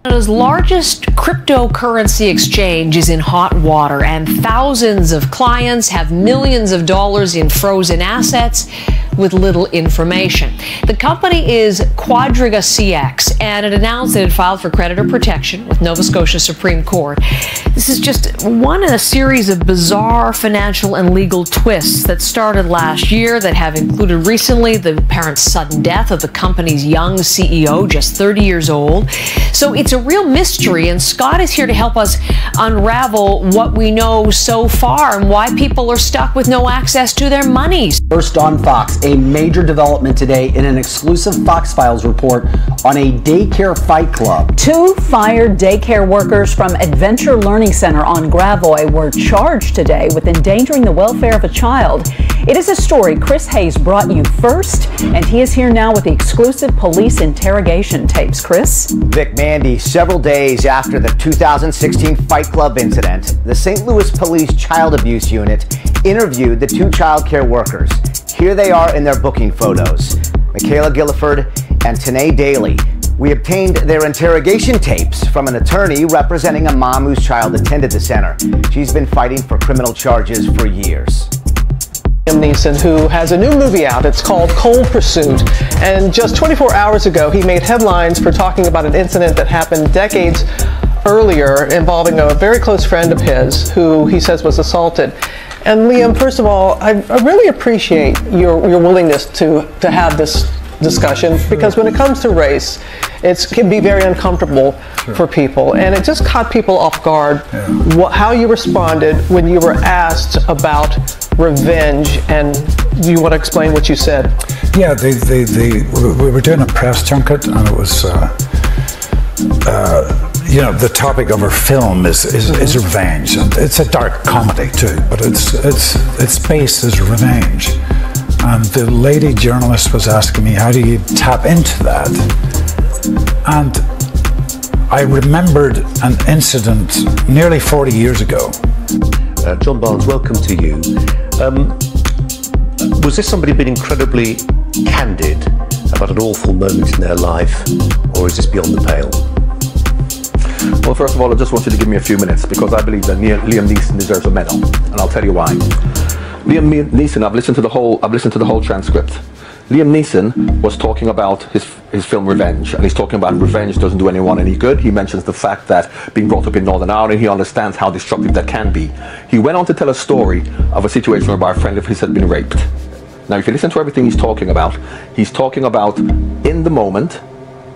Canada's largest cryptocurrency exchange is in hot water, and thousands of clients have millions of dollars in frozen assets with little information. The company is Quadriga CX, and it announced that it filed for creditor protection with Nova Scotia Supreme Court. This is just one in a series of bizarre financial and legal twists that started last year that have included recently the apparent sudden death of the company's young CEO, just 30 years old. So it's a real mystery, and Scott is here to help us unravel what we know so far and why people are stuck with no access to their monies. First on Fox, a major development today in an exclusive Fox Files report on a daycare fight club. 2 fired daycare workers from Adventure Learning Center on Gravois were charged today with endangering the welfare of a child. It is a story Chris Hayes brought you first, and he is here now with the exclusive police interrogation tapes. Chris? Vic, Mandy, several days after the 2016 Fight Club incident, the St. Louis Police Child Abuse Unit interviewed the 2 child care workers. Here they are in their booking photos. Michaela Gilliford and Tanae Daly. We obtained their interrogation tapes from an attorney representing a mom whose child attended the center. She's been fighting for criminal charges for years. NEESON, who has a new movie out. It's called Cold Pursuit, and just 24 hours ago he made headlines for talking about an incident that happened decades earlier involving a very close friend of his who he says was assaulted. And Liam, first of all, I really appreciate your willingness to have this discussion, because when it comes to race, it can be very uncomfortable for people, and it just caught people off guard. How you responded when you were asked about revenge, and do you want to explain what you said? Yeah, we were doing a press junket, and it was you know, the topic of our film is revenge, and it's a dark comedy too, but its base is revenge. And the lady journalist was asking me, how do you tap into that? And I remembered an incident nearly 40 years ago. John Barnes, welcome to you. Was this somebody being incredibly candid about an awful moment in their life, or is this beyond the pale? Well, first of all, I just want you to give me a few minutes, because I believe that Liam Neeson deserves a medal, and I'll tell you why. Liam Neeson, I've listened to the whole transcript. Liam Neeson was talking about his film Revenge, and he's talking about revenge doesn't do anyone any good. He mentions the fact that being brought up in Northern Ireland, he understands how destructive that can be. He went on to tell a story of a situation whereby a friend of his had been raped. Now, if you listen to everything he's talking about in the moment,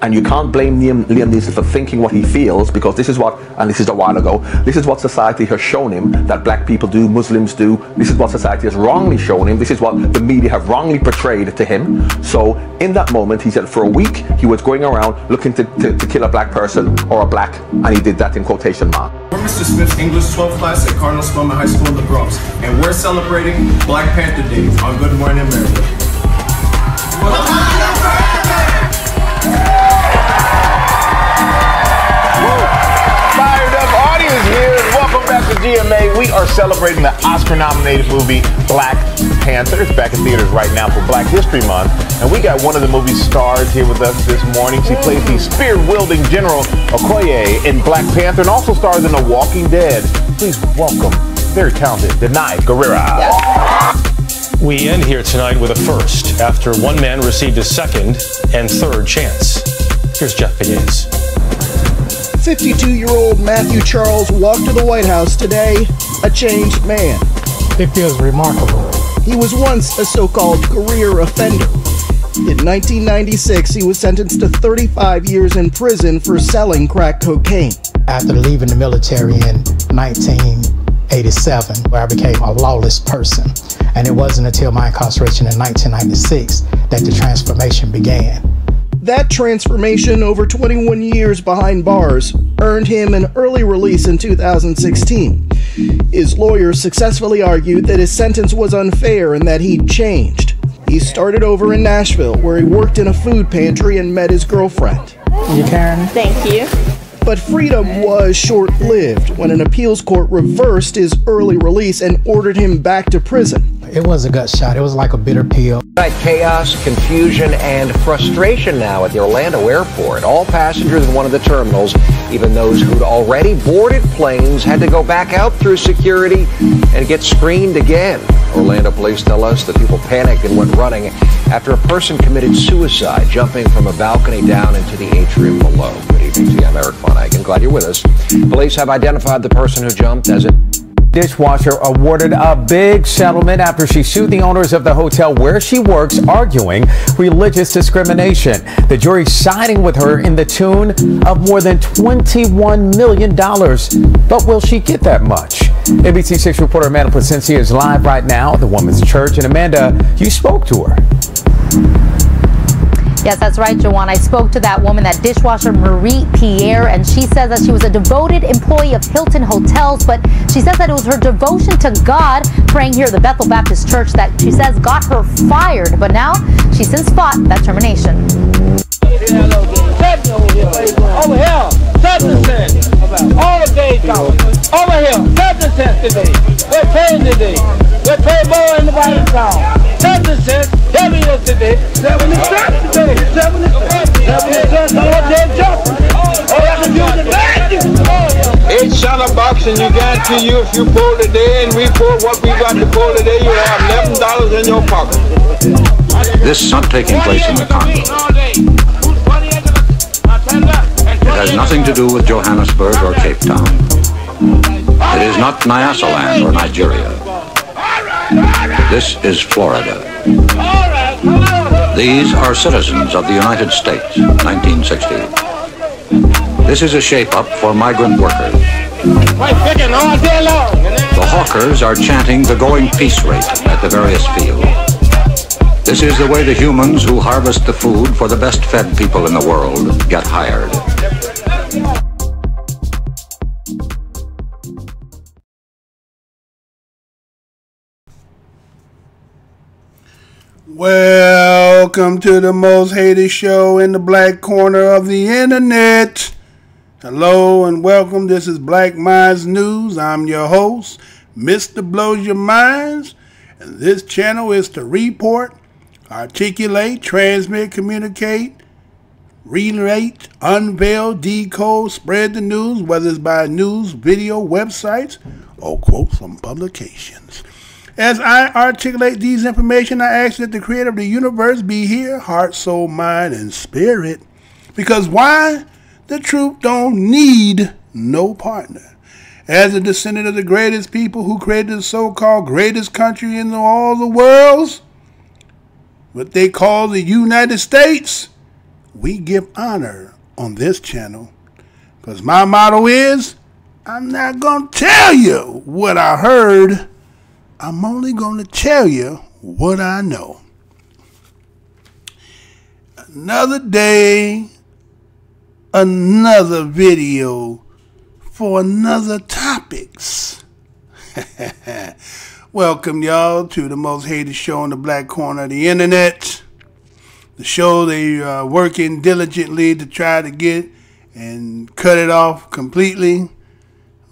and you can't blame Liam Neeson for thinking what he feels, because this is what, and this is a while ago, this is what society has shown him that black people do, Muslims do. This is what society has wrongly shown him. This is what the media have wrongly portrayed to him. So in that moment, he said for a week, he was going around looking to kill a black person or a black, and he did that in quotation mark. We're Mr. Smith's English 12th class at Cardinal Spelman High School in the Bronx, and we're celebrating Black Panther Day on Good Morning America. Back to GMA, we are celebrating the Oscar-nominated movie Black Panther. It's back in theaters right now for Black History Month, and we got one of the movie's stars here with us this morning. She plays the spear-wielding General Okoye in Black Panther, and also stars in The Walking Dead. Please welcome very talented Denai Guerrera. We end here tonight with a first after one man received a second and third chance. Here's Jeff Pegues. 52-year-old Matthew Charles walked to the White House today, a changed man. It feels remarkable. He was once a so-called career offender. In 1996, he was sentenced to 35 years in prison for selling crack cocaine. After leaving the military in 1987, where I became a lawless person, and it wasn't until my incarceration in 1996 that the transformation began. That transformation over 21 years behind bars earned him an early release in 2016. His lawyers successfully argued that his sentence was unfair and that he'd changed. He started over in Nashville, where he worked in a food pantry and met his girlfriend. You Karen? Thank you. But freedom was short-lived when an appeals court reversed his early release and ordered him back to prison. It was a gut shot. It was like a bitter pill. Chaos, confusion, and frustration now at the Orlando airport. All passengers in one of the terminals, even those who'd already boarded planes, had to go back out through security and get screened again. Orlando police tell us that people panicked and went running after a person committed suicide, jumping from a balcony down into the atrium below. Good evening to you. I'm Eric Von Eichen. Glad you're with us. Police have identified the person who jumped as a dishwasher awarded a big settlement after she sued the owners of the hotel where she works, arguing religious discrimination. The jury siding with her in the tune of more than $21 million. But will she get that much? ABC 6 reporter Amanda Placencia is live right now at the Women's Church. And Amanda, you spoke to her. Yes, that's right, Jawan. I spoke to that woman, that dishwasher Marie Pierre, and she says that she was a devoted employee of Hilton Hotels, but she says that it was her devotion to God, praying here at the Bethel Baptist Church, that she says got her fired. But now she's since fought that termination. Over here, 7 cents. All the days going. Over here, 7 cents today. We're paying today. We're paying more than anybody in town. 7 cents. Heavy yesterday. 70 cents today. 70 cents. All day jumping. All I can do is imagine. 8 shot box, and you guarantee you if you pull today and we pull what we got to pull today, you'll have $11 in your pocket. This is not taking place in the Congo. It has nothing to do with Johannesburg or Cape Town. It is not Nyasaland or Nigeria. This is Florida. These are citizens of the United States, 1960. This is a shape-up for migrant workers. The hawkers are chanting the going peace rate at the various fields. This is the way the humans who harvest the food for the best fed people in the world get hired. Welcome to the most hated show in the black corner of the internet. Hello and welcome. This is Black Minds News. I'm your host, Mr. Blows Your Minds. And this channel is to report, articulate, transmit, communicate, relate, unveil, decode, spread the news, whether it's by news, video, websites, or quotes from publications. As I articulate these information, I ask that the creator of the universe be here, heart, soul, mind, and spirit. Because why? The truth don't need no partner. As a descendant of the greatest people who created the so-called greatest country in all the worlds, what they call the United States, we give honor on this channel. Because my motto is, I'm not going to tell you what I heard. I'm only going to tell you what I know. Another day, another video for another topics. Welcome y'all to the most hated show in the black corner of the internet. The show they are working diligently to try to get and cut it off completely.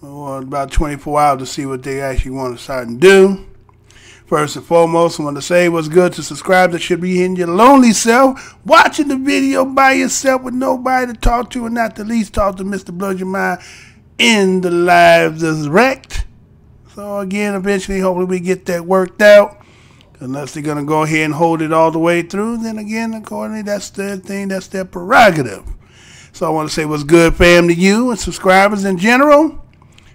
Or about 24 hours to see what they actually want to start and do. First and foremost, I want to say what's good to subscribe. That should be in your lonely self, watching the video by yourself with nobody to talk to, and not the least talk to Mr. Blows Your Mind in the live direct. So again, eventually, hopefully we get that worked out. Unless they're going to go ahead and hold it all the way through, then again, accordingly, that's their thing, that's their prerogative. So I want to say what's good, fam, to you and subscribers in general.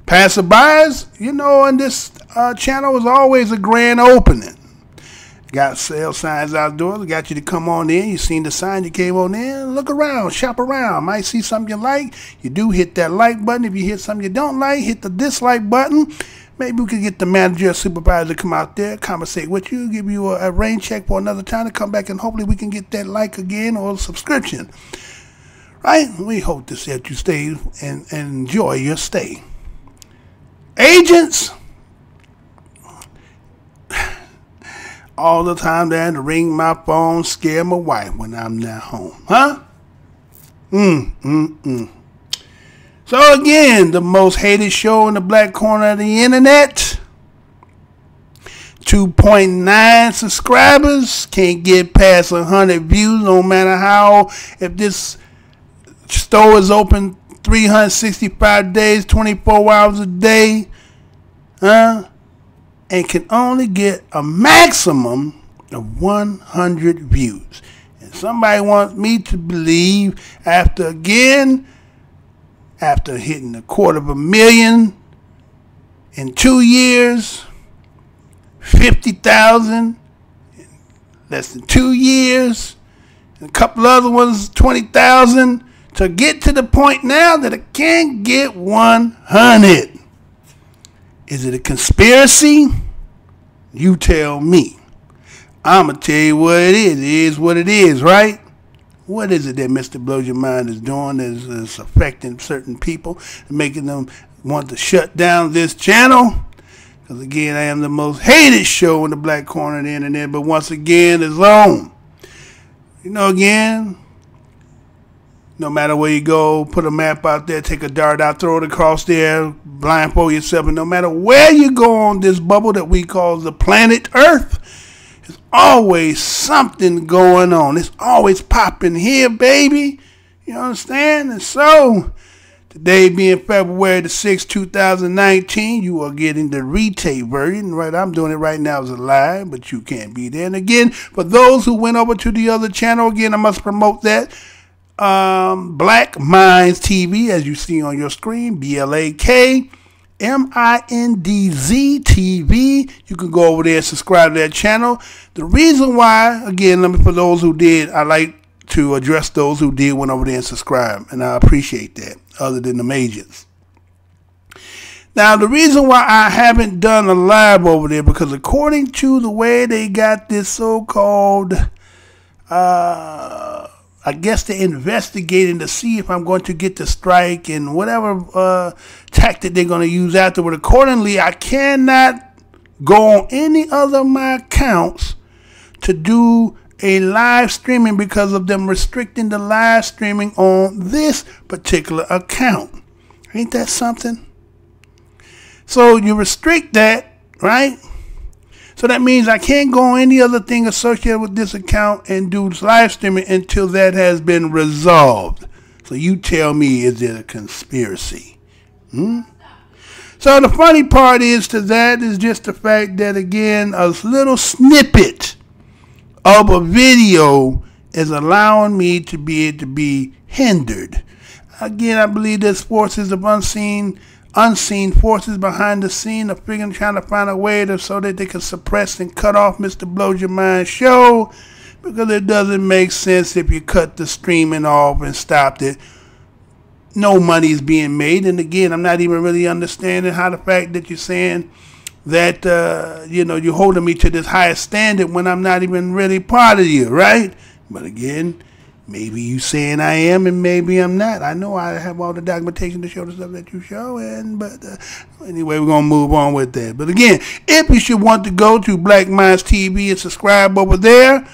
Passerbys, you know, on this channel is always a grand opening. Got sale signs outdoors, got you to come on in. You seen the sign, you came on in, look around, shop around. Might see something you like, you do hit that like button. If you hit something you don't like, hit the dislike button. Maybe we could get the manager or supervisor to come out there, conversate with you, give you a rain check for another time to come back, and hopefully we can get that like again or subscription. Right? We hope to see that you stay and enjoy your stay. Agents, all the time they had to ring my phone, scare my wife when I'm not home. Huh? So again, the most hated show in the black corner of the internet. 2.9 subscribers. Can't get past 100 views no matter how. If this store is open 365 days, 24 hours a day, and can only get a maximum of 100 views. And somebody wants me to believe after hitting 250,000 in 2 years, 50,000 in less than 2 years, and a couple other ones, 20,000, to get to the point now that it can't get 100. Is it a conspiracy? You tell me. I'm going to tell you what it is. It is what it is, right? What is it that Mr. Blows Your Mind is doing that's affecting certain people, making them want to shut down this channel? Because again, I am the most hated show in the black corner of the internet, but once again, it's on. You know, again, no matter where you go, put a map out there, take a dart out, throw it across there, blindfold yourself, and no matter where you go on this bubble that we call the planet Earth, there's always something going on. It's always popping here, baby. You understand? And so, today being February the 6th, 2019, you are getting the retape version. Right, I'm doing it right now as a live, but you can't be there. And again, for those who went over to the other channel, again, I must promote that. Black Minds TV, as you see on your screen, BLAKMINDZ TV. You can go over there and subscribe to that channel. The reason why, again, for those who did, I like to address those who did went over there and subscribe, and I appreciate that, other than the majors. Now, the reason why I haven't done a live over there, because according to the way they got this so-called I guess they're investigating to see if I'm going to get the strike and whatever tactic they're going to use afterward. Accordingly, I cannot go on any other of my accounts to do a live streaming because of them restricting the live streaming on this particular account. Ain't that something? So you restrict that, right? So that means I can't go on any other thing associated with this account and do live streaming until that has been resolved. So you tell me, is it a conspiracy? So the funny part is to that is just the fact that, again, a little snippet of a video is allowing me to be able to be hindered. Again, I believe there's forces of unseen forces behind the scene of trying to find a way so that they can suppress and cut off Mr. Blows Your Mind show, because it doesn't make sense if you cut the streaming off and stopped it. No money is being made. And again, I'm not even really understanding how the fact that you're saying that, you're holding me to this higher standard when I'm not even really part of you, right? But again, maybe you saying I am and maybe I'm not. I know I have all the documentation to show the stuff that you show, but anyway, we're going to move on with that. But again, if you should want to go to Black Minds TV and subscribe over there,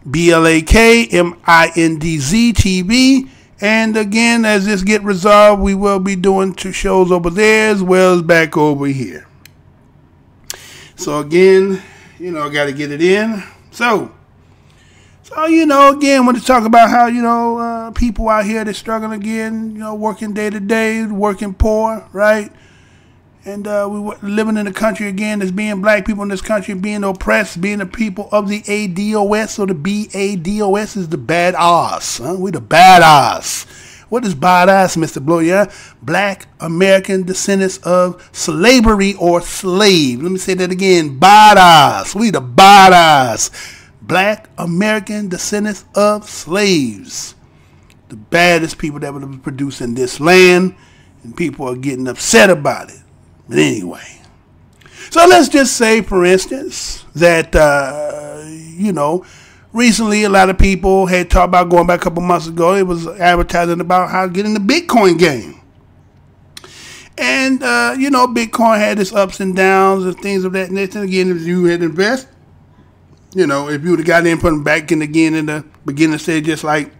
BLAKMINDZ TV. And again, as this get resolved, we will be doing 2 shows over there as well as back over here. So again, I got to get it in. So, again, when to talk about how, people out here, they're struggling again, working day to day, working poor, right? And we were living in a country, again, as being black people in this country, being oppressed, being the people of the ADOS. So the BADOS is the badass. We the badass. What is badass, Mr. Blow? Yeah? Black American descendants of slavery or slave. Let me say that again. Badass. We the badass. Black American descendants of slaves. The baddest people that were produced in this land, and people are getting upset about it. But anyway, so let's just say, for instance, that, recently a lot of people had talked about, going back a couple months ago, it was advertising about how to get in the Bitcoin game. And, Bitcoin had its ups and downs and things of that nature. And again, if you had invested, if you would have got in, put them back in again in the beginning stage, just like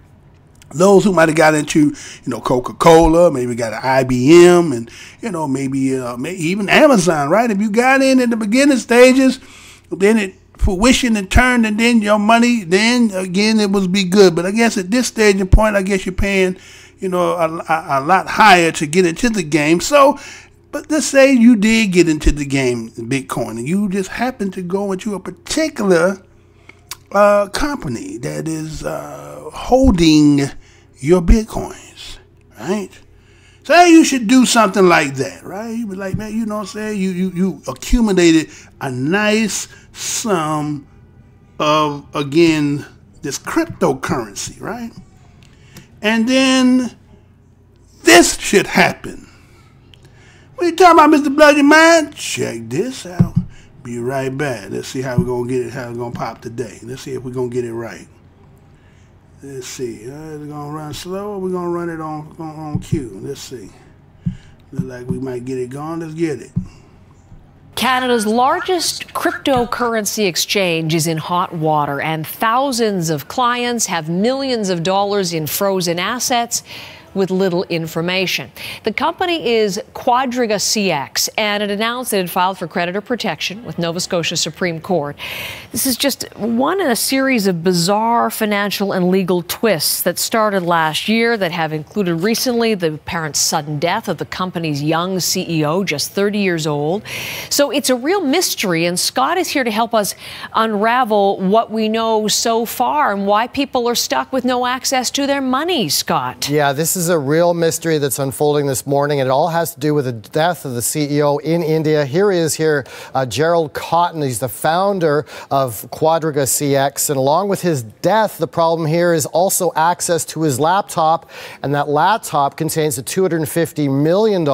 those who might have got into, Coca-Cola, maybe got an IBM, and, maybe even Amazon, right? If you got in the beginning stages, then it fruition and turned, and then your money, then again it was be good. But I guess at this stage and point, I guess you're paying, you know, a lot higher to get into the game. So, but let's say you did get into the game, Bitcoin, and you just happen to go into a particular company that is holding your Bitcoins, right? Say you should do something like that, right? You be like, man, you know what I'm saying? You accumulated a nice sum of, again, this cryptocurrency, right? And then this should happen. What are you talking about, Mr. Blood Your Mind? Check this out. Be right back. Let's see how we're going to get it, how it's going to pop today. Let's see if we're going to get it right. Let's see. Is it going to run slow or we're going to run it on cue? Let's see. Look like we might get it going. Let's get it. Canada's largest cryptocurrency exchange is in hot water, and thousands of clients have millions of dollars in frozen assets with little information. The company is Quadriga CX, and it announced that it filed for creditor protection with Nova Scotia Supreme Court. This is just one in a series of bizarre financial and legal twists that started last year that have included recently the apparent sudden death of the company's young CEO, just 30 years old. So it's a real mystery, and Scott is here to help us unravel what we know so far and why people are stuck with no access to their money, Scott. Yeah, this is a real mystery that's unfolding this morning, and it all has to do with the death of the CEO in India. Here he is here, Gerald Cotton. He's the founder of Quadriga CX, and along with his death, the problem here is also access to his laptop, and that laptop contains the $250 million,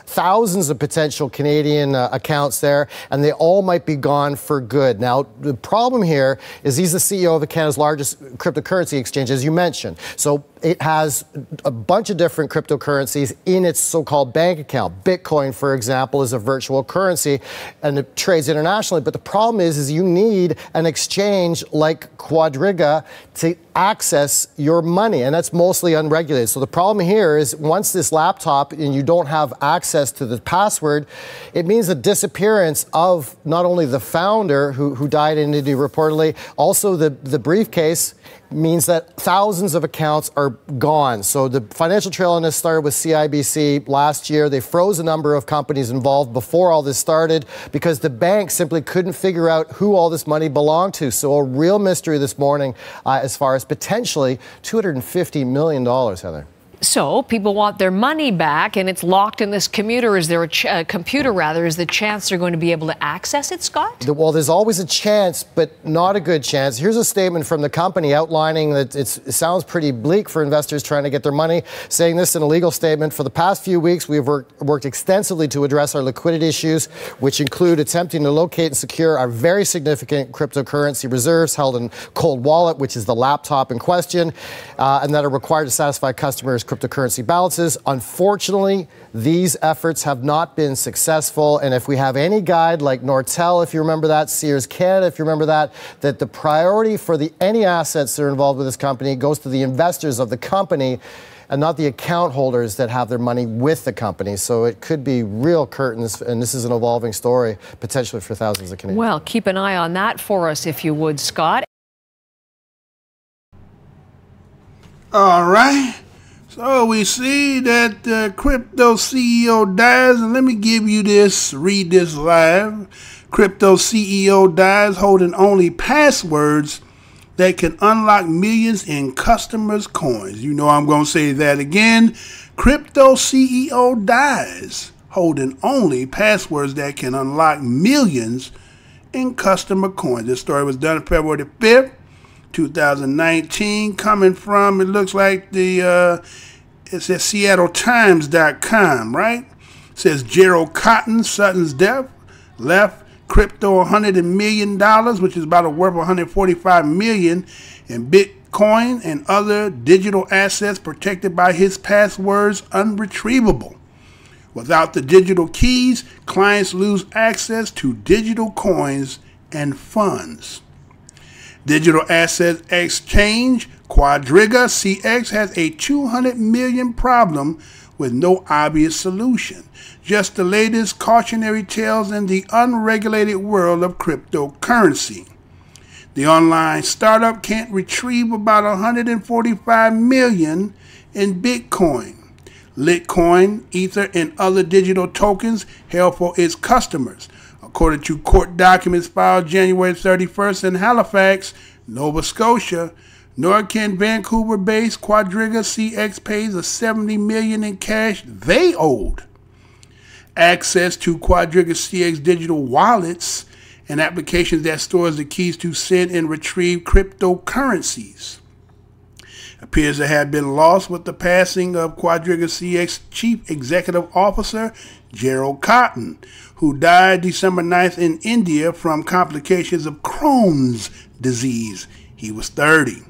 thousands of potential Canadian accounts there, and they all might be gone for good. Now, the problem here is he's the CEO of Canada's largest cryptocurrency exchange, as you mentioned. So it has a bunch of different cryptocurrencies in its so-called bank account. Bitcoin, for example, is a virtual currency and it trades internationally. But the problem is you need an exchange like Quadriga to access your money, and that's mostly unregulated. So the problem here is once this laptop and you don't have access to the password, it means the disappearance of not only the founder who died in India reportedly, also the briefcase means that thousands of accounts are gone. So the financial trail on this started with CIBC last year. They froze a number of companies involved before all this started because the bank simply couldn't figure out who all this money belonged to. So a real mystery this morning as far as potentially $250 million, Heather. So people want their money back, and it's locked in this computer. Is there a computer, rather? Is the chance they're going to be able to access it, Scott? Well, there's always a chance, but not a good chance. Here's a statement from the company outlining that it sounds pretty bleak for investors trying to get their money, saying this in a legal statement. For the past few weeks, we've worked extensively to address our liquidity issues, which include attempting to locate and secure our very significant cryptocurrency reserves held in Cold Wallet, which is the laptop in question, and that are required to satisfy customers' cryptocurrency balances. Unfortunately, these efforts have not been successful, and if we have any guide like Nortel, if you remember that, Sears Canada, if you remember that the priority for any assets that are involved with this company goes to the investors of the company and not the account holders that have their money with the company. So it could be real curtains, and this is an evolving story, potentially for thousands of Canadians. Well, keep an eye on that for us, if you would, Scott. All right. So we see that the crypto CEO dies, and let me give you this, read this live. Crypto CEO dies holding only passwords that can unlock millions in customers' coins. You know I'm going to say that again. Crypto CEO dies holding only passwords that can unlock millions in customer coins. This story was done February 5th. 2019, coming from, it looks like the, it's at SeattleTimes.com, right? It says Gerald Cotton, Sutton's death, left crypto $100 million, which is about worth $145 million in Bitcoin and other digital assets protected by his passwords unretrievable. Without the digital keys, clients lose access to digital coins and funds. Digital asset exchange Quadriga CX has a $200 million problem with no obvious solution. Just the latest cautionary tales in the unregulated world of cryptocurrency. The online startup can't retrieve about 145 million in Bitcoin, Litecoin, Ether, and other digital tokens held for its customers, according to court documents filed January 31st in Halifax, Nova Scotia. Nor can Vancouver-based Quadriga CX pay the $70 million in cash they owed. Access to Quadriga CX digital wallets, an application that stores the keys to send and retrieve cryptocurrencies, appears to have been lost with the passing of Quadriga CX Chief Executive Officer Gerald Cotton, who died December 9th in India from complications of Crohn's disease. He was 30.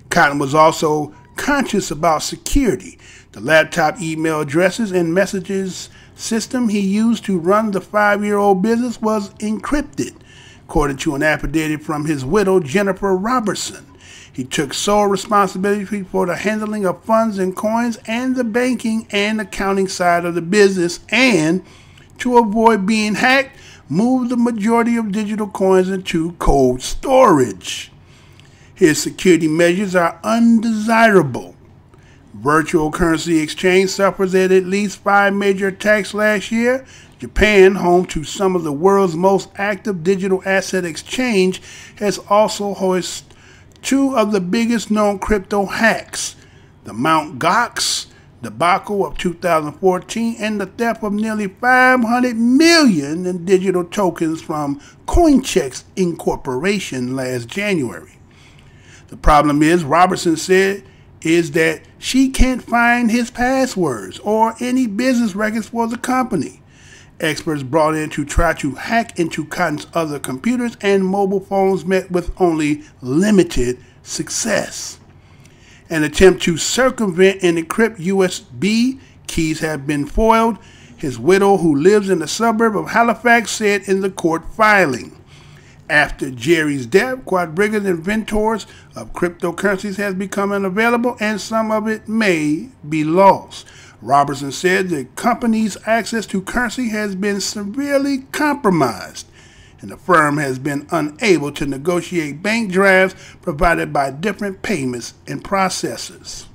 Cotton was also conscious about security. The laptop, email addresses, and messages system he used to run the 5-year-old business was encrypted, according to an affidavit from his widow, Jennifer Robertson. He took sole responsibility for the handling of funds and coins and the banking and accounting side of the business, and to avoid being hacked, moved the majority of digital coins into cold storage. His security measures are undesirable. Virtual currency exchange suffers at least 5 major attacks last year. Japan, home to some of the world's most active digital asset exchange, has also hosted 2 of the biggest known crypto hacks: the Mt. Gox debacle of 2014 and the theft of nearly 500 million in digital tokens from Coincheck Incorporation last January. The problem is, Robertson said, is that she can't find his passwords or any business records for the company. Experts brought in to try to hack into Cotton's other computers and mobile phones met with only limited success. An attempt to circumvent and encrypt USB keys have been foiled, his widow, who lives in the suburb of Halifax, said in the court filing. After Jerry's death, Quadriga's inventories of cryptocurrencies has become unavailable and some of it may be lost. Robertson said the company's access to currency has been severely compromised and the firm has been unable to negotiate bank drafts provided by different payments and processors.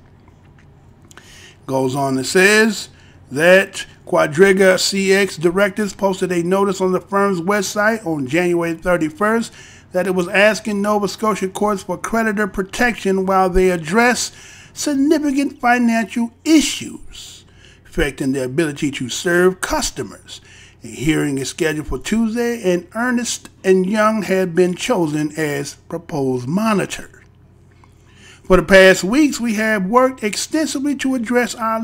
Goes on and says that Quadriga CX directors posted a notice on the firm's website on January 31st that it was asking Nova Scotia courts for creditor protection while they address significant financial issues affecting their ability to serve customers. A hearing is scheduled for Tuesday, and Ernst & Young had been chosen as proposed monitor. For the past weeks, we have worked extensively to address our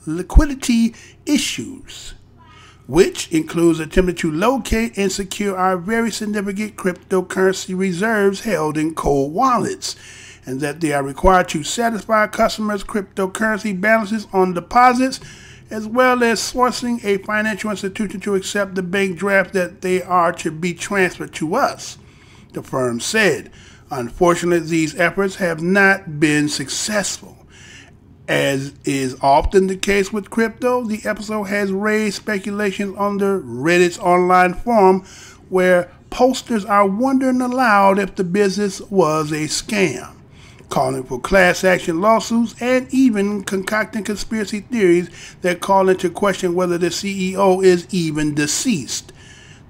liquidity issues, which includes attempting to locate and secure our very significant cryptocurrency reserves held in cold wallets, and that they are required to satisfy customers' cryptocurrency balances on deposits, as well as sourcing a financial institution to accept the bank draft that they are to be transferred to us, the firm said. Unfortunately, these efforts have not been successful. As is often the case with crypto, the episode has raised speculations on the Reddit's online forum, where posters are wondering aloud if the business was a scam, calling for class action lawsuits, and even concocting conspiracy theories that call into question whether the CEO is even deceased.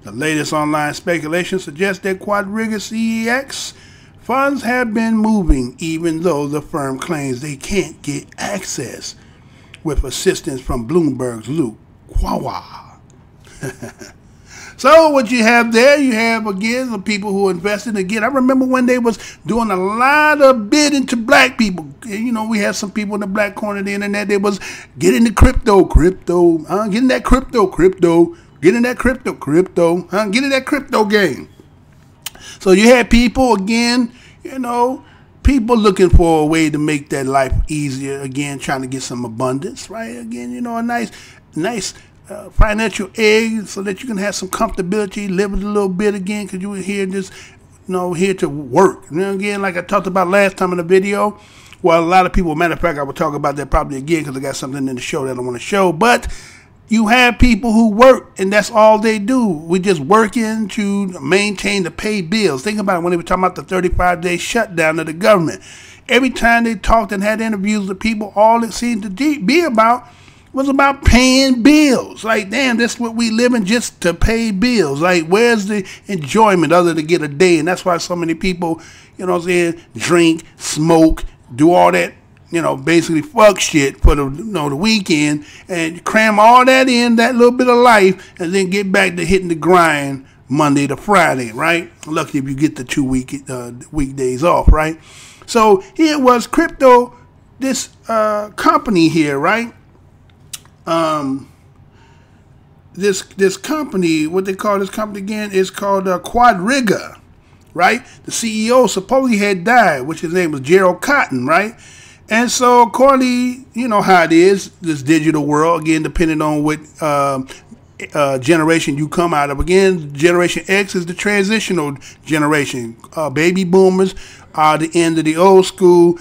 The latest online speculation suggests that Quadriga CX funds have been moving, even though the firm claims they can't get access, with assistance from Bloomberg's Luke Wawa. So what you have there, you have, again, the people who invested. Again, I remember when they was doing a lot of bidding to black people. You know, we had some people in the black corner of the internet. They was getting the crypto, getting that crypto, getting that crypto, getting that crypto game. So you had people, again, you know, people looking for a way to make their life easier, again, trying to get some abundance, right? Again, you know, a nice financial aid so that you can have some comfortability, live a little bit again, because you were here just, you know, here to work. You know, again, like I talked about last time in the video, Well, a lot of people, matter of fact, I will talk about that probably again because I got something in the show that I want to show. But you have people who work, and that's all they do. We're just working to maintain the pay bills. Think about it when they were talking about the 35-day shutdown of the government. Every time they talked and had interviews with people, all it seemed to be about was about paying bills. Like, damn, that's what we live in, just to pay bills. Like, where's the enjoyment other than to get a day? And that's why so many people, you know what I'm saying, drink, smoke, do all that, you know, basically fuck shit for the, you know, the weekend, and cram all that in, that little bit of life, and then get back to hitting the grind Monday to Friday, right? Lucky if you get the 2 weekdays off, right? So here was crypto, this company here, right? This company, what they call this company again, is called Quadriga, right? The CEO supposedly had died, which his name was Gerald Cotton, right? And so accordingly, you know how it is, this digital world, again, depending on what generation you come out of. Again, Generation X is the transitional generation. Baby boomers are the end of the old school.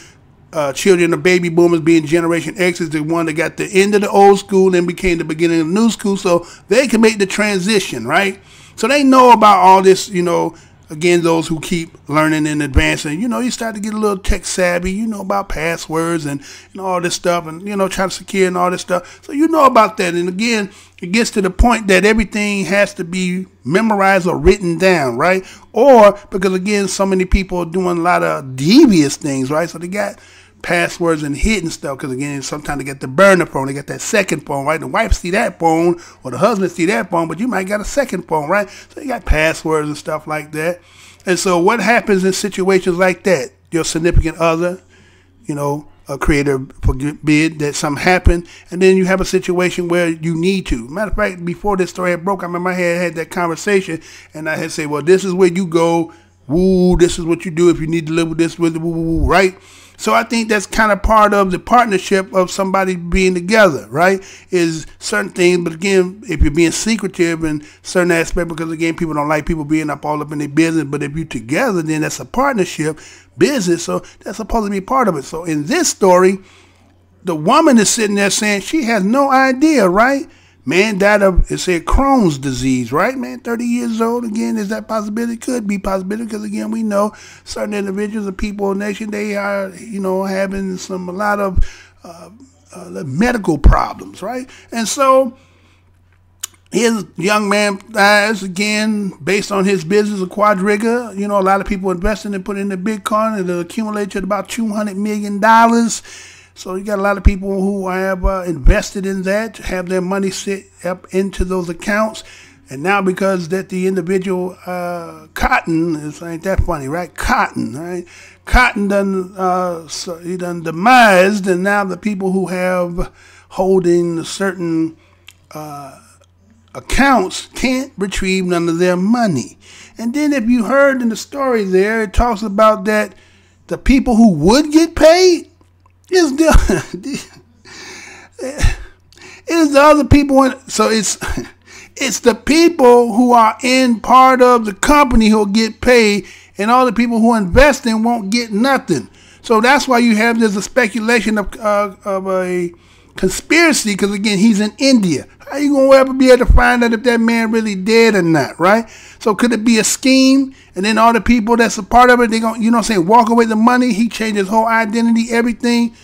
Children of baby boomers being Generation X is the one that got the end of the old school and became the beginning of the new school, so they can make the transition, right? So they know about all this, you know. Again, those who keep learning and advancing, you know, you start to get a little tech savvy, you know, about passwords and all this stuff, and, you know, trying to secure and all this stuff. So you know about that. And again, it gets to the point that everything has to be memorized or written down, right? Or because, again, so many people are doing a lot of devious things, right? So they got passwords and hidden stuff, because again, sometimes they get the burner phone, they got that second phone, right? The wife see that phone or the husband see that phone, but you might got a second phone, right? So you got passwords and stuff like that. And so what happens in situations like that? Your significant other, you know, a creator forbid that something happened, and then you have a situation where you need to. Matter of fact, before this story had broke, I remember I had that conversation, and I had said, well, this is where you go, woo, this is what you do if you need to live with this, with woo, woo, woo, right? So I think that's kind of part of the partnership of somebody being together, right? Is certain things, but again, if you're being secretive in certain aspects, because again, people don't like people being all up in their business, but if you're together, then that's a partnership business, so that's supposed to be part of it. So in this story, the woman is sitting there saying she has no idea, right? Man died of, it said Crohn's disease, right? Man, 30 years old. Again, is that possibility? Could be possibility, because again, we know certain individuals or people in the nation, they are, you know, having a lot of medical problems, right? And so his young man dies, again, based on his business of Quadriga. You know, a lot of people investing and put in the Bitcoin, and it accumulated to about $200 million. So you got a lot of people who have invested in that, have their money sit up into those accounts. And now because that the individual Cotton, ain't that funny, right? Cotton, right? Cotton done, so he done demised, and now the people who have holding certain accounts can't retrieve none of their money. And then if you heard in the story there, it talks about that the people who would get paid is the other people. So it's the people who are in part of the company who'll get paid, and all the people who invest in won't get nothing. So that's why you have there's a speculation of a conspiracy, because again, he's in India. How you gonna ever be able to find out if that man really dead or not, right? So could it be a scheme? And then all the people that's a part of it, they gonna, you know what I'm saying, walk away the money. He changed his whole identity, everything.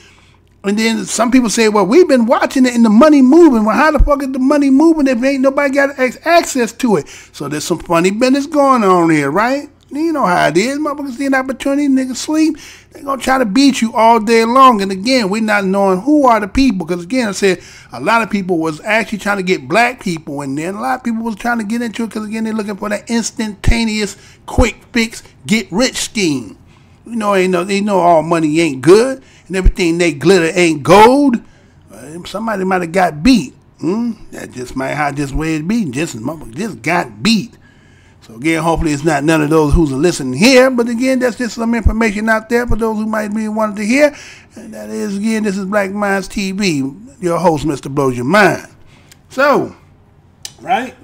And then some people say, well, we've been watching it and the money moving. Well, how the fuck is the money moving if ain't nobody got access to it? So there's some funny business going on here, right? You know how it is. Motherfuckers see an opportunity, niggas sleep. They're going to try to beat you all day long. And again, we're not knowing who are the people. Because again, I said a lot of people was actually trying to get black people in there. And a lot of people was trying to get into it because again, they're looking for that instantaneous, quick fix, get rich scheme. You know, they know all money ain't good. And everything they glitter ain't gold. Somebody might have got beat. That just might how this way it be. Just got beat. So again, hopefully it's not none of those who's listening here. But again, that's just some information out there for those who might be wanting to hear. And that is, again, this is Black Minds TV. Your host, Mr. Blows Your Mind. So, right?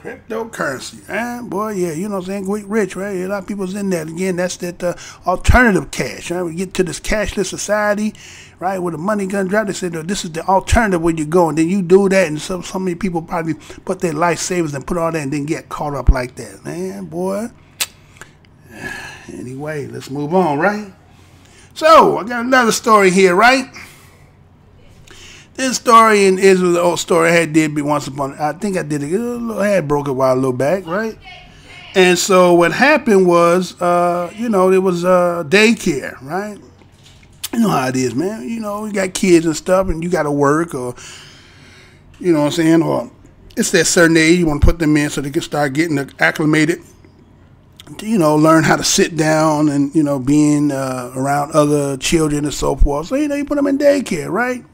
Cryptocurrency, boy, yeah, you know what I'm saying, quick rich, right? A lot of people's in that. Again, that's that alternative cash, right? We get to this cashless society, right, where the money gun drop. They said, this is the alternative where you go, and then you do that, and so many people probably put their life savings and put all that and then get caught up like that, man, boy. Anyway, let's move on, right? So, I got another story here, right? This story in Israel, the old story I did once upon, I think I did it, I had broke it a while back, right? And so what happened was, you know, there was daycare, right? You know how it is, man. You know, you got kids and stuff, and you got to work, or, you know what I'm saying, or it's that certain age you want to put them in so they can start getting acclimated, you know, learn how to sit down and, you know, being around other children and so forth. So, you know, you put them in daycare, right?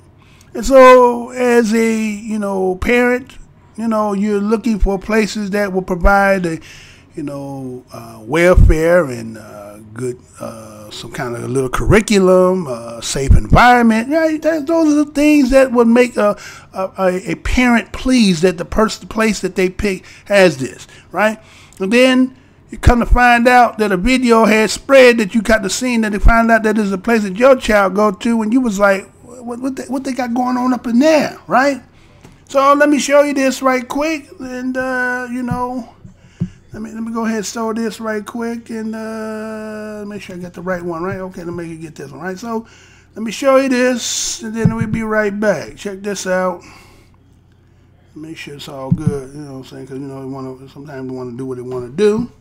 And so as a, you know, parent, you know, you're looking for places that will provide a, you know, welfare and good, some kind of a little curriculum, safe environment, right? Those are the things that would make a parent pleased that the place that they pick has this, right? And then you come to find out that a video had spread that you got to see, that they find out that there's a place that your child go to, and you was like, what they got going on up in there, right? So let me show you this right quick, and you know, let me go ahead and show this right quick, and make sure I get the right one, right? Okay, let me get this one, right? So let me show you this, and then we'll be right back. Check this out. Make sure it's all good, you know what I'm saying? Because, you know, sometimes we want to do what they want to do.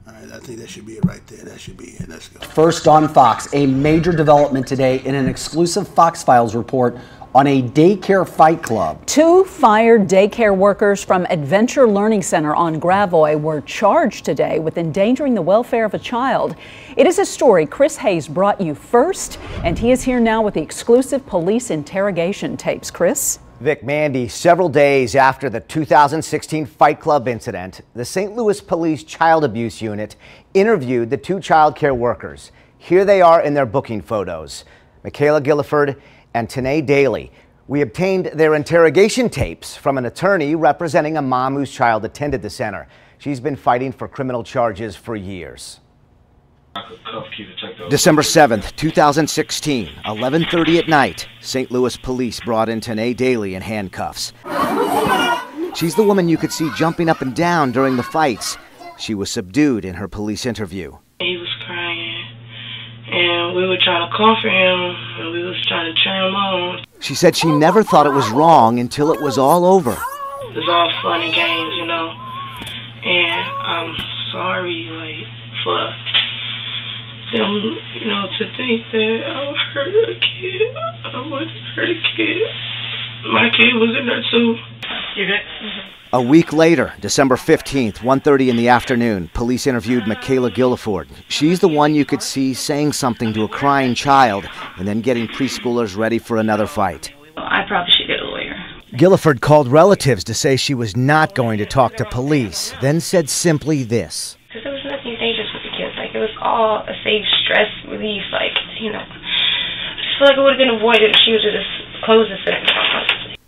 All right, I think that should be it right there. That should be it. Let's go. First on Fox, a major development today in an exclusive Fox Files report on a daycare fight club. 2 fired daycare workers from Adventure Learning Center on Gravois were charged today with endangering the welfare of a child. It is a story Chris Hayes brought you first, and he is here now with the exclusive police interrogation tapes. Chris? Vic, Mandy, several days after the 2016 Fight Club incident, the St. Louis Police Child Abuse Unit interviewed the 2 child care workers. Here they are in their booking photos. Michaela Gilliford and Tanae Daly. We obtained their interrogation tapes from an attorney representing a mom whose child attended the center. She's been fighting for criminal charges for years. December 7th, 2016, 11:30 at night, St. Louis police brought in Tanae Daly in handcuffs. She's the woman you could see jumping up and down during the fights. She was subdued in her police interview. He was crying, and we were trying to comfort him, and we was trying to cheer him on. She said she never thought it was wrong until it was all over. It was all fun and games, you know, and I'm sorry, like, for them, you know, to think that I would hurt a kid. I wouldn't hurt a kid. My kid was in there too. You good? A week later, December 15th, 1:30 in the afternoon, police interviewed Michaela Gilliford. She's the one you could see saying something to a crying child and then getting preschoolers ready for another fight. I probably should get a lawyer. Gilliford called relatives to say she was not going to talk to police, then said simply this. Because there was nothing dangerous with the kids. Like, it was all a safe stress relief. Like, you know, I just feel like it would have been avoided if she was to just close the center.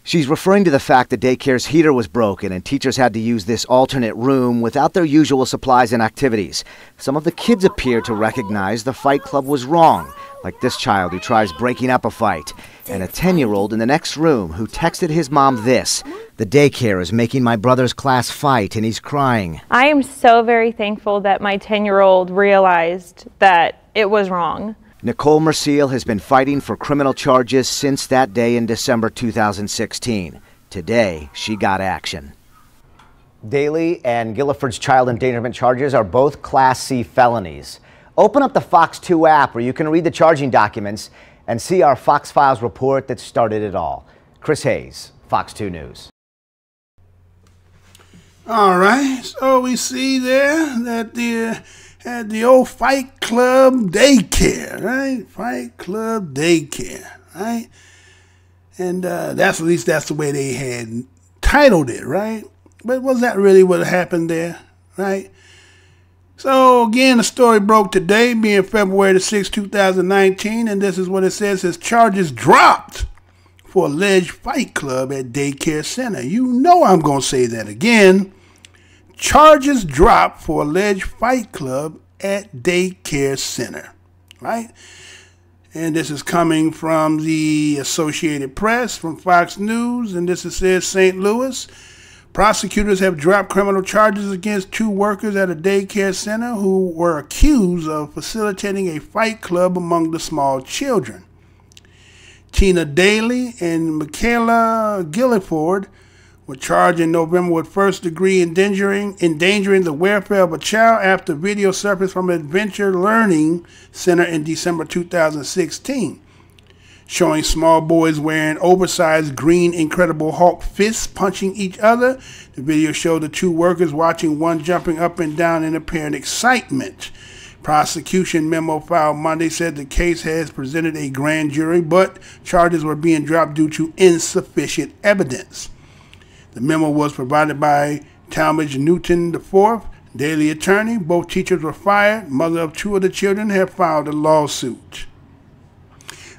She's referring to the fact that daycare's heater was broken and teachers had to use this alternate room without their usual supplies and activities. Some of the kids appeared to recognize the fight club was wrong, like this child who tries breaking up a fight, and a 10-year-old in the next room who texted his mom this: "The daycare is making my brother's class fight and he's crying." I am so very thankful that my 10-year-old realized that it was wrong. Nicole Merciel has been fighting for criminal charges since that day in December 2016. Today, she got action. Daly and Gilliford's child endangerment charges are both Class C felonies. Open up the Fox 2 app where you can read the charging documents and see our Fox Files report that started it all. Chris Hayes, Fox 2 News. All right, so we see there that at the old Fight Club daycare, right? Fight Club daycare, right? And that's, at least that's the way they had titled it, right? But was that really what happened there, right? So again, the story broke today, being February the 6th, 2019, and this is what it says: his charges dropped for alleged fight club at daycare center. You know I'm going to say that again. Charges dropped for alleged fight club at daycare center, right? And this is coming from the Associated Press, from Fox News, and this is says St. Louis. Prosecutors have dropped criminal charges against 2 workers at a daycare center who were accused of facilitating a fight club among the small children. Tina Daly and Michaela Gilliford were charged in November with first-degree endangering the welfare of a child after video surfaced from Adventure Learning Center in December 2016, showing small boys wearing oversized green Incredible Hulk fists punching each other. The video showed the 2 workers watching, one jumping up and down in apparent excitement. Prosecution memo filed Monday said the case has presented a grand jury, but charges were being dropped due to insufficient evidence. The memo was provided by Talmadge Newton IV, Daily attorney. Both teachers were fired. Mother of 2 of the children have filed a lawsuit.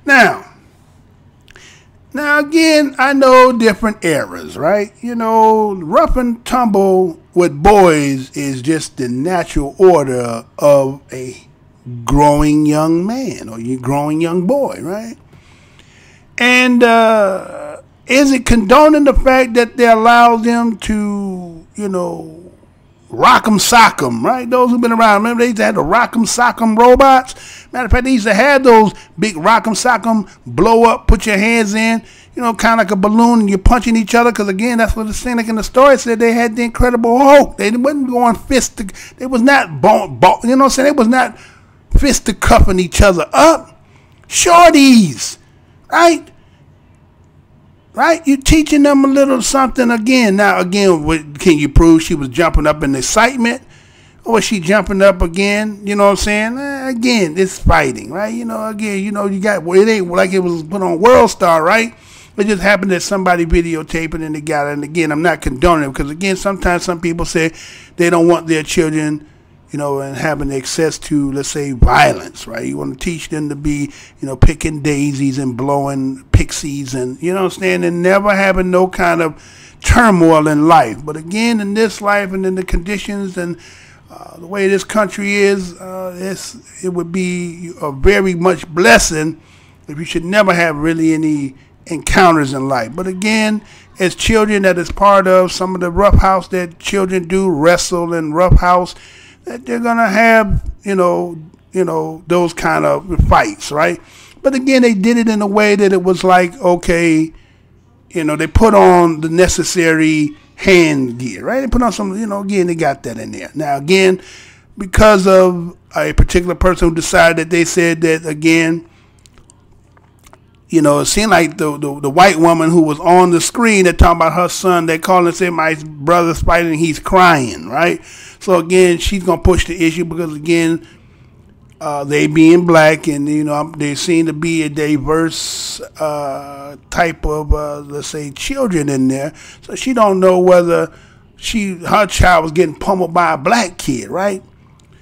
Now again, I know different eras, right? You know, rough and tumble with boys is just the natural order of a growing young man or you growing young boy, right? And is it condoning the fact that they allow them to, you know, rock'em sock'em, right? Those who've been around, remember they used to have the rock'em sock'em robots? Matter of fact, they used to have those big rock'em sock'em blow up, put your hands in, you know, kind of like a balloon, and you're punching each other. Because again, that's what the scene like in the story said. They had the Incredible Hulk. They wasn't going fist to, they was not you know what I'm saying? They was not fist to cuffing each other up. Shorties, right? Right? You're teaching them a little something again. Now, again, what, can you prove she was jumping up in excitement? Or was she jumping up again? You know what I'm saying? Again, it's fighting, right? You know, again, you know, you got, well, it ain't like it was put on World Star, right? It just happened that somebody videotaped it and they got it. And again, I'm not condoning it because, again, sometimes some people say they don't want their children, you know, and having access to, let's say, violence, right? You want to teach them to be, you know, picking daisies and blowing pixies and, you know what I'm saying, and never having no kind of turmoil in life. But again, in this life and in the conditions and the way this country is, it would be a very much blessing if you should never have really any encounters in life. But again, as children, that is part of some of the roughhouse that children do, wrestle and roughhouse, that they're gonna have, you know, those kind of fights, right? But again, they did it in a way that it was like, okay, you know, they put on the necessary hand gear, right? They put on some, you know, again, they got that in there. Now, again, because of a particular person who decided that they said that, again, you know, it seemed like the white woman who was on the screen that talking about her son, they called and said, my brother's fighting, he's crying, right? So again, she's gonna push the issue because again, they being black and, you know, they seem to be a diverse type of let's say children in there. So she don't know whether her child was getting pummeled by a black kid, right?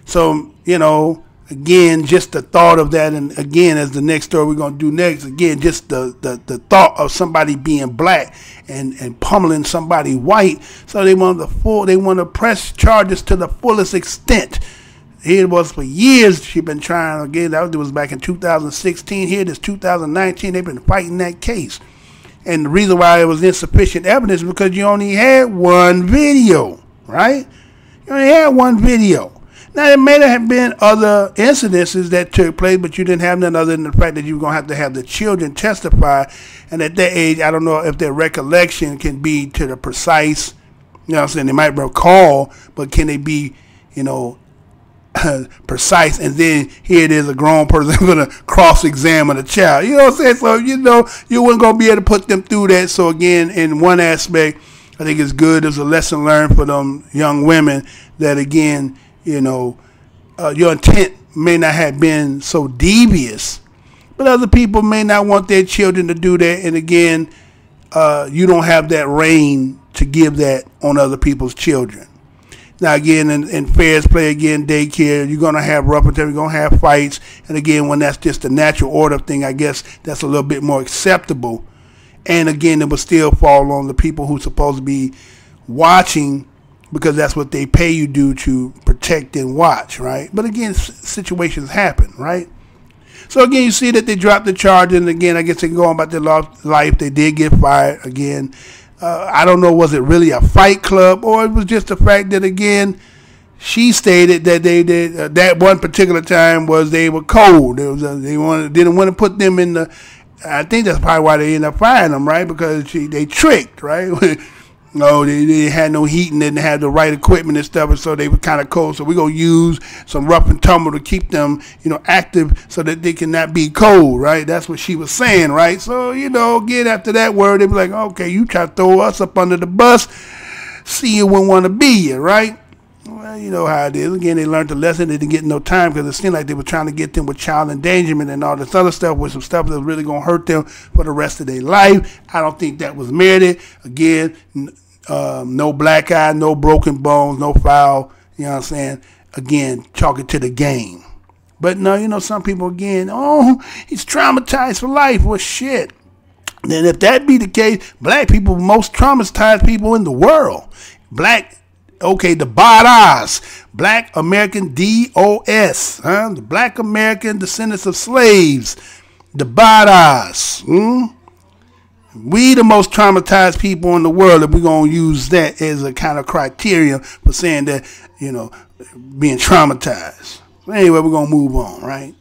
So, you know, again, just the thought of that, and again, as the next story we're gonna do next, again, just the thought of somebody being black and pummeling somebody white. So they want to press charges to the fullest extent. Here it was for years. She's been trying, again, that was back in 2016. Here it is 2019. They've been fighting that case. And the reason why it was insufficient evidence is because you only had one video, right? You only had one video. Now, there may have been other incidences that took place, but you didn't have none other than the fact that you were going to have the children testify. And at that age, I don't know if their recollection can be to the precise, you know what I'm saying, they might recall, but can they be, you know, precise? And then here it is, a grown person going to cross-examine a child. You know what I'm saying? So, you know, you weren't going to be able to put them through that. So, again, in one aspect, I think it's good. There's a lesson learned for them young women that, again, you know, your intent may not have been so devious, but other people may not want their children to do that. And again, you don't have that reign to give that on other people's children. Now, again, in fair play, again, daycare, you're going to have rough and you're going to have fights. And again, when that's just the natural order thing, I guess that's a little bit more acceptable. And again, it will still fall on the people who's supposed to be watching, because that's what they pay you to protect and watch, right? But again, situations happen, right? So again, you see that they dropped the charge, and again, I guess they can go on about their life. They did get fired again. I don't know, was it really a fight club, or it was just the fact that, again, she stated that they did that one particular time was they were cold. It was didn't want to put them in the. I think that's probably why they ended up firing them, right? Because they tricked, right? No, they had no heat and didn't have the right equipment and stuff, and so they were kind of cold. So we're going to use some rough and tumble to keep them, active so that they cannot be cold, right? That's what she was saying, right? So, again, after that word, they be like, okay, you try to throw us up under the bus, see you wouldn't want to be here, right? Well, you know how it is. Again, they learned the lesson. They didn't get no time because it seemed like they were trying to get them with child endangerment and all this other stuff, with some stuff that was really going to hurt them for the rest of their life. I don't think that was merited. Again, no black eye, no broken bones, no foul. You know what I'm saying? Again, chalk it to the game. But no, some people, again, he's traumatized for life. Well, shit. Then if that be the case, black people are the most traumatized people in the world. The BADAS, Black American DOS, the Black American descendants of slaves, the BADAS. We the most traumatized people in the world, if we're going to use that as a kind of criteria for saying that, being traumatized. So anyway, we're going to move on, right?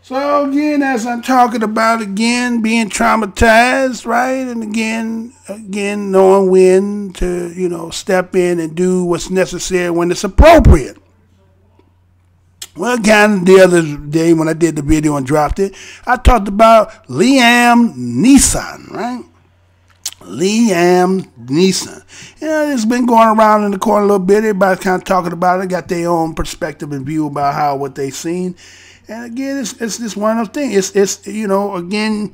So again, as I'm talking about, again, being traumatized, right? And again, knowing when to, step in and do what's necessary when it's appropriate. Well, kind of the other day when I did the video and dropped it, I talked about Liam Neeson, right? Liam Neeson. It's been going around in the corner a little bit. Everybody's kind of talking about it, got their own perspective and view about what they've seen. And again, it's just one of those things. It's again,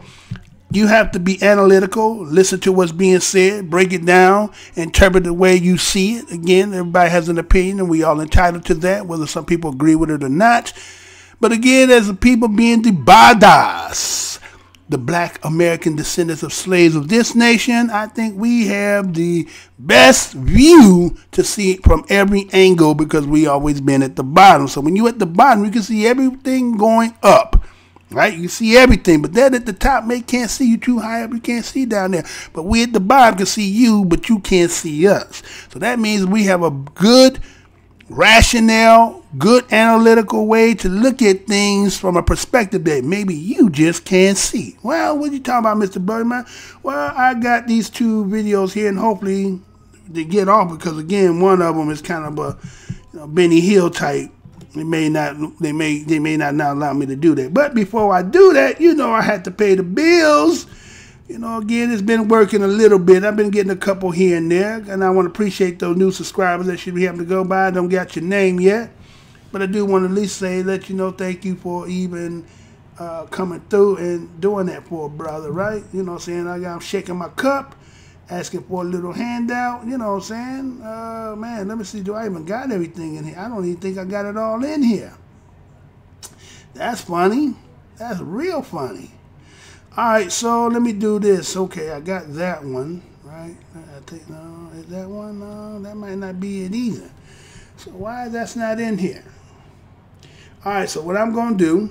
you have to be analytical, listen to what's being said, break it down, interpret the way you see it. Again, everybody has an opinion, and we all entitled to that, whether some people agree with it or not. But again, as the people being the BADAS, the Black American descendants of slaves of this nation, I think we have the best view to see it from every angle, because we always been at the bottom. So when you're at the bottom, you can see everything going up, right? You see everything, but that at the top, they can't see you too high up. You can't see down there. But we at the bottom can see you, but you can't see us. So that means we have a good rationale, good analytical way to look at things from a perspective that maybe you just can't see. Well, what you talking about, Mr. Birdman? Well, I got these two videos here, and hopefully they get off, because again, one of them is kind of a Benny Hill type. They may not allow me to do that. But before I do that, I had to pay the bills. Again, it's been working a little bit. I've been getting a couple here and there, and I want to appreciate those new subscribers that should be having to go by. I don't got your name yet, but I do want to at least let you know, thank you for even coming through and doing that for a brother, right? You know what I'm saying? I'm shaking my cup, asking for a little handout. You know what I'm saying? Man, let me see. Do I even got everything in here? I don't even think I got it all in here. That's funny. That's real funny. All right, so let me do this. Okay, I got that one, right? I think, no, is that one? No, that might not be it either. So why that's not in here? All right, so what I'm going to do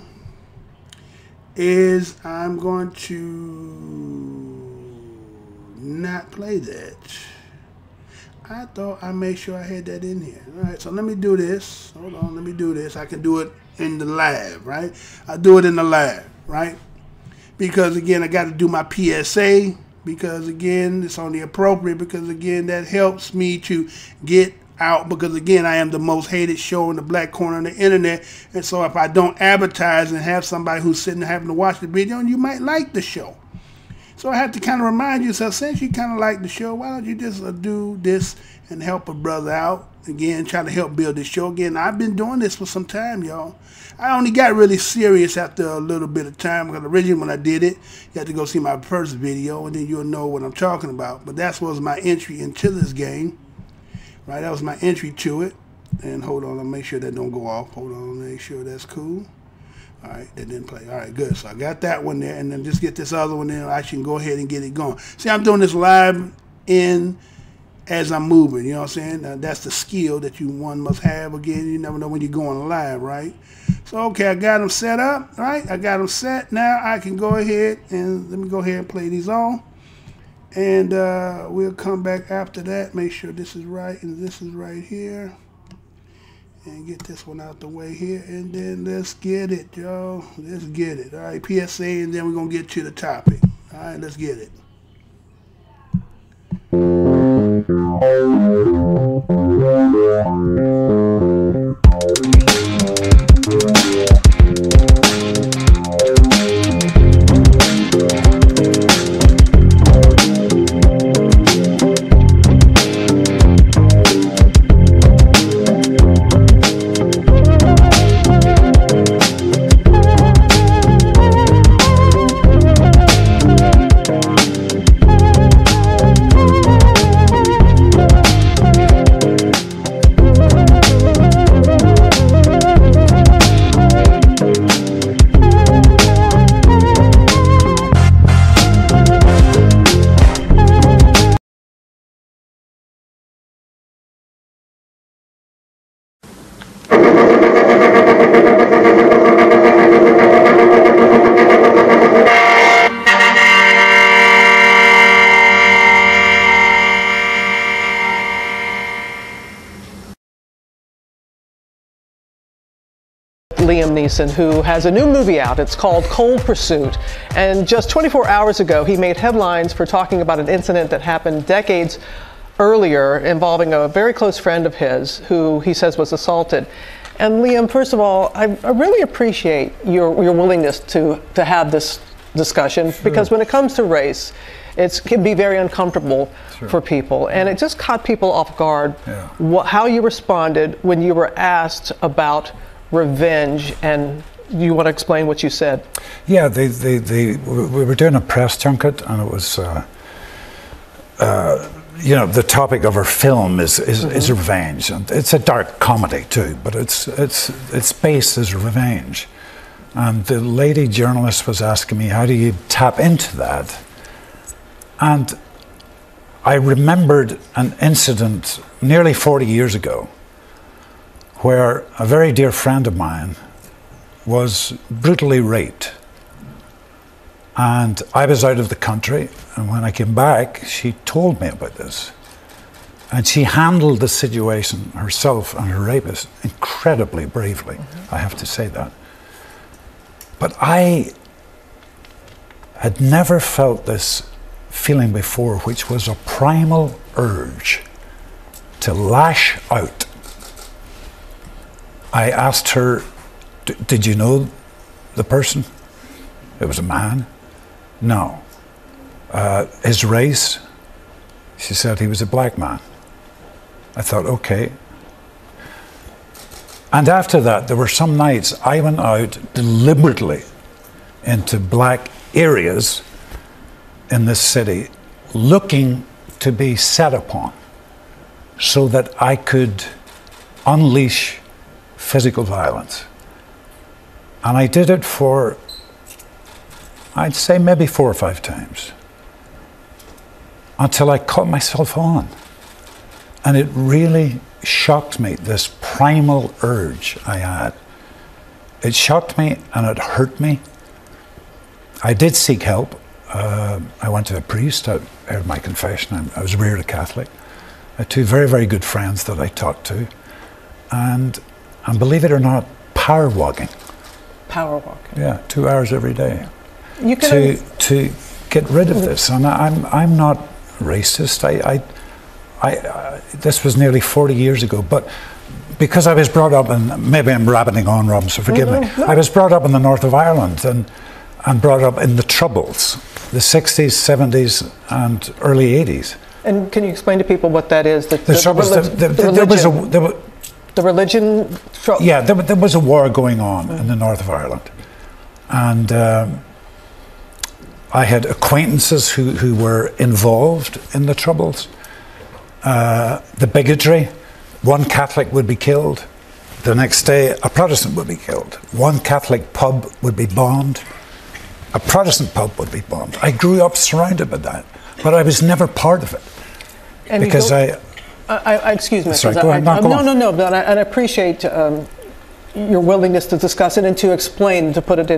is I'm going to not play that. I thought I made sure I had that in here. All right, so let me do this. Hold on, let me do this. I can do it in the live, right? I do it in the live, right? Because again, I got to do my PSA, because again, it's only appropriate, because again, that helps me to get out, because again, I am the most hated show in the black corner of the internet. And so if I don't advertise and have somebody who's sitting there having to watch the video, you might like the show. So I have to kind of remind yourself, since you kind of like the show, why don't you just do this and help a brother out? Again, try to help build this show. Again, I've been doing this for some time, y'all. I only got really serious after a little bit of time, because originally when I did it, you had to go see my first video, and then you'll know what I'm talking about. But that was my entry into this game, right? That was my entry to it. And hold on, I'll make sure that don't go off. Hold on, make sure that's cool. All right, that didn't play. All right, good. So I got that one there, and then just get this other one there. I can go ahead and get it going. See, I'm doing this live in as I'm moving. You know what I'm saying? That's the skill that one must have. Again, you never know when you're going live, right? So, okay, I got them set up, right? I got them set. Now I can go ahead and let me go ahead and play these on. And we'll come back after that. Make sure this is right and this is right here. And get this one out the way here, and then let's get it, y'all. Let's get it. All right, PSA, and then we're going to get to the topic. All right, let's get it. Liam Neeson, who has a new movie out. It's called Cold Pursuit. And just 24 hours ago, he made headlines for talking about an incident that happened decades earlier involving a very close friend of his who he says was assaulted. And Liam, first of all, I really appreciate your willingness to have this discussion, because when it comes to race, it can be very uncomfortable for people. And it just caught people off guard how you responded when you were asked about revenge, and you want to explain what you said? Yeah, we were doing a press junket, and it was, you know, the topic of our film is revenge, and it's a dark comedy too, but it's based as revenge. And the lady journalist was asking me, how do you tap into that? And I remembered an incident nearly 40 years ago, where a very dear friend of mine was brutally raped. And I was out of the country, and when I came back, she told me about this. And she handled the situation herself and her rapist incredibly bravely, I have to say that. But I had never felt this feeling before, which was a primal urge to lash out. I asked her, did you know the person? It was a man. No. His race? She said he was a black man. I thought, okay. And after that, there were some nights I went out deliberately into black areas in this city, looking to be set upon so that I could unleash physical violence. And I did it for, I'd say maybe 4 or 5 times, until I caught myself on. And it really shocked me, this primal urge I had. It shocked me and it hurt me. I did seek help. I went to a priest, I heard my confession, I was reared a Catholic. I had 2 very, very good friends that I talked to. And believe it or not, power walking. Power walking? Yeah, 2 hours every day. You can to get rid of this. And I'm not racist. This was nearly 40 years ago, but because I was brought up in, maybe I'm rabbiting on, Rob, so forgive me. I was brought up in the north of Ireland and brought up in the Troubles, the 60s, 70s, and early 80s. And can you explain to people what that is? The religion? Yeah, there was a war going on in the north of Ireland. And I had acquaintances who were involved in the Troubles. The bigotry, one Catholic would be killed, the next day, a Protestant would be killed. One Catholic pub would be bombed. A Protestant pub would be bombed. I grew up surrounded by that, but I was never part of it. And because excuse me. Sorry, go ahead. No, but I appreciate your willingness to discuss it and to explain, to put it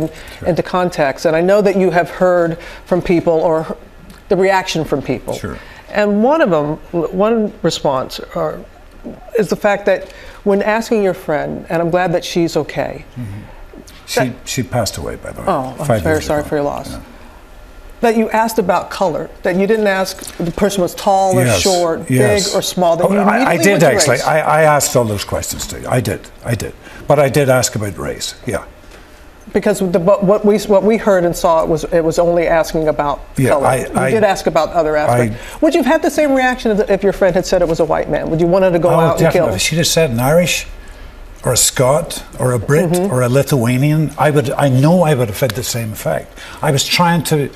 into context. And I know that you have heard from people, or the reaction from people. Sure. And one response is the fact that when asking your friend, and I'm glad that she's okay. Mm-hmm. She passed away, by the way. Oh, I'm very sorry for your loss. Yeah. That you asked about color, that you didn't ask if the person was tall or short, big or small. That I did actually. I asked all those questions too. I did. But I did ask about race. Yeah. Because what we heard and saw, it was only asking about color. You did ask about other aspects. Would you have had the same reaction if your friend had said it was a white man? Would you want her to go out and kill? If she'd have said an Irish, or a Scot, or a Brit, or a Lithuanian, I know I would have had the same effect. I was trying to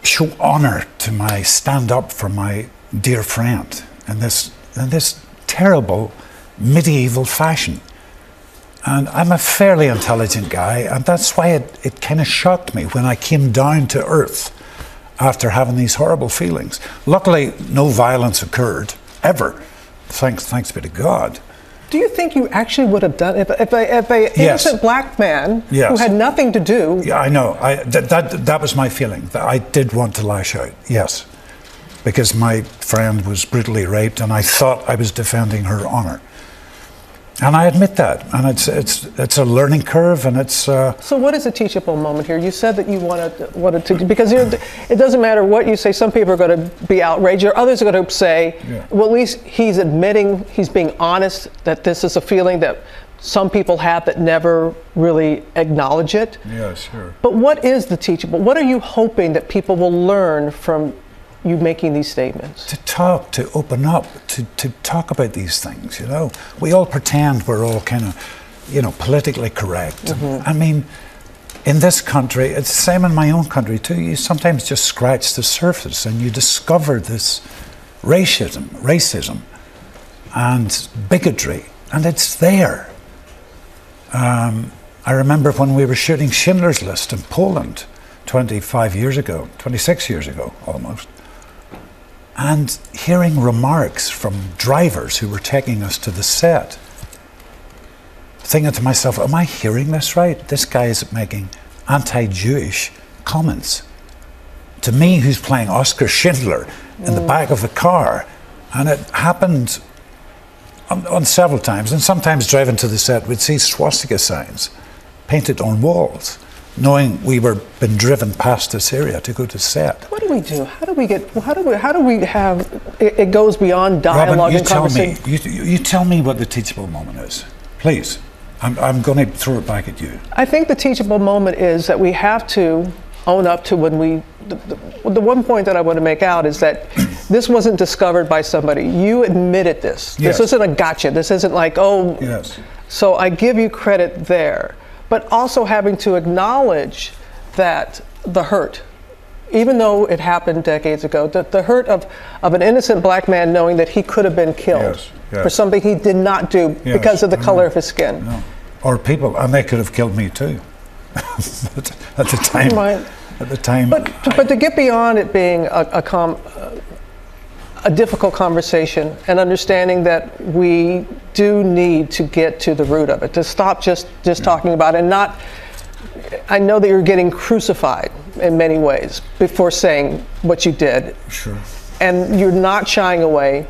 show honor to stand up for my dear friend in this terrible medieval fashion. And I'm a fairly intelligent guy, and that's why it kind of shocked me when I came down to earth after having these horrible feelings. Luckily, no violence occurred, ever. Thanks be to God. Do you think you actually would have done if an innocent black man who had nothing to do? Yeah, I know. That was my feeling. That I did want to lash out. Yes, because my friend was brutally raped, and I thought I was defending her honor. And I admit that, and it's a learning curve, and it's. So what is a teachable moment here? You said that you wanted to, because it doesn't matter what you say. Some people are going to be outraged, or others are going to say, well, at least he's admitting, he's being honest that this is a feeling that some people have that never really acknowledge it. Yeah, sure. But what is the teachable? What are you hoping that people will learn from you making these statements? To talk, to open up, to talk about these things, you know. We all pretend we're all kind of, you know, politically correct. I mean, in this country, it's the same in my own country too. You sometimes just scratch the surface and you discover this racism and bigotry, and it's there. I remember when we were shooting Schindler's List in Poland 26 years ago almost. And hearing remarks from drivers who were taking us to the set, thinking to myself, am I hearing this right? This guy is making anti-Jewish comments to me, who's playing Oscar Schindler in the back of the car. And it happened on several times. And sometimes driving to the set, we'd see swastika signs painted on walls, knowing we were been driven past this area to go to set. What do we do? How do we have it goes beyond dialogue Robin, and conversation? You tell me what the teachable moment is, please. I'm going to throw it back at you. I think the teachable moment is that we have to own up to when we. The one point that I want to make out is that this wasn't discovered by somebody. You admitted this. This isn't a gotcha. This isn't like, oh. Yes. So I give you credit there. But also having to acknowledge that the hurt, even though it happened decades ago, the hurt of an innocent black man knowing that he could have been killed for something he did not do because of the color of his skin. No. Or people, and they could have killed me too. at the time. Right. At the time. But to get beyond it being a difficult conversation and understanding that we do need to get to the root of it, to stop just talking about it and not. I know that you're getting crucified in many ways before saying what you did. Sure. And you're not shying away.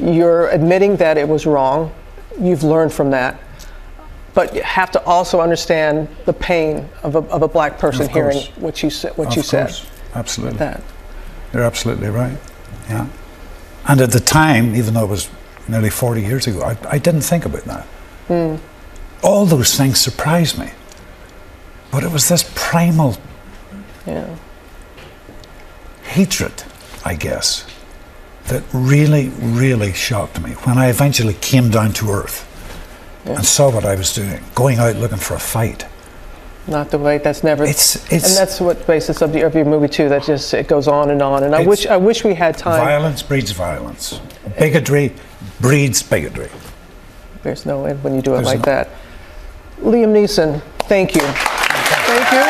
You're admitting that it was wrong. You've learned from that. But you have to also understand the pain of a black person hearing what you said. Absolutely. That. You're absolutely right. Yeah. And at the time, even though it was nearly 40 years ago, I didn't think about that. All those things surprised me. But it was this primal hatred, I guess, that really, really shocked me when I eventually came down to earth and saw what I was doing, going out looking for a fight. Not the way. That's never. And that's what basis of your movie too. That just it goes on and on. And I wish we had time. Violence breeds violence. Bigotry breeds bigotry. There's no end when you do it like that. Liam Neeson, thank you. Thank you.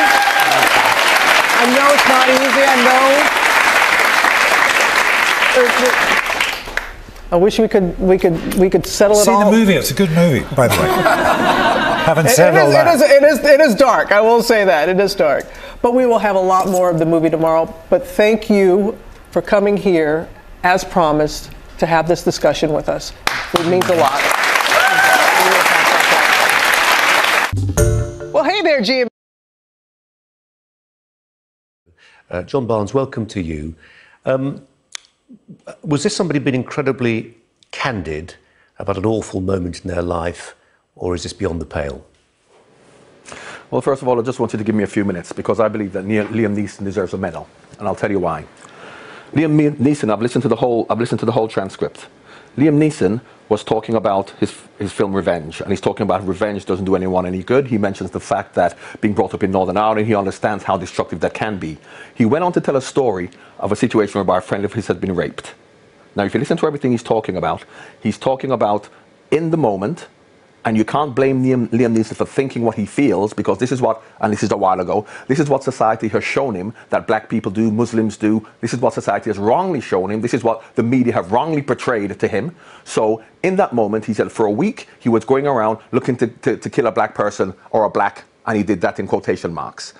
I know it's not easy. I know. I wish we could settle it all. See the movie. It's a good movie, by the way. Haven't said all that. It is dark. I will say that it is dark. But we will have a lot more of the movie tomorrow. But thank you for coming here, as promised, to have this discussion with us. It means a lot. Well, hey there, GM. John Barnes, welcome to you. Was this somebody being incredibly candid about an awful moment in their life, or is this beyond the pale? Well, first of all, I just want you to give me a few minutes because I believe that Liam Neeson deserves a medal, and I'll tell you why. Liam Neeson, I've listened to the whole transcript. Liam Neeson was talking about his film Revenge, and he's talking about revenge doesn't do anyone any good. He mentions the fact that being brought up in Northern Ireland, he understands how destructive that can be. He went on to tell a story of a situation whereby a friend of his had been raped. Now, if you listen to everything he's talking about in the moment, and you can't blame Liam Neeson for thinking what he feels, because this is what, and this is a while ago, this is what society has shown him that black people do, Muslims do. This is what society has wrongly shown him. This is what the media have wrongly portrayed to him. So in that moment, he said for a week, he was going around looking to kill a black person or a black, and he did that in quotation marks.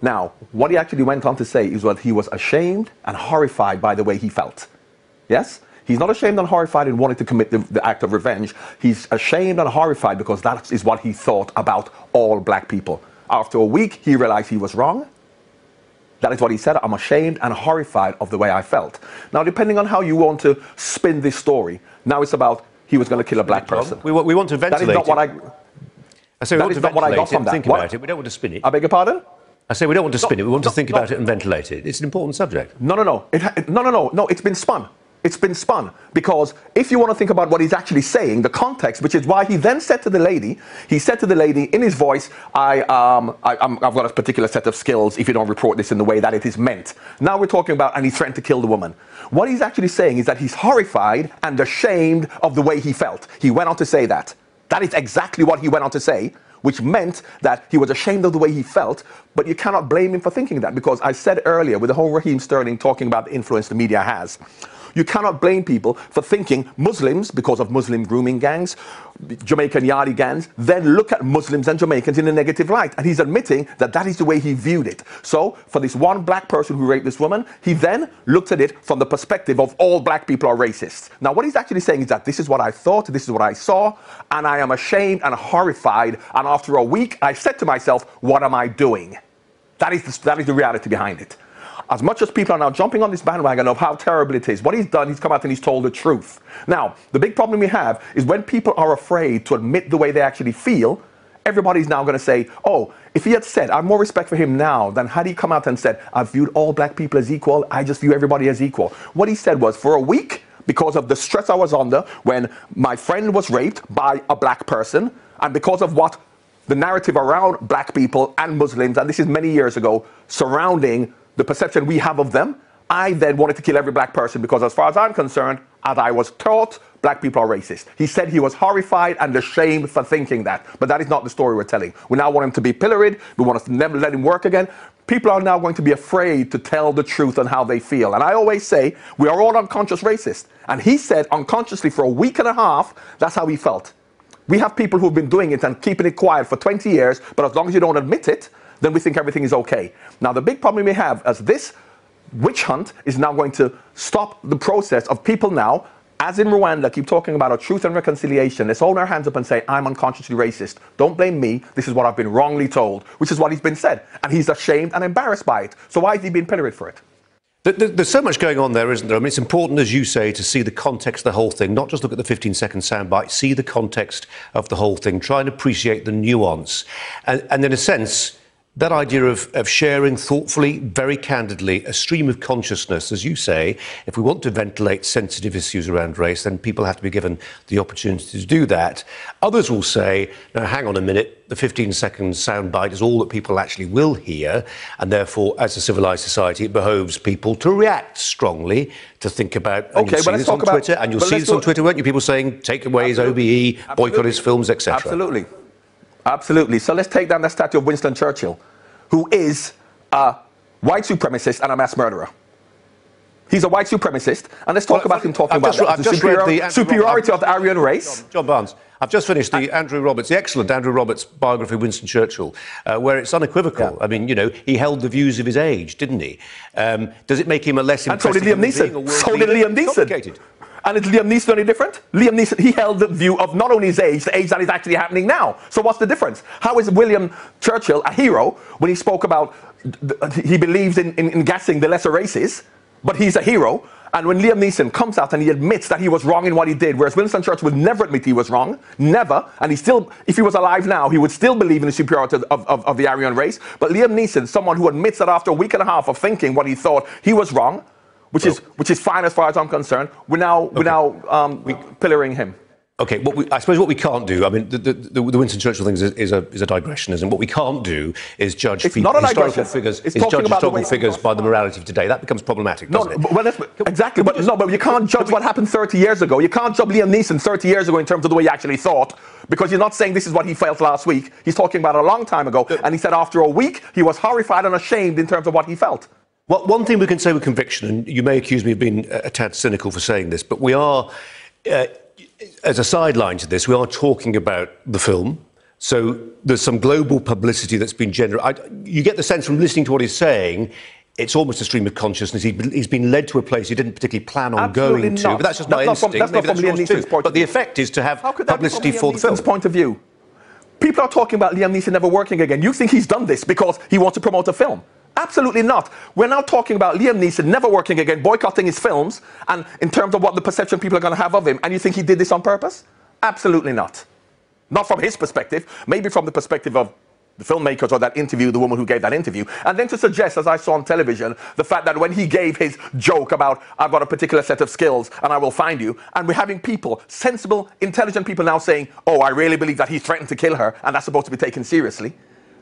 Now, what he actually went on to say is that he was ashamed and horrified by the way he felt. Yes? He's not ashamed and horrified in wanting to commit the act of revenge. He's ashamed and horrified because that is what he thought about all black people. After a week, he realized he was wrong. That is what he said. I'm ashamed and horrified of the way I felt. Now, depending on how you want to spin this story, now it's about he was going to kill a black person. We want to ventilate. That is not what that is not what I got from that. Think about it. We don't want to spin it. I beg your pardon? I say we don't want to spin it. We want to think about it and ventilate it. It's an important subject. No. It's been spun. It's been spun, because if you want to think about what he's actually saying, the context, which is why he then said to the lady, in his voice, I've got a particular set of skills if you don't report this in the way that it is meant. Now we're talking about, and he threatened to kill the woman. What he's actually saying is that he's horrified and ashamed of the way he felt. He went on to say that. That is exactly what he went on to say, which meant that he was ashamed of the way he felt, but you cannot blame him for thinking that, because I said earlier, with the whole Raheem Sterling talking about the influence the media has, you cannot blame people for thinking Muslims, because of Muslim grooming gangs, Jamaican yardie gangs, then look at Muslims and Jamaicans in a negative light. And he's admitting that that is the way he viewed it. So for this one black person who raped this woman, he then looked at it from the perspective of all black people are racists. Now, what he's actually saying is that this is what I thought, this is what I saw, and I am ashamed and horrified. And after a week, I said to myself, what am I doing? That is the reality behind it. As much as people are now jumping on this bandwagon of how terrible it is, what he's done, he's come out and he's told the truth. Now, the big problem we have is when people are afraid to admit the way they actually feel, everybody's now going to say, oh, if he had said, I have more respect for him now than had he come out and said, I've viewed all black people as equal, I just view everybody as equal. What he said was, for a week, because of the stress I was under when my friend was raped by a black person, and because of what the narrative around black people and Muslims, and this is many years ago, surrounding the perception we have of them, I then wanted to kill every black person because, as far as I'm concerned, as I was taught, black people are racist. He said he was horrified and ashamed for thinking that. But that is not the story we're telling. We now want him to be pilloried. We want us to never let him work again. People are now going to be afraid to tell the truth on how they feel. And I always say, we are all unconscious racists. And he said unconsciously for a week and a half, that's how he felt. We have people who've been doing it and keeping it quiet for 20 years, but as long as you don't admit it, then we think everything is okay. Now, the big problem we have is this witch hunt is now going to stop the process of people now, as in Rwanda, keep talking about a truth and reconciliation. Let's hold our hands up and say, I'm unconsciously racist. Don't blame me. This is what I've been wrongly told, which is what he's been said. And he's ashamed and embarrassed by it. So why is he being pilloried for it? There's so much going on there, isn't there? I mean, it's important, as you say, to see the context of the whole thing, not just look at the 15-second soundbite, see the context of the whole thing, try and appreciate the nuance. And in a sense, That idea of sharing thoughtfully, very candidly, a stream of consciousness, as you say, if we want to ventilate sensitive issues around race, then people have to be given the opportunity to do that. Others will say, now hang on a minute, the 15-second soundbite is all that people actually will hear, and therefore, as a civilised society, it behoves people to react strongly, to think about, and okay, you'll see this on Twitter, and you'll see this on Twitter, won't you? People saying, take away his OBE, boycott his films, etc. Absolutely. Absolutely. So let's take down the statue of Winston Churchill, who is a white supremacist and a mass murderer. He's a white supremacist, and let's talk about him talking about the superiority of the Aryan race. John Barnes, I've just finished the Andrew Roberts, the excellent Andrew Roberts biography of Winston Churchill, where it's unequivocal. Yeah. I mean, you know, he held the views of his age, didn't he? Does it make him a less impressive And so did Liam Neeson. So did Liam Neeson. And is Liam Neeson any different? Liam Neeson, he held the view of not only his age, the age that is actually happening now. So what's the difference? How is William Churchill a hero when he spoke about, he believes in gassing the lesser races, but he's a hero? And when Liam Neeson comes out and he admits that he was wrong in what he did, whereas Winston Churchill would never admit he was wrong, never, and he still, if he was alive now, he would still believe in the superiority of the Aryan race. But Liam Neeson, someone who admits that after a week and a half of thinking what he thought, he was wrong, which is fine as far as I'm concerned. We're now pillaring him. Okay, I suppose what we can't do, I mean, the Winston Churchill thing is a digression, isn't it? What we can't do is judge historical figures, by the morality of today. That becomes problematic, doesn't it? Well, exactly, but you can't judge what happened 30 years ago. You can't judge Liam Neeson 30 years ago in terms of the way he actually thought, because you're not saying this is what he felt last week. He's talking about it a long time ago, and he said after a week, he was horrified and ashamed in terms of what he felt. Well, one thing we can say with conviction, and you may accuse me of being a tad cynical for saying this, but we are, as a sideline to this, we are talking about the film. So there's some global publicity that's been generated. You get the sense from listening to what he's saying, it's almost a stream of consciousness. He's been led to a place he didn't particularly plan on going to. But that's just my instinct. That's not from Liam Neeson's point of view. But the effect is to have publicity for the film. Point of view. People are talking about Liam Neeson never working again. You think he's done this because he wants to promote a film? Absolutely not. We're now talking about Liam Neeson never working again, boycotting his films, and in terms of what the perception people are going to have of him. And you think he did this on purpose? Absolutely not. Not from his perspective, maybe from the perspective of the filmmakers or that interview, the woman who gave that interview. And then to suggest, as I saw on television, the fact that when he gave his joke about, I've got a particular set of skills and I will find you, and we're having people, sensible, intelligent people now saying, oh, I really believe that he threatened to kill her, and that's supposed to be taken seriously.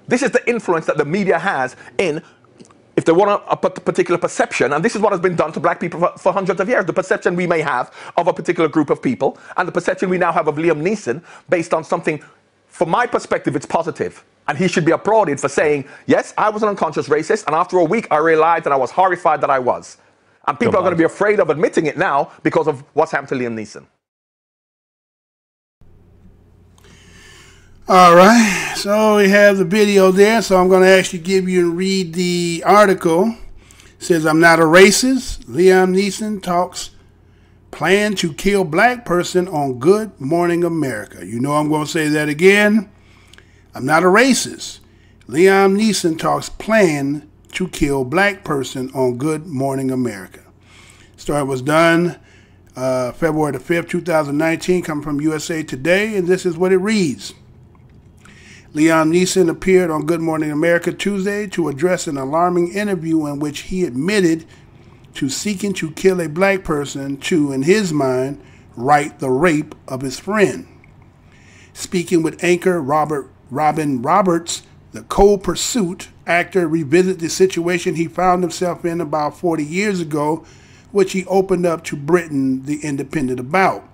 This is the influence that the media has in, if they want a particular perception, and this is what has been done to black people for hundreds of years, the perception we may have of a particular group of people, and the perception we now have of Liam Neeson, based on something, from my perspective, it's positive. And he should be applauded for saying, yes, I was an unconscious racist, and after a week I realized that I was horrified that I was. And people are going to be afraid of admitting it now because of what's happened to Liam Neeson. All right, so we have the video there, so I'm going to actually give you and read the article. It says, I'm not a racist. Liam Neeson talks plan to kill black person on Good Morning America. You know I'm going to say that again. I'm not a racist. Liam Neeson talks plan to kill black person on Good Morning America. Story was done February the 5th, 2019, coming from USA Today, and this is what it reads. Liam Neeson appeared on Good Morning America Tuesday to address an alarming interview in which he admitted to seeking to kill a black person to, in his mind, right the rape of his friend. Speaking with anchor Robin Roberts, the Cold Pursuit actor revisited the situation he found himself in about 40 years ago, which he opened up to Britain, The Independent, about.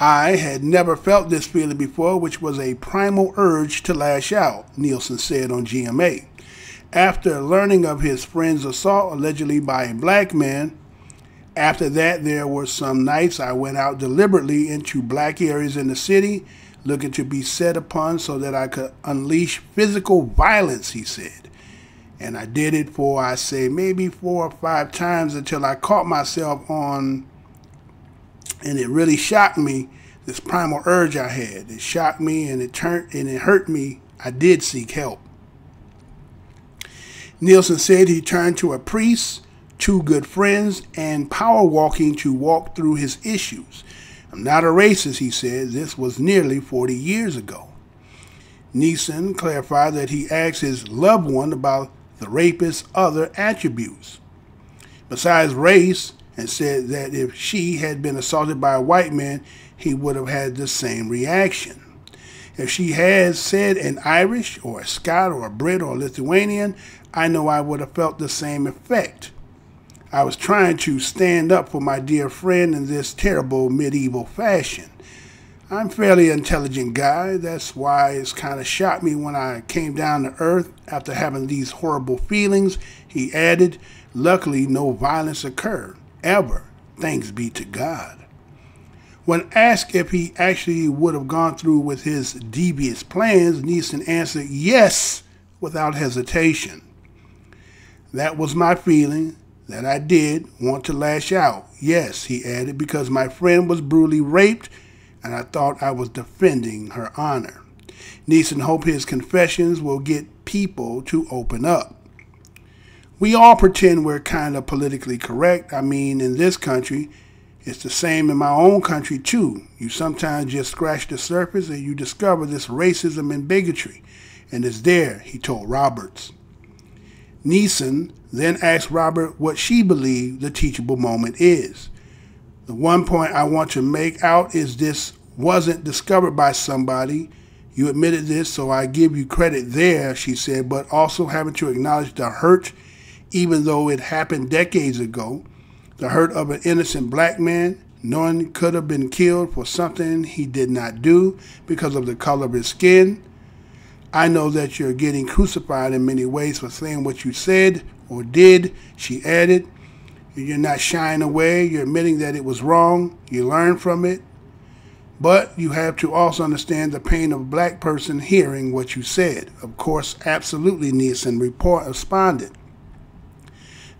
I had never felt this feeling before, which was a primal urge to lash out, Nielsen said on GMA. After learning of his friend's assault, allegedly by a black man, after that there were some nights I went out deliberately into black areas in the city, looking to be set upon so that I could unleash physical violence, he said. And I did it for, I say, maybe 4 or 5 times until I caught myself on. And it really shocked me, this primal urge I had. It shocked me and it hurt me. I did seek help. Nielsen said he turned to a priest, 2 good friends, and power walking to walk through his issues. I'm not a racist, he said. This was nearly 40 years ago. NEESON clarified that he asked his loved one about the rapist's other attributes besides race, and said that if she had been assaulted by a white man, he would have had the same reaction. If she had said an Irish or a Scot or a Brit or a Lithuanian, I know I would have felt the same effect. I was trying to stand up for my dear friend in this terrible medieval fashion. I'm a fairly intelligent guy. That's why it's kind of shocked me when I came down to earth after having these horrible feelings. He added, luckily no violence occurred, ever, thanks be to God. When asked if he actually would have gone through with his devious plans, NEESON answered yes, without hesitation. That was my feeling, that I did want to lash out. Yes, he added, because my friend was brutally raped, and I thought I was defending her honor. NEESON hoped his confessions will get people to open up. We all pretend we're kind of politically correct. I mean, in this country, it's the same in my own country too. You sometimes just scratch the surface and you discover this racism and bigotry. And it's there, he told Roberts. NEESON then asked Robert what she believed the teachable moment is. The one point I want to make out is this wasn't discovered by somebody. You admitted this, so I give you credit there, she said, but also having to acknowledge the hurt, even though it happened decades ago, the hurt of an innocent black man, knowing he could have been killed for something he did not do because of the color of his skin. I know that you're getting crucified in many ways for saying what you said or did, she added. You're not shying away. You're admitting that it was wrong. You learned from it. But you have to also understand the pain of a black person hearing what you said. Of course, absolutely, NEESON responded.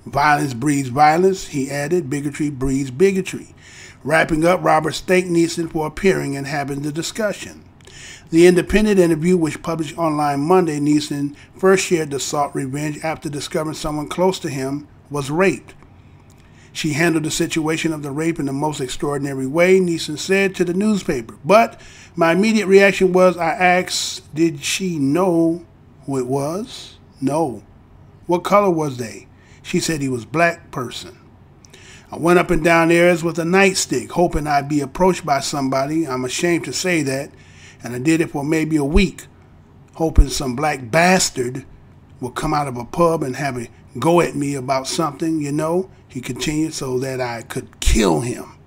Violence breeds violence, he added. Bigotry breeds bigotry. Wrapping up, Roberts thanked NEESON for appearing and having the discussion. The Independent interview, which published online Monday, NEESON first shared the sought revenge after discovering someone close to him was raped. She handled the situation of the rape in the most extraordinary way, NEESON said to the newspaper. But my immediate reaction was, I asked, did she know who it was? No. What color was they? She said he was black person. I went up and down areas with a nightstick, hoping I'd be approached by somebody. I'm ashamed to say that. And I did it for maybe a week, hoping some black bastard would come out of a pub and have a go at me about something, you know, he continued, so that I could kill him.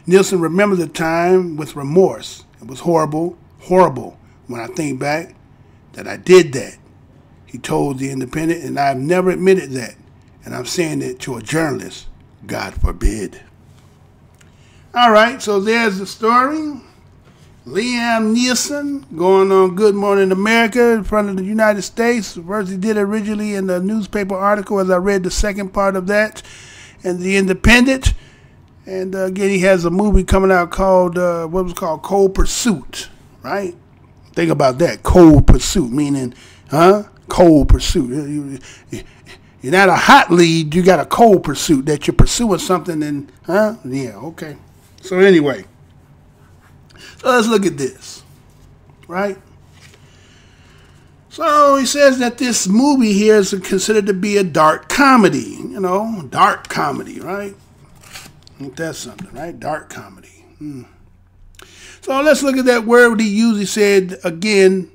NEESON remembered the time with remorse. It was horrible, horrible when I think back that I did that. He told the Independent, and I've never admitted that. And I'm saying it to a journalist. God forbid. All right, so there's the story. Liam Neeson going on Good Morning America in front of the United States. First he did originally in the newspaper article, as I read the second part of that, and the Independent. And again, he has a movie coming out called, what was it called? Cold Pursuit, right? Think about that, Cold Pursuit, meaning, cold pursuit. You're not a hot lead, you got a cold pursuit, that you're pursuing something and, yeah, okay. So anyway. So let's look at this, right? So he says that this movie here is considered to be a dark comedy, you know, dark comedy, right? Ain't that something, right? Dark comedy. So let's look at that word he used. He said, again,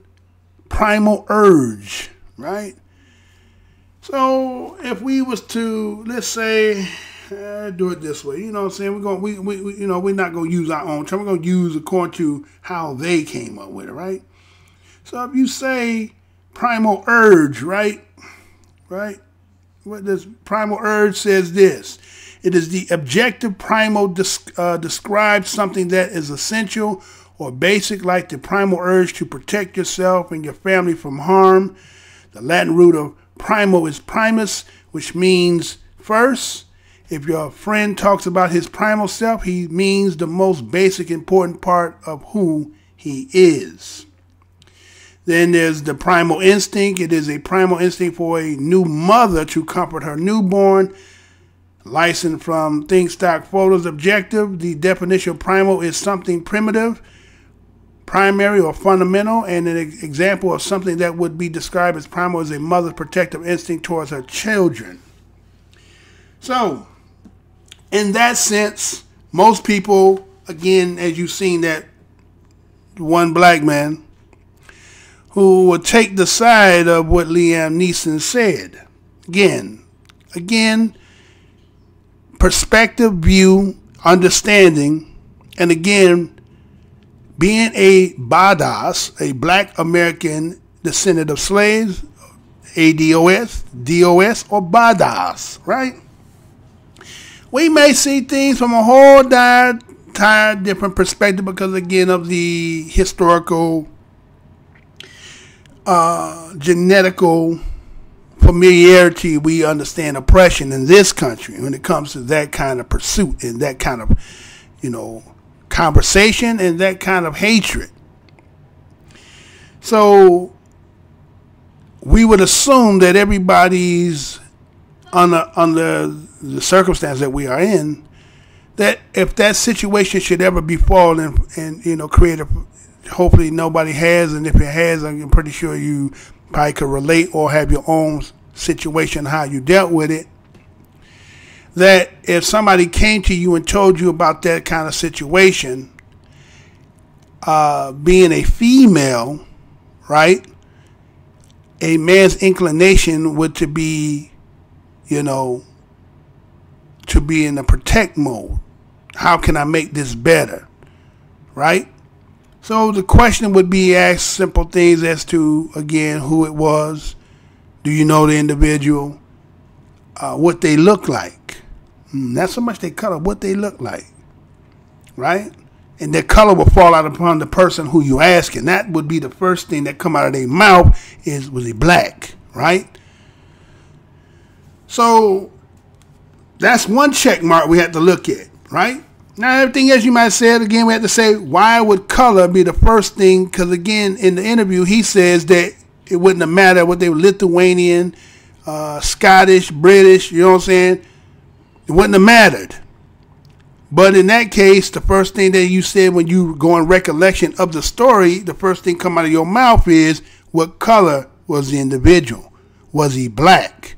primal urge, right? So if we was to, let's say, do it this way, you know what I'm saying? We're not gonna use our own term. We're gonna use according to how they came up with it, right? So if you say primal urge, right? What does primal urge says this? It is the objective primal describes something that is essential or basic, like the primal urge to protect yourself and your family from harm. The Latin root of primal is primus, which means first. If your friend talks about his primal self, he means the most basic, important part of who he is. Then there's the primal instinct. It is a primal instinct for a new mother to comfort her newborn. Licensed from Think Stock Photos Objective, the definition of primal is something primitive, primary or fundamental, and an example of something that would be described as primal is a mother's protective instinct towards her children. So, in that sense, most people, again, as you've seen that one black man who will take the side of what Liam Neeson said. Again, perspective, view, understanding, and again, being a badass, a black American descendant of slaves, ADOS, DOS, or badass, right? We may see things from a whole entire different perspective because, again, of the historical, genetical familiarity we understand oppression in this country when it comes to that kind of pursuit and that kind of, conversation and that kind of hatred. So we would assume that everybody's under the circumstance that we are in, that if that situation should ever befall and create a, hopefully nobody has, and if it has, I'm pretty sure you probably could relate or have your own situation, how you dealt with it, that if somebody came to you and told you about that kind of situation, being a female, right, a man's inclination would to be, to be in the protect mode. How can I make this better, right? So the question would be asked simple things as to, again, who it was. Do you know the individual? What they look like. Not so much their color, what they look like, right? And their color will fall out upon the person who you ask, and that would be the first thing that come out of their mouth is, was he black, right? So that's one check mark we have to look at, right? Now, everything else you might have said, again, we have to say, why would color be the first thing? Because, again, in the interview, he says that it wouldn't have mattered what they were, Lithuanian, Scottish, British, you know what I'm saying? It wouldn't have mattered. But in that case, the first thing that you said when you go in recollection of the story, the first thing come out of your mouth is, what color was the individual? Was he black?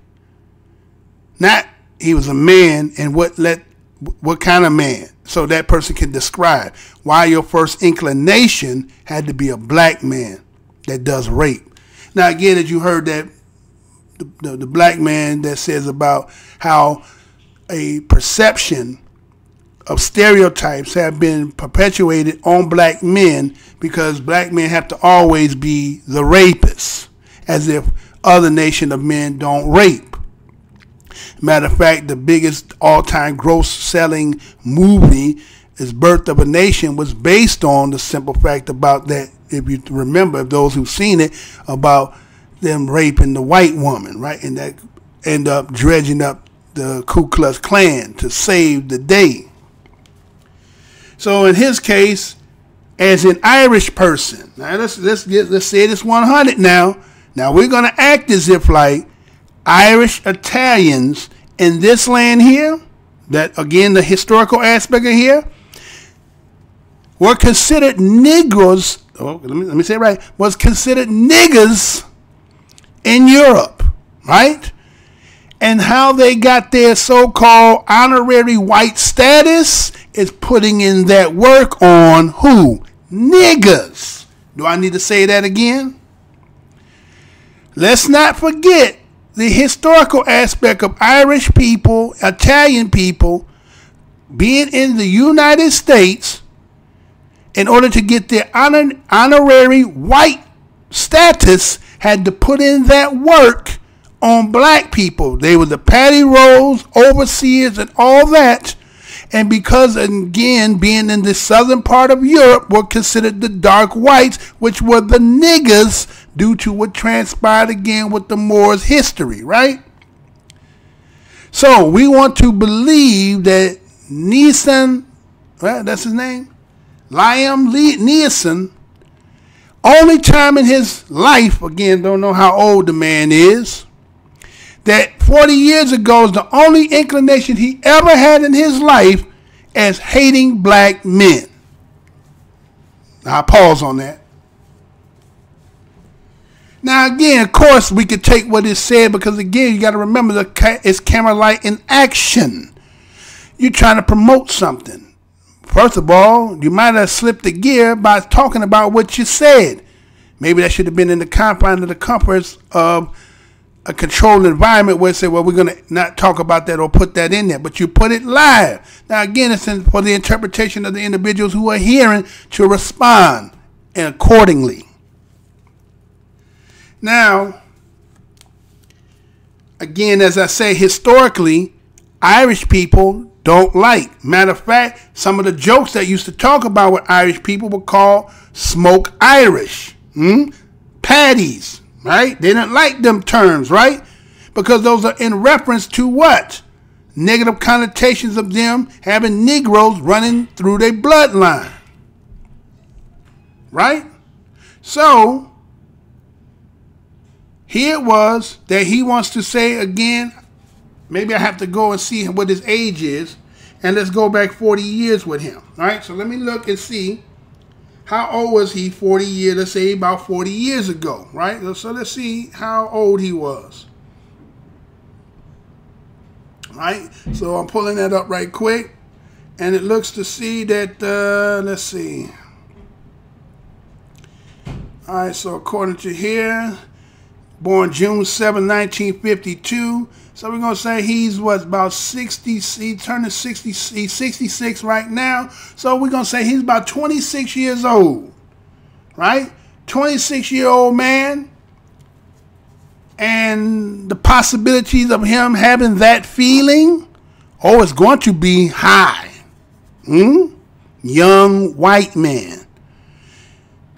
Not he was a man, and what kind of man? So that person can describe why your first inclination had to be a black man that does rape. Now, again, as you heard that the black man that says about how a perception of stereotypes have been perpetuated on black men because black men have to always be the rapists, as if other nation of men don't rape. Matter of fact, the biggest all-time gross-selling movie is Birth of a Nation was based on the simple fact about that, if you remember, those who've seen it, about them raping the white woman, right? And that end up dredging up the Ku Klux Klan to save the day. So in his case, as an Irish person, now let's say this 100 now. Now we're going to act as if like Irish Italians in this land here, that again the historical aspect of here, were considered Negroes. Oh, let me say it right. Was considered niggers in Europe, right? And how they got their so-called honorary white status is putting in that work on who? Niggers. Do I need to say that again? Let's not forget the historical aspect of Irish people, Italian people being in the United States in order to get their honorary white status had to put in that work on black people. They were the patty rolls, overseers, and all that. And because, again, being in the southern part of Europe, were considered the dark whites, which were the niggers due to what transpired again with the Moors' history, right? So we want to believe that NEESON, well, that's his name, Liam Neeson, only time in his life, again, don't know how old the man is, that 40 years ago is the only inclination he ever had in his life as hating black men. I'll pause on that. Now, again, of course, we could take what is said because, again, you got to remember it's camera light in action. You're trying to promote something. First of all, you might have slipped the gear by talking about what you said. Maybe that should have been in the confines of the comforts of a controlled environment where it said, well, we're going to not talk about that or put that in there. But you put it live. Now, again, it's for the interpretation of the individuals who are hearing to respond accordingly. Now, again, as I say, historically, Irish people don't like. Matter of fact, some of the jokes that used to talk about with Irish people were called smoke Irish. Paddies, right? They didn't like them terms, right? Because those are in reference to what? Negative connotations of them having Negroes running through their bloodline. Right? So, here it was that he wants to say again, maybe I have to go and see what his age is, and let's go back 40 years with him. All right, so let me look and see how old was he 40 years, let's say about 40 years ago, right? So let's see how old he was. All right, so I'm pulling that up right quick, and it looks to see that, let's see. All right, so according to here, born June 7, 1952. So we're going to say he's what, about 60, he's turning 60, he's 66 right now. So we're going to say he's about 26 years old, right? 26-year-old man. And the possibilities of him having that feeling, oh, it's going to be high. Young white man.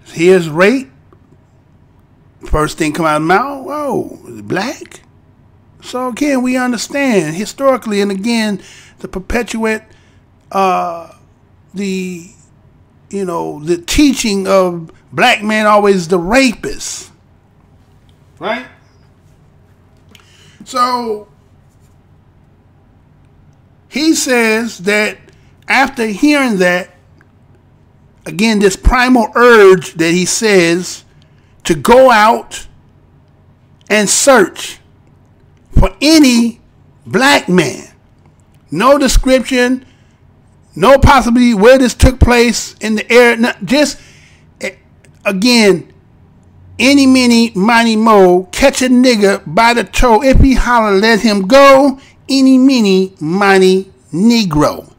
Here's rape. First thing come out of the mouth, whoa, is it black? So again, we understand historically, and again, to perpetuate the teaching of black men always the rapist, right? So he says that after hearing that, again, this primal urge that he says to go out and search for any black man. No description, no possibility where this took place in the air. Just, again, any, mini, miny, mo, catch a nigga by the toe. If he holler, let him go. Any, mini, miny, Negro.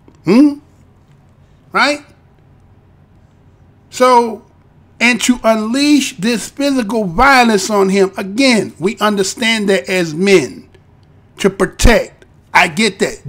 Right? So, and to unleash this physical violence on him, again, we understand that as men, to protect. I get that.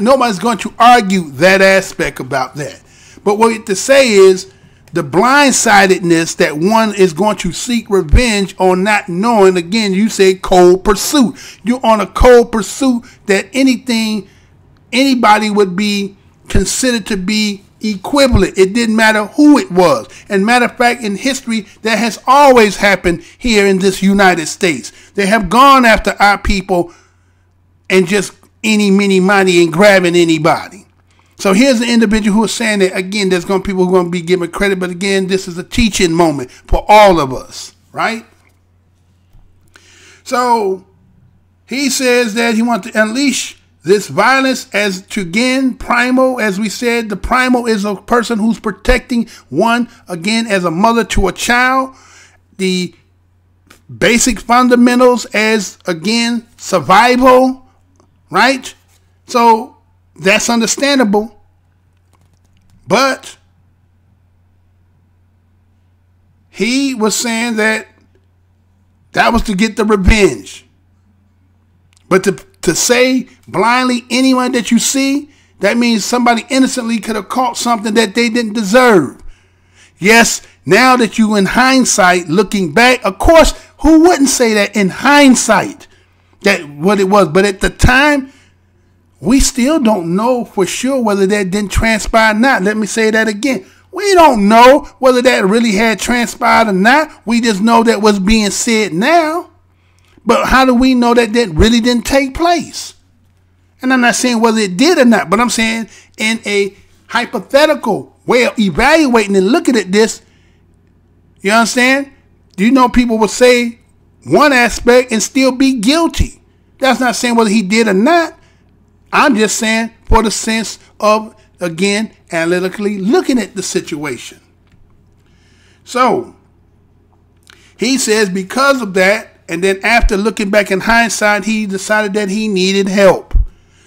Nobody's going to argue that aspect about that. But what we have to say is the blindsidedness that one is going to seek revenge on not knowing. Again, you say cold pursuit. You're on a cold pursuit that anybody would be considered to be equivalent. It didn't matter who it was. And matter of fact, in history, that has always happened here in this United States. They have gone after our people and just any, mini, money and grabbing anybody. So here's an individual who is saying that, again, there's going to be people who are going to be given credit, but again, this is a teaching moment for all of us, right? So he says that he wants to unleash this violence as to, again, primal, as we said, the primal is a person who's protecting one, again, as a mother to a child. The basic fundamentals as, again, survival, right? So that's understandable. But he was saying that was to get the revenge. But to say blindly anyone that you see, that means somebody innocently could have caught something that they didn't deserve. Yes, now that you in hindsight, looking back, of course, who wouldn't say that in hindsight, that what it was? But at the time, we still don't know for sure whether that didn't transpire or not. Let me say that again. We don't know whether that really had transpired or not. We just know that what's being said now. But how do we know that that really didn't take place? And I'm not saying whether it did or not, but I'm saying in a hypothetical well, evaluating and looking at this, you understand? Do you know people will say one aspect and still be guilty? That's not saying whether he did or not. I'm just saying for the sense of, again, analytically looking at the situation. So he says because of that, and then after looking back in hindsight, he decided that he needed help.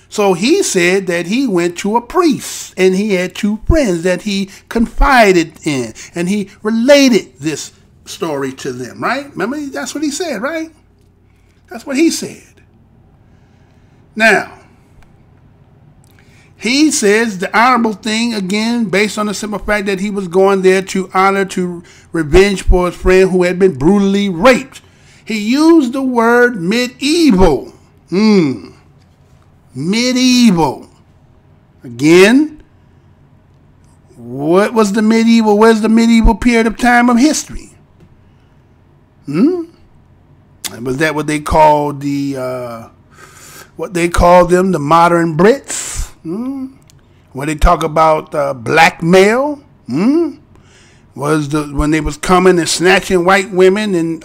So he said that he went to a priest and he had two friends that he confided in, and he related this story to them, right? Remember, that's what he said, right? That's what he said. Now, he says the honorable thing, again, based on the simple fact that he was going there to honor, to revenge for his friend who had been brutally raped. He used the word medieval. Medieval. Again, what was the medieval? Where's the medieval period of time of history? Was that what they called the them, the modern Brits? When they talk about blackmail? Was when they was coming and snatching white women and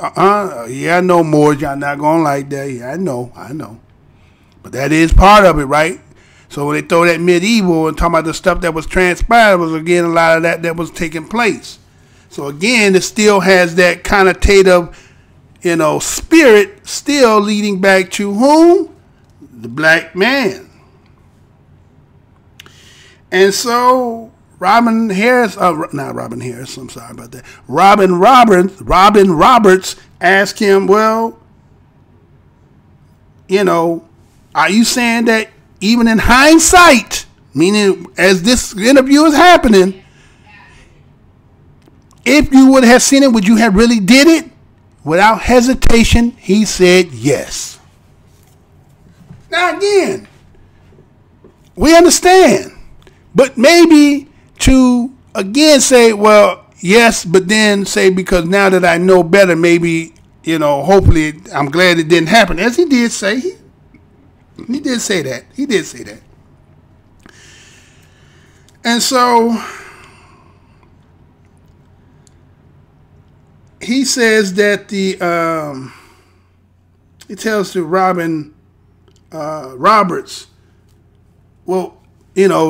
yeah, I know more. Y'all not gonna like that. Yeah, I know. But that is part of it, right? So when they throw that medieval and talk about the stuff that was transpired, was again a lot of that was taking place. So again, it still has that connotative, spirit still leading back to whom? The black man. And so Robin Roberts asked him, well, are you saying that even in hindsight, meaning as this interview is happening, if you would have seen it, would you have really did it? Without hesitation, he said yes. Now again, we understand, but maybe to again say, well, yes, but then say, because now that I know better, maybe, hopefully I'm glad it didn't happen. As he did say, he did say that. He did say that. And so he says that he tells to Robin Roberts, well,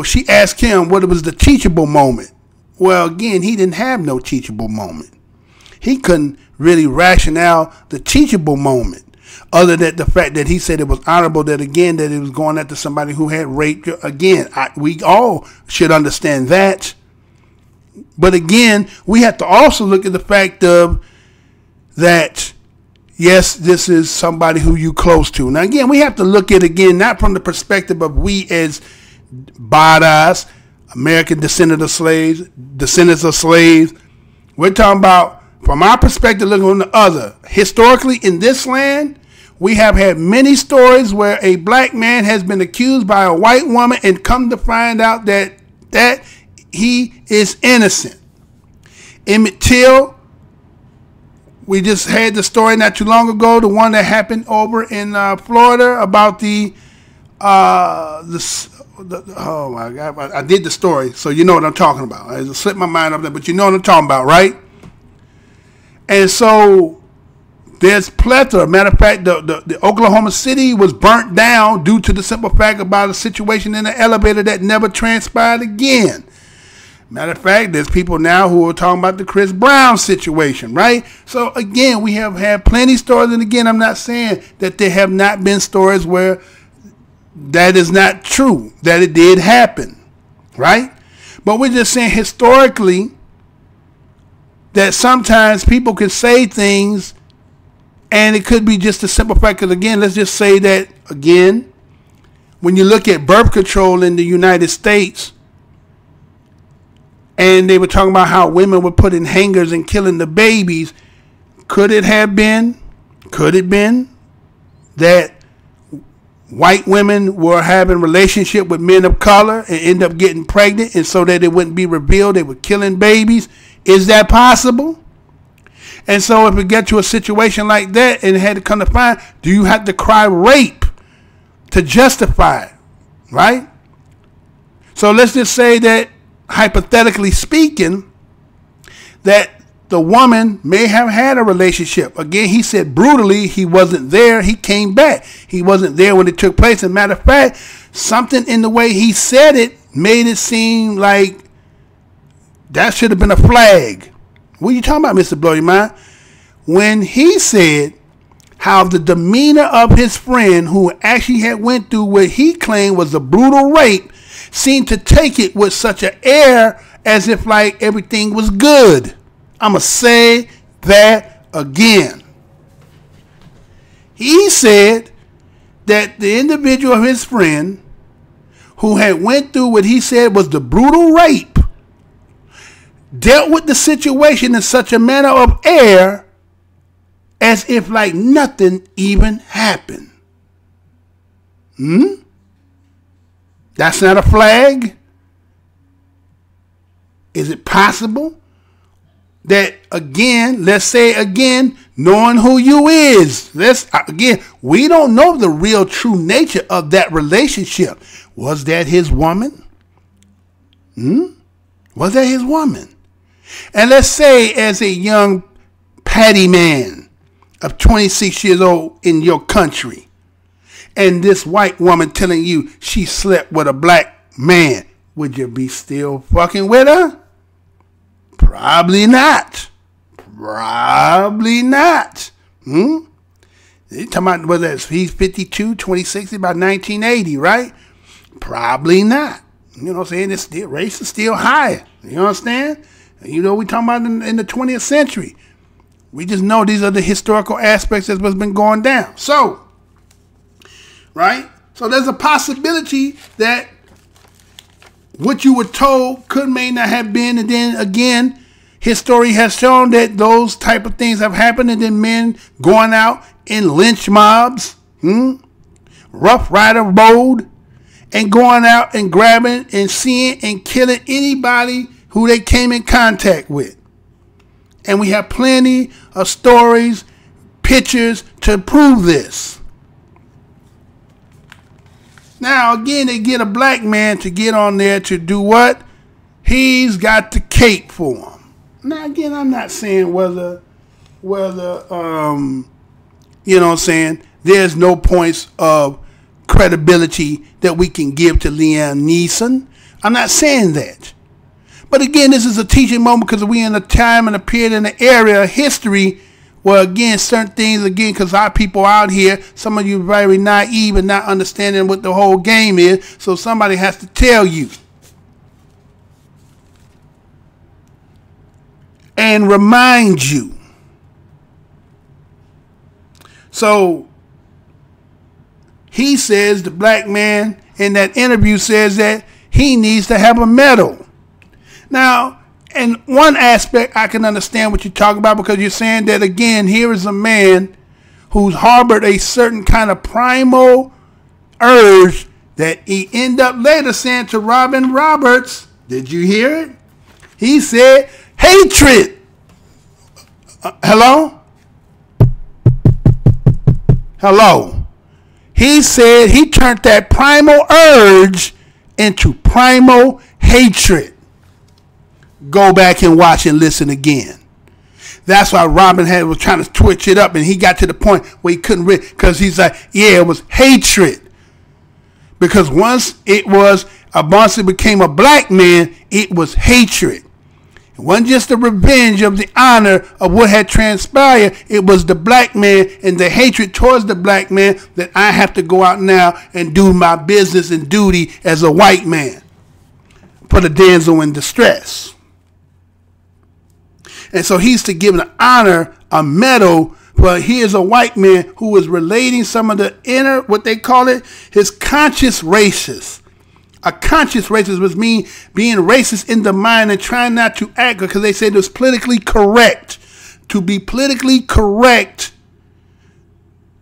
she asked him what was the teachable moment. Well, again, he didn't have no teachable moment. He couldn't really rationale the teachable moment, other than the fact that he said it was honorable that, again, that it was going after somebody who had raped you. Again, we all should understand that. But again, we have to also look at the fact of that, yes, this is somebody who you close to. Now, again, we have to look at, again, not from the perspective of we as Badas, American descendants of slaves. We're talking about, from our perspective, looking on the other. Historically, in this land, we have had many stories where a black man has been accused by a white woman and come to find out that he is innocent. Emmett Till, we just had the story not too long ago, the one that happened over in Florida about oh my God, I did the story, so you know what I'm talking about. It slipped my mind up there, but you know what I'm talking about, right? And so there's plethora. Matter of fact, the Oklahoma City was burnt down due to the simple fact about a situation in the elevator that never transpired again. Matter of fact, there's people now who are talking about the Chris Brown situation, right? So again, we have had plenty of stories, and again, I'm not saying that there have not been stories where that is not true, that it did happen, right? But we're just saying historically that sometimes people can say things and it could be just a simple fact. Because again, let's just say that, again, when you look at birth control in the United States, and they were talking about how women were put in hangars and killing the babies, could it have been that white women were having relationship with men of color and end up getting pregnant, and so that it wouldn't be revealed they were killing babies? Is that possible? And so if we get to a situation like that and had to come to find, do you have to cry rape to justify it, right? So let's just say that hypothetically speaking, that the woman may have had a relationship. Again, he said brutally he wasn't there. He came back. He wasn't there when it took place. As a matter of fact, something in the way he said it made it seem like that should have been a flag. What are you talking about, Mr. Blow Your Mind? When he said how the demeanor of his friend who actually had went through what he claimed was a brutal rape seemed to take it with such an air as if like everything was good. I'm going to say that again. He said that the individual of his friend who had went through what he said was the brutal rape dealt with the situation in such a manner of air as if like nothing even happened. That's not a flag? Is it possible that, again, let's say again, knowing who you is, we don't know the real true nature of that relationship. Was that his woman? Was that his woman? And let's say as a young patty man of 26 years old in your country, and this white woman telling you she slept with a black man, would you be still fucking with her? Probably not. Probably not. They talking about whether he's 52, 26, about 1980, right? Probably not. You know what I'm saying? It's still, race is still higher. You understand? You know what we talking about in the 20th century. We just know these are the historical aspects that's what's been going down. So, right? So there's a possibility that what you were told may not have been, and then again, history has shown that those type of things have happened, and then men going out in lynch mobs, rough rider mode, and going out and grabbing and seeing and killing anybody who they came in contact with. And we have plenty of stories, pictures to prove this. Now, again, they get a black man to get on there to do what? He's got the cape for him. Now, again, I'm not saying whether you know what I'm saying, there's no points of credibility that we can give to Liam Neeson. I'm not saying that. But again, this is a teaching moment because we're in a time and a period in the area of history where, again, certain things, again, because our people out here, some of you are very naive and not understanding what the whole game is, so somebody has to tell you. And remind you. So, he says, the black man in that interview says that he needs to have a medal. Now, in one aspect, I can understand what you're talking about because you're saying that, again, here is a man who's harbored a certain kind of primal urge that he ended up later saying to Robin Roberts, did you hear it? He said, hatred. Hello? Hello? He said he turned that primal urge into primal hatred. Go back and watch and listen again. That's why Robin was trying to twitch it up, and he got to the point where he couldn't read, because he's like, yeah, it was hatred. Because once it became a black man, it was hatred. It wasn't just the revenge of the honor of what had transpired. It was the black man and the hatred towards the black man that I have to go out now and do my business and duty as a white man for the damsel in distress. And so he's to give an honor, a medal, but here's a white man who is relating some of the inner, what they call it, his conscious racist. A conscious racist was mean being racist in the mind and trying not to act, because they said it was politically correct. To be politically correct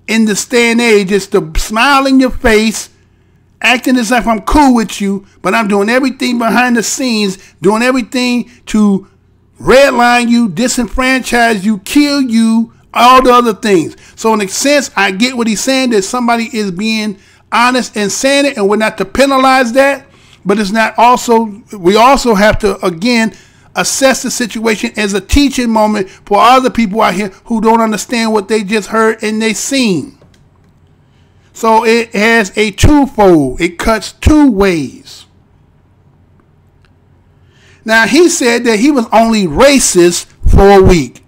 in this day and age is to smile in your face, acting as if I'm cool with you, but I'm doing everything behind the scenes, doing everything to redline you, disenfranchise you, kill you, all the other things. So in a sense, I get what he's saying, that somebody is being honest and saying it, and we're not to penalize that. but it's not also, we also have to, again, assess the situation as a teaching moment for other people out here who don't understand what they just heard and they seen. So it has a twofold. It cuts two ways. Now, he said that he was only racist for a week.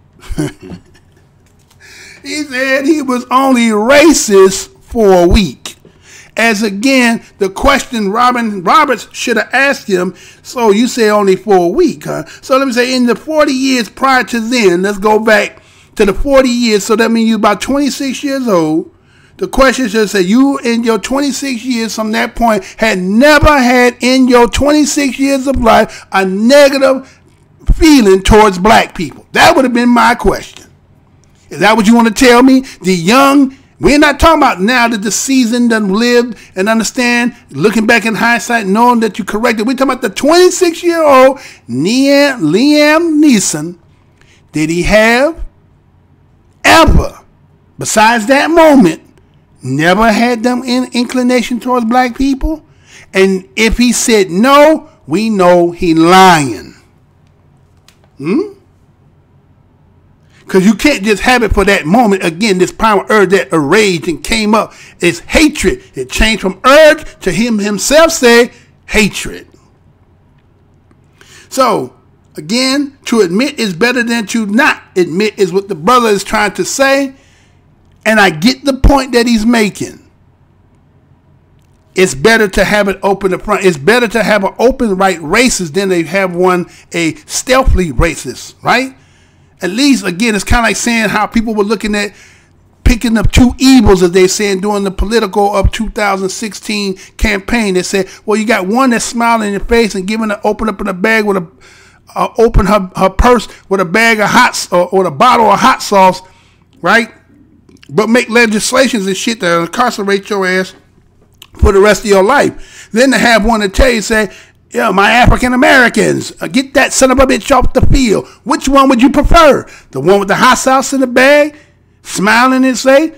He said he was only racist for a week. As again, the question Robin Roberts should have asked him, so you say only for a week, huh? So let me say, in the 40 years prior to then, let's go back to the 40 years, so that means you're about 26 years old. The question should say, you in your 26 years from that point had never had in your 26 years of life a negative feeling towards black people. That would have been my question. Is that what you want to tell me? The young, we're not talking about now that the seasoned done lived and understand, looking back in hindsight, knowing that you corrected. We're talking about the 26-year-old Liam Neeson. Did he have ever, besides that moment, never had them inclination towards black people? And if he said no, we know he lying. Because you can't just have it for that moment. Again, this primal urge that arranged and came up is hatred. It changed from urge to him himself say hatred. So, again, to admit is better than to not admit is what the brother is trying to say. And I get the point that he's making. It's better to have it open up front. It's better to have an open right racist than they have one a stealthily racist, right? At least, again, it's kind of like saying how people were looking at picking up two evils, as they saying during the political of 2016 campaign. They said, well, you got one that's smiling in your face and giving her, open up in a bag with a, open her purse with a bag of hot, or a bottle of hot sauce, right? But make legislations and shit that incarcerate your ass for the rest of your life. Then to have one to tell you, say, yeah, my African Americans, get that son of a bitch off the field. Which one would you prefer? The one with the hot sauce in the bag, smiling and say,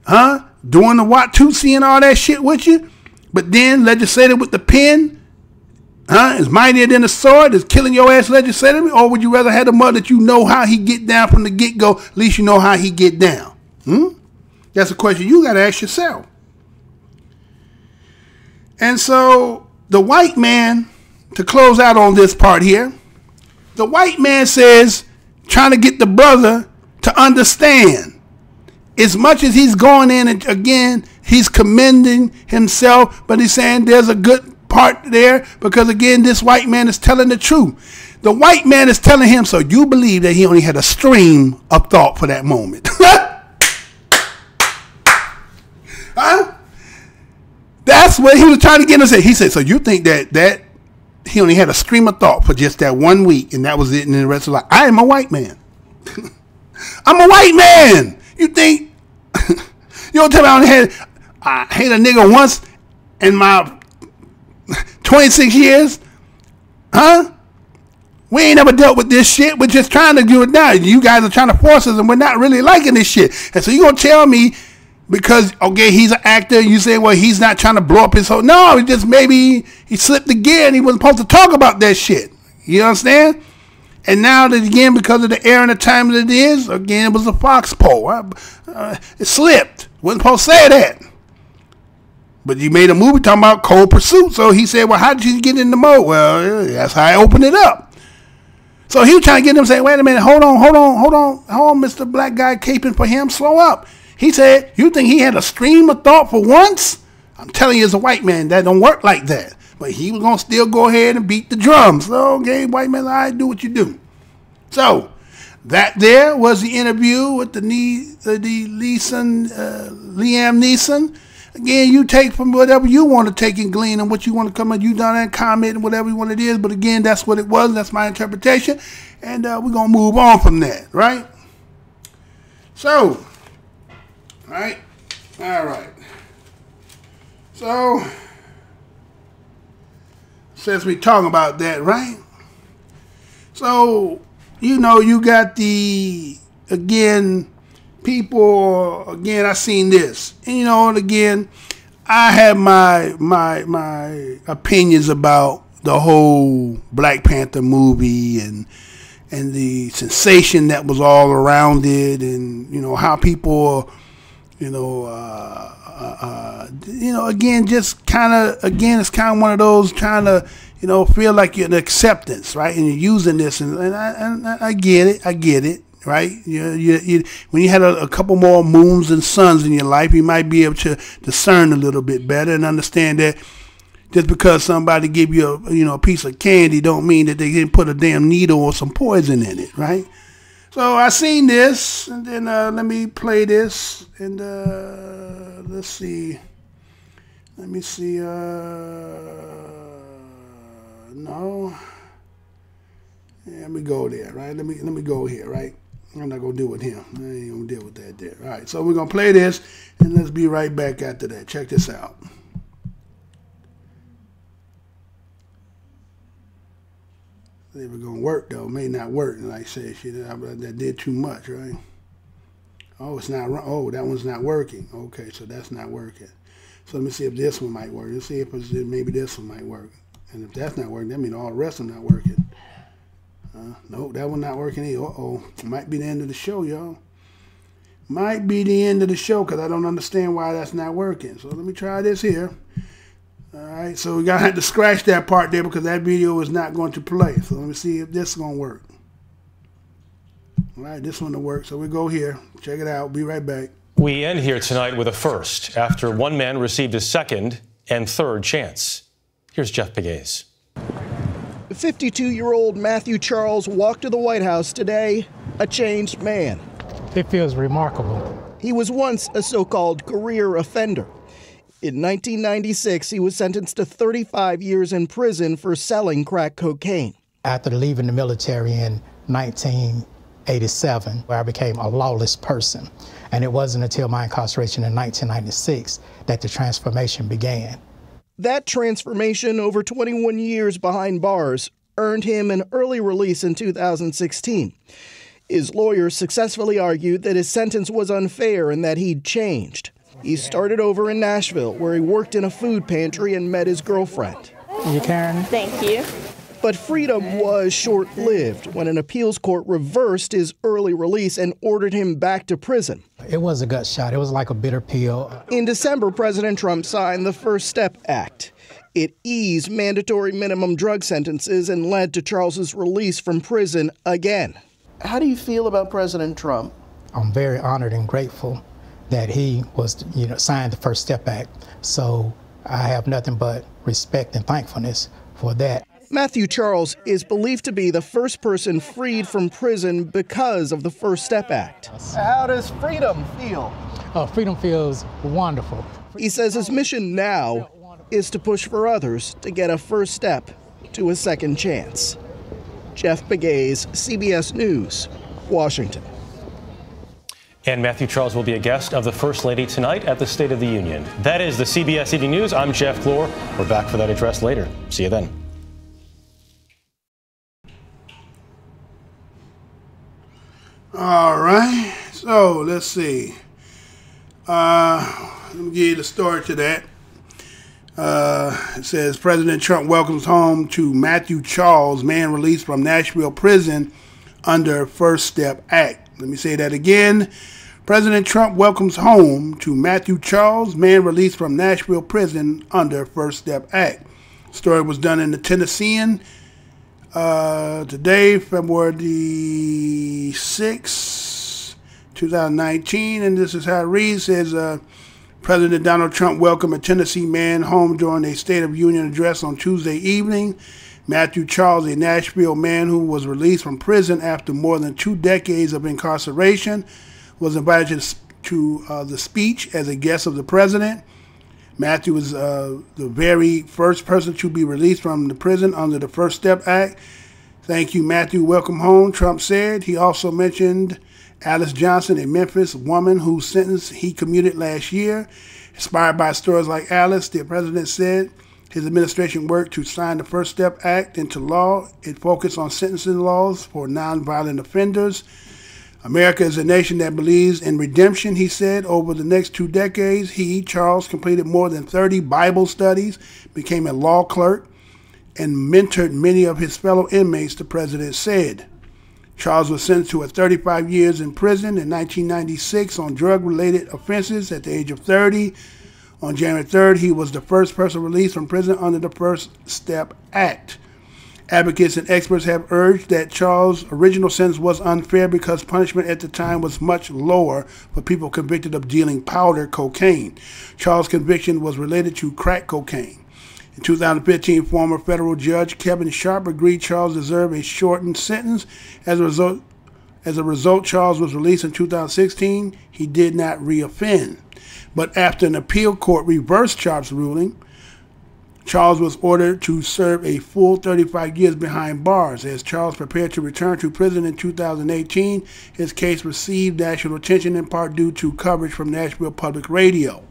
doing the Watusi and all that shit with you, but then legislated with the pen, is mightier than the sword, is killing your ass legislatively? Or would you rather have the mother that you know how he get down from the get-go, at least you know how he get down? That's a question you got to ask yourself. And so the white man, to close out on this part here, the white man says, trying to get the brother to understand, as much as he's going in and again, he's commending himself, but he's saying there's a good part there because again, this white man is telling the truth. The white man is telling him, so you believe that he only had a stream of thought for that moment. That's what he was trying to get him to say. He said, so you think that he only had a stream of thought for just that 1 week and that was it, and then the rest of life. I am a white man. I'm a white man. You think, you don't tell me I hate a nigga once in my 26 years? We ain't never dealt with this shit. We're just trying to do it now. You guys are trying to force us and we're not really liking this shit. And so you're going to tell me because, okay, he's an actor, you say, well, he's not trying to blow up his whole... No, he just maybe he slipped the gear and he wasn't supposed to talk about that shit. You understand? And now that, again, because of the era and the time that it is, again, it was a fox poll. It slipped. Wasn't supposed to say that. But you made a movie talking about Cold Pursuit. So he said, well, how did you get in the mode? Well, that's how I opened it up. So he was trying to get him saying, wait a minute, hold on, Mr. Black Guy caping for him, slow up. He said, you think he had a stream of thought for once? I'm telling you, as a white man, that don't work like that. But he was going to still go ahead and beat the drums. So, okay, white man, all right, do what you do. So, that there was the interview with the Liam Neeson. Again, you take from whatever you want to take and glean and what you want to come and you done and comment and whatever you want it is. But again, that's what it was. That's my interpretation. And we're going to move on from that, right? So, all right. So, since we talking about that, right? So, you know, you got the, again, people, again, I seen this. And, you know, and again, I have my opinions about the whole Black Panther movie and the sensation that was all around it, and how people, again, just kind of, it's kind of one of those trying to, feel like you're an acceptance, right? And you're using this, and I get it, right? You when you had a couple more moons and suns in your life, you might be able to discern a little bit better and understand that just because somebody give you a piece of candy don't mean that they didn't put a damn needle or some poison in it, right? So I seen this, and then let me play this, and let's see. Let me see. No. Yeah, let me go there, right? Let me go here, right? I'm not gonna deal with him. I ain't gonna deal with that there. All right. So we're gonna play this, and let's be right back after that. Check this out. They were gonna work though. May not work. And like I said, that did too much, right? Oh, it's not. Oh, that one's not working. Okay, so that's not working. So let me see if this one might work. Let's see if maybe this one might work. And if that's not working, that means all the rest of them not working. No, that one not working either. Uh-oh. Might be the end of the show, y'all. Might be the end of the show because I don't understand why that's not working. So let me try this here. All right, so we gotta have to scratch that part there because that video is not going to play. So let me see if this is gonna work. All right, this one will work. So we go here. Check it out. Be right back. We end here tonight with a first after one man received a second and third chance. Here's Jeff Pegues. 52-year-old Matthew Charles walked to the White House today, a changed man. It feels remarkable. He was once a so-called career offender. In 1996, he was sentenced to 35 years in prison for selling crack cocaine. After leaving the military in 1987, where I became a lawless person, and it wasn't until my incarceration in 1996 that the transformation began. That transformation over 21 years behind bars earned him an early release in 2016. His lawyers successfully argued that his sentence was unfair and that he'd changed. He started over in Nashville, where he worked in a food pantry and met his girlfriend. You, Karen? Thank you. But freedom was short-lived when an appeals court reversed his early release and ordered him back to prison. It was a gut shot. It was like a bitter pill. In December, President Trump signed the First Step Act. It eased mandatory minimum drug sentences and led to Charles's release from prison again. How do you feel about President Trump? I'm very honored and grateful that he was, signed the First Step Act. So I have nothing but respect and thankfulness for that. Matthew Charles is believed to be the first person freed from prison because of the First Step Act. How does freedom feel? Oh, freedom feels wonderful. He says his mission now is to push for others to get a first step to a second chance. Jeff Pegues, CBS News, Washington. And Matthew Charles will be a guest of the First Lady tonight at the State of the Union. That is the CBS Evening News. I'm Jeff Glor. We're back for that address later. See you then. All right, so let's see. Let me give you the story to that. It says President Trump welcomes home to Matthew Charles, man released from Nashville prison under First Step Act. Let me say that again. President Trump welcomes home to Matthew Charles, man released from Nashville prison under First Step Act. The story was done in the Tennessean. Today, February the 6th, 2019, and this is how it reads. It says, President Donald Trump welcomed a Tennessee man home during a State of Union address on Tuesday evening. Matthew Charles, a Nashville man who was released from prison after more than 2 decades of incarceration, was invited to the speech as a guest of the president. Matthew was the very first person to be released from the prison under the First Step Act. Thank you, Matthew. Welcome home, Trump said. He also mentioned Alice Johnson, a Memphis woman whose sentence he commuted last year. Inspired by stories like Alice, the president said his administration worked to sign the First Step Act into law. It focused on sentencing laws for nonviolent offenders. America is a nation that believes in redemption, he said. Over the next 2 decades, Charles, completed more than 30 Bible studies, became a law clerk, and mentored many of his fellow inmates, the president said. Charles was sentenced to 35 years in prison in 1996 on drug-related offenses at the age of 30. On January 3rd, he was the first person released from prison under the First Step Act. Advocates and experts have urged that Charles' original sentence was unfair because punishment at the time was much lower for people convicted of dealing powder cocaine. Charles' conviction was related to crack cocaine. In 2015, former federal judge Kevin Sharp agreed Charles deserved a shortened sentence. As a result, Charles was released in 2016. He did not reoffend. But after an appeal court reversed Sharp's ruling, Charles was ordered to serve a full 35 years behind bars. As Charles prepared to return to prison in 2018, his case received national attention in part due to coverage from Nashville Public Radio.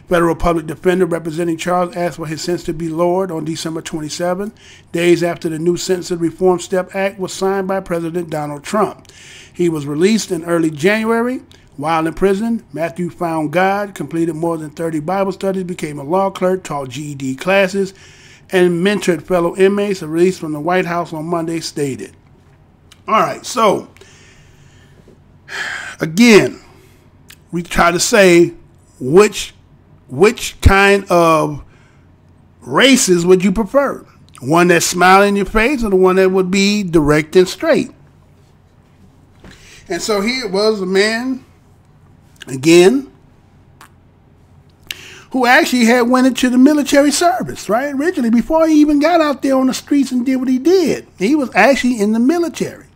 Federal public defender representing Charles asked for his sentence to be lowered on December 27, days after the new Sentencing Reform Step Act was signed by President Donald Trump. He was released in early January. While in prison, Matthew found God, completed more than 30 Bible studies, became a law clerk, taught GED classes, and mentored fellow inmates. A release from the White House on Monday stated. All right, so, again, we try to say which kind of races would you prefer? One that's smiling in your face or the one that would be direct and straight? And so here was a man, again, who actually had went into the military service, right? Originally, before he even got out there on the streets and did what he did. He was actually in the military.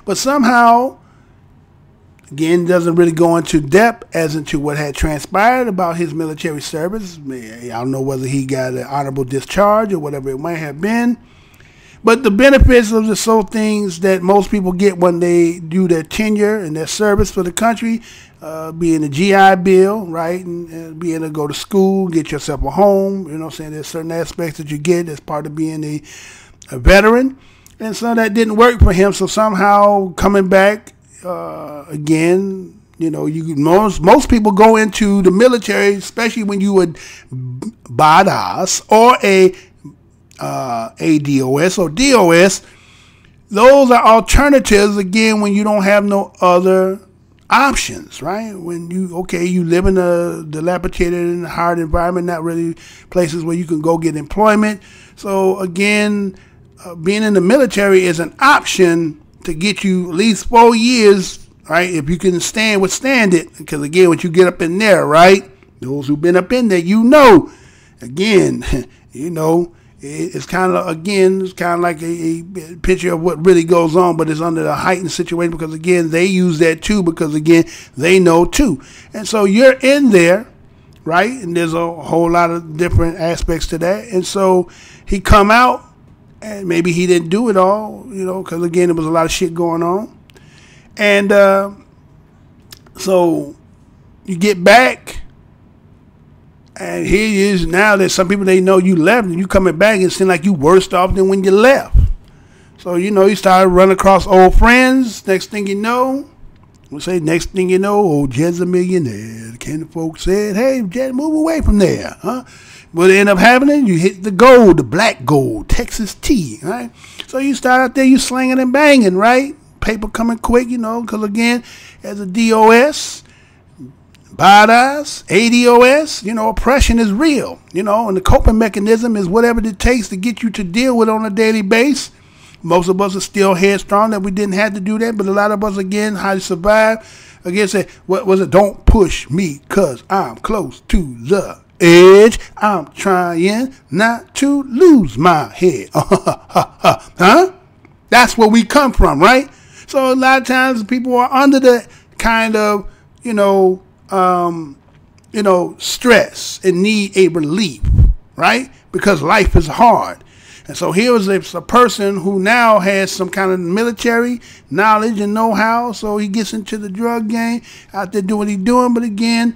But somehow, again, doesn't really go into depth as into what had transpired about his military service. I don't know whether he got an honorable discharge or whatever it might have been. But the benefits of the sort of things that most people get when they do their tenure and their service for the country, being a GI Bill, right, and being able to go to school, get yourself a home, you know what I'm saying? There's certain aspects that you get as part of being a veteran. And so that didn't work for him. So somehow coming back, again, you know, most people go into the military, especially when you would BADAS or a ADOS or DOS. Those are alternatives, again, when you don't have no other options, right? When you live in a dilapidated and hard environment, not really places where you can go get employment. So again, being in the military is an option to get you at least 4 years, right? If you can withstand it. Because again, once you get up in there, right? Those who've been up in there, again, it's kind of like a picture of what really goes on, but it's under the heightened situation because, again, they use that too because, again, they know too. And so you're in there, right? And there's a whole lot of different aspects to that. And so he come out, and maybe he didn't do it all, because, again, there was a lot of shit going on. And so you get back. And here he is now. There's some people, they know you left, and you coming back, and it seems like you worse off than when you left. So, you started running across old friends. Next thing you know, old Jed's a millionaire. The Candy folks said, hey, Jed, move away from there. Huh? What ended up happening, you hit the gold, the black gold, Texas tea, right? So you start out there, you slinging and banging, right? Paper coming quick, because, again, as a DOS, BADAS, ADOS, oppression is real, and the coping mechanism is whatever it takes to get you to deal with on a daily basis. Most of us are still headstrong that we didn't have to do that, but a lot of us, again, how to survive, again, say, what was it? Don't push me, cause I'm close to the edge. I'm trying not to lose my head. Huh? That's where we come from, right? So a lot of times people are under the kind of, stress and need a relief, right? Because life is hard. And so here is a person who now has some kind of military knowledge and know-how. So he gets into the drug game, out there doing what he's doing, but again,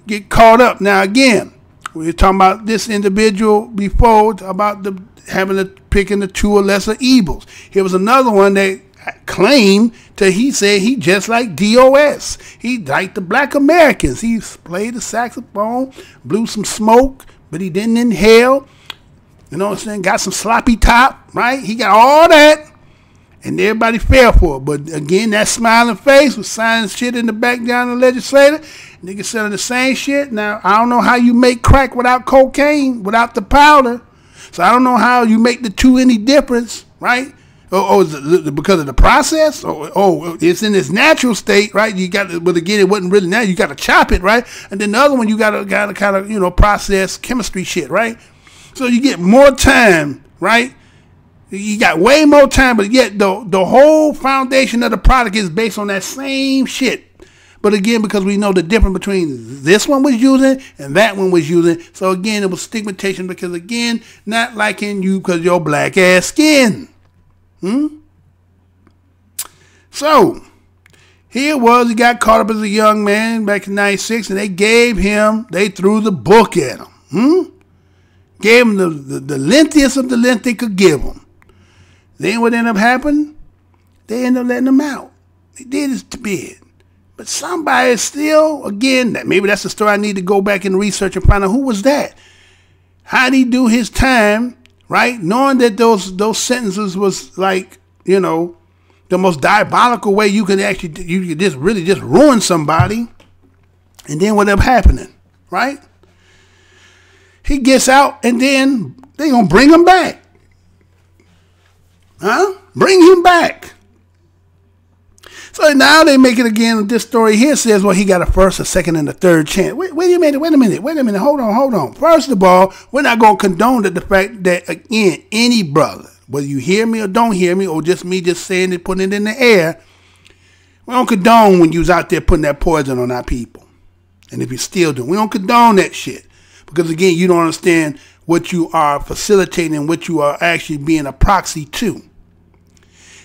get caught up. Now, again, we were talking about this individual before, about picking the two or lesser evils. Here was another one that claimed till he said he just like DOS. He like the black Americans. He played the saxophone, blew some smoke, but he didn't inhale. You know what I'm saying? Got some sloppy top, right? He got all that, and everybody fell for it. But again, that smiling face was signing shit in the background of the legislature. Niggas selling the same shit. Now, I don't know how you make crack without cocaine, without the powder. So I don't know how you make the two any difference, right? Is it because of the process? It's in its natural state, right? You got to, but again, it wasn't really natural. You got to chop it, right? And then the other one, you got to kind of, process chemistry shit, right? So you get more time, right? You got way more time, but yet the whole foundation of the product is based on that same shit. But again, because we know the difference between this one was using and that one was using. So again, it was stigmatization because again, not liking you because your black ass skin. So here it was, he got caught up as a young man back in '96, and they threw the book at him. Gave him the lengthiest of the length they could give him. Then what ended up happening? They ended up letting him out. They did his bid. But somebody still, again, maybe that's the story I need to go back and research and find out who was that. How did he do his time, right? Knowing that those sentences was like, the most diabolical way you could just ruin somebody. And then what ended up happening, right? He gets out and then they gonna bring him back. Bring him back. So now they make it again. This story here says, well, he got a first, a second, and a third chance. Wait a minute. Hold on. First of all, we're not going to condone the fact that, again, any brother, whether you hear me or don't hear me, or just me just saying it, putting it in the air, we don't condone when you was out there putting that poison on our people. And if you still do, we don't condone that shit. Because, again, you don't understand what you are facilitating and what you are actually being a proxy to.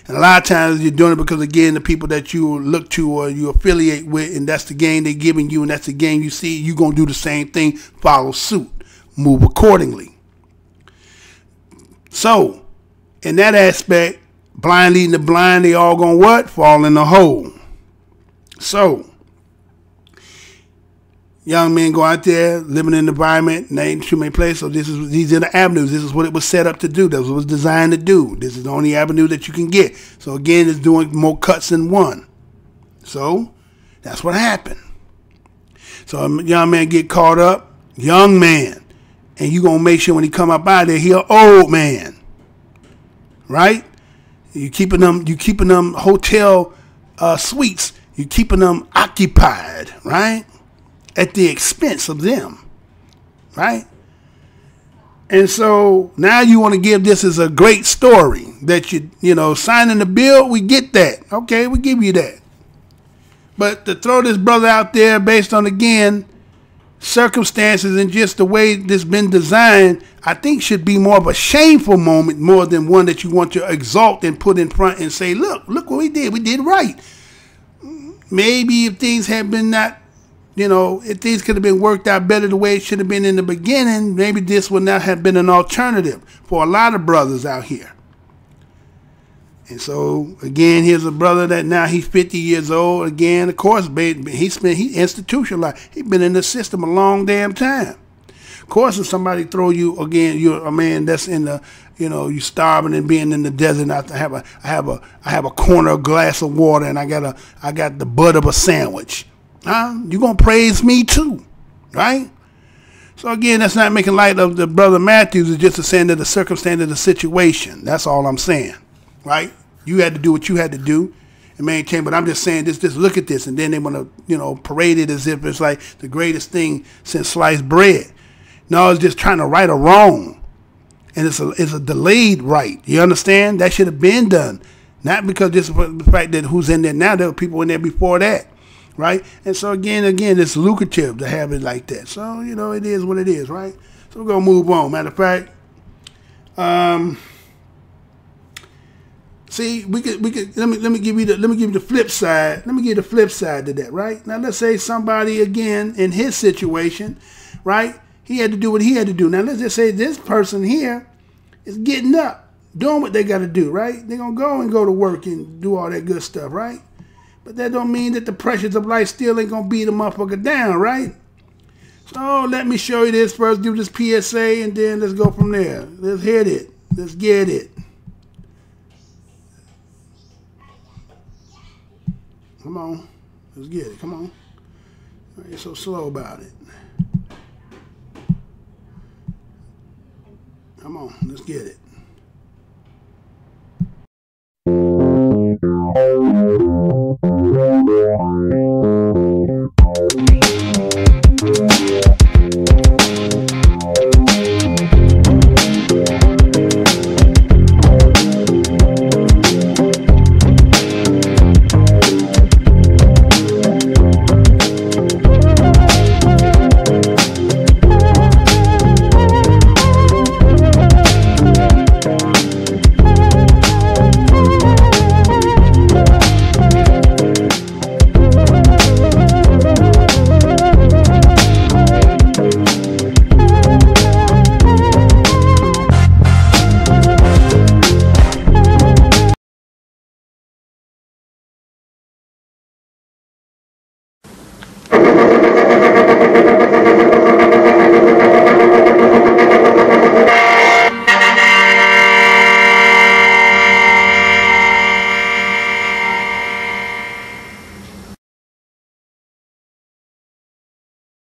And a lot of times you're doing it because, again, the people that you look to or you affiliate with, and that's the game they're giving you, and that's the game you see, you're going to do the same thing, follow suit, move accordingly. So, in that aspect, blind leading the blind, they all going to what? Fall in the hole. So, young men go out there, living in an environment, and there ain't too many places. So these are the avenues. This is what it was set up to do. This was what it was designed to do. This is the only avenue that you can get. So again, it's doing more cuts than one. So that's what happened. So a young man get caught up, young man, and you gonna make sure when he come up out of there, he an old man, right? You keeping them hotel suites. You keeping them occupied, right? At the expense of them, right? And so now you want to give this as a great story that signing the bill, we get that. Okay, we give you that. But to throw this brother out there based on, again, circumstances and just the way this been designed, I think should be more of a shameful moment more than one that you want to exalt and put in front and say, look what we did right. Maybe if things had been not, if things could have been worked out better the way it should have been in the beginning, maybe this would not have been an alternative for a lot of brothers out here. And so, again, here's a brother that now he's 50 years old. Again, of course, he institutionalized. He's been in the system a long damn time. Of course, if somebody throw you, again, you're a man that's in the, you starving and being in the desert. I have a corner, of glass of water, and I got the butt of a sandwich. You gonna praise me too, right? So again, that's not making light of the brother Matthews. It's just a saying that the circumstance of the situation. That's all I'm saying, right? You had to do what you had to do and maintain. But I'm just saying this. Just look at this, and then they want to, parade it as if it's like the greatest thing since sliced bread. No, it's just trying to right a wrong, and it's a delayed right. You understand? That should have been done, not because just the fact that who's in there now. There were people in there before that. Right? And so again, it's lucrative to have it like that. So, it is what it is, right? So we're gonna move on. Matter of fact, see, we could let me give you the flip side. Let me give you the flip side to that, right? Now let's say somebody again in his situation, right? He had to do what he had to do. Now let's just say this person here is getting up. doing what they got to do, right? They're going to go to work and do all that good stuff, right? But that don't mean that the pressures of life still ain't going to beat a motherfucker down, right? So let me show you this first, do this PSA, and then let's go from there. Let's hit it. Let's get it. Come on. Let's get it. Come on. Why are you so slow about it? Come on. Let's get it.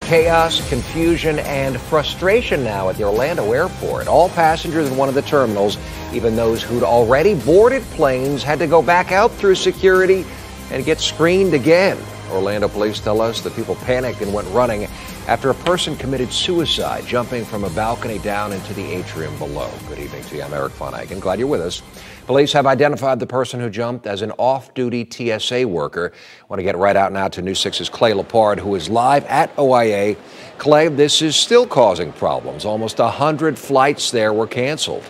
Chaos, confusion, and frustration now at the Orlando airport. All passengers in one of the terminals, even those who'd already boarded planes, had to go back out through security and get screened again. Orlando police tell us that people panicked and went running after a person committed suicide, jumping from a balcony down into the atrium below. Good evening to you. I'm Eric Von Eichen. Glad you're with us. Police have identified the person who jumped as an off-duty TSA worker. I want to get right out now to News 6's Clay Lepard, who is live at OIA. Clay, this is still causing problems. Almost 100 flights there were canceled.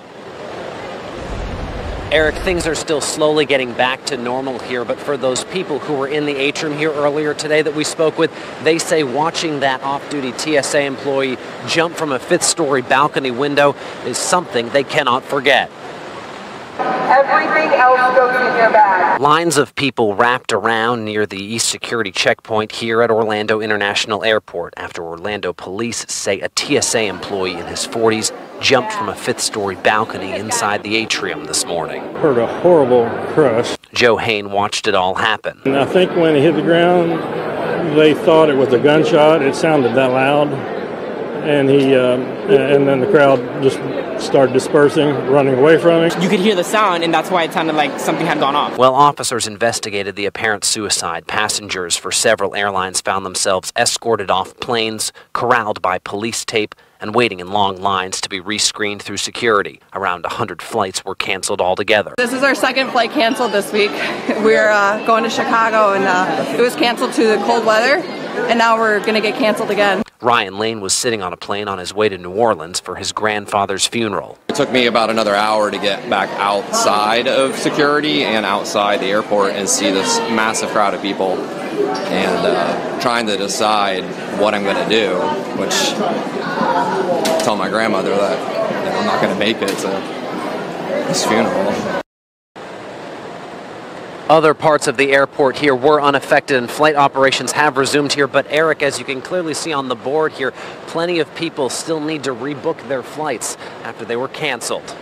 Eric, things are still slowly getting back to normal here, but for those people who were in the atrium here earlier today that we spoke with, they say watching that off-duty TSA employee jump from a fifth-story balcony window is something they cannot forget. Everything else goes in your bag. Lines of people wrapped around near the East Security checkpoint here at Orlando International Airport after Orlando police say a TSA employee in his 40s jumped from a fifth-story balcony inside the atrium this morning. Heard a horrible crush. Joe Hain watched it all happen. And I think when it hit the ground, they thought it was a gunshot. It sounded that loud. And and then the crowd just started dispersing, running away from him. You could hear the sound, and that's why it sounded like something had gone off. While officers investigated the apparent suicide, passengers for several airlines found themselves escorted off planes, corralled by police tape, and waiting in long lines to be rescreened through security. Around 100 flights were canceled altogether. This is our second flight canceled this week. We're going to Chicago, and it was canceled to the cold weather, and now we're going to get canceled again. Ryan Lane was sitting on a plane on his way to New Orleans for his grandfather's funeral. It took me about another hour to get back outside of security and outside the airport and see this massive crowd of people and trying to decide what I'm going to do, which tell my grandmother that I'm not going to make it to this funeral. Other parts of the airport here were unaffected and flight operations have resumed here. But Eric, as you can clearly see on the board here, plenty of people still need to rebook their flights after they were canceled.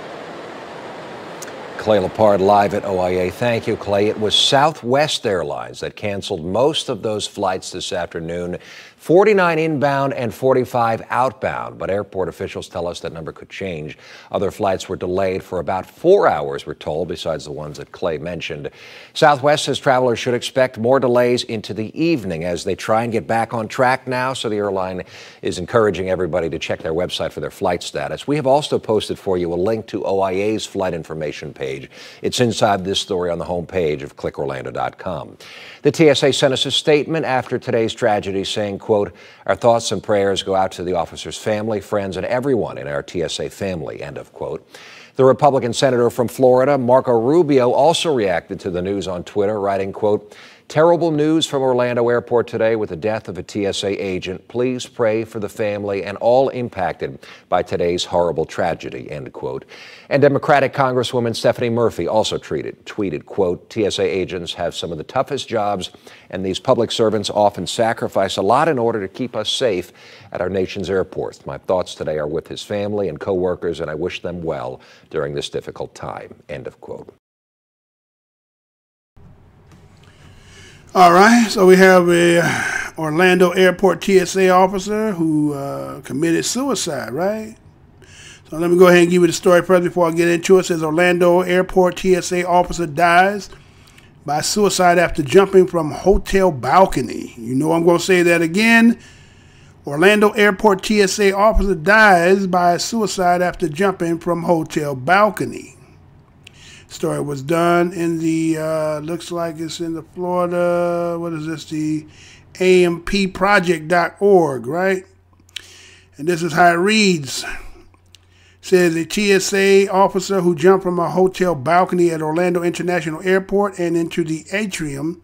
Clay Lepard live at OIA. Thank you, Clay. It was Southwest Airlines that canceled most of those flights this afternoon. 49 inbound and 45 outbound, but airport officials tell us that number could change. Other flights were delayed for about 4 hours, we're told, besides the ones that Clay mentioned. Southwest says travelers should expect more delays into the evening as they try and get back on track now, so the airline is encouraging everybody to check their website for their flight status. We have also posted for you a link to OIA's flight information page. It's inside this story on the homepage of clickorlando.com. The TSA sent us a statement after today's tragedy saying, quote, "Our thoughts and prayers go out to the officer's family, friends, and everyone in our TSA family," end of quote. The Republican senator from Florida, Marco Rubio, also reacted to the news on Twitter, writing, quote, Terrible news from Orlando Airport today with the death of a TSA agent. Please pray for the family and all impacted by today's horrible tragedy, end quote. And Democratic Congresswoman Stephanie Murphy also tweeted, quote, TSA agents have some of the toughest jobs, and these public servants often sacrifice a lot in order to keep us safe at our nation's airports. My thoughts today are with his family and co-workers, and I wish them well during this difficult time, end of quote. All right, so we have a Orlando Airport TSA officer who committed suicide, right? So let me go ahead and give you the story first before I get into it. It says Orlando Airport TSA officer dies by suicide after jumping from hotel balcony. You know I'm going to say that again. Orlando Airport TSA officer dies by suicide after jumping from hotel balcony. Story was done in the, looks like it's in the Florida, what is this, the ampproject.org, right? And this is how it reads. It says a TSA officer who jumped from a hotel balcony at Orlando International Airport and into the atrium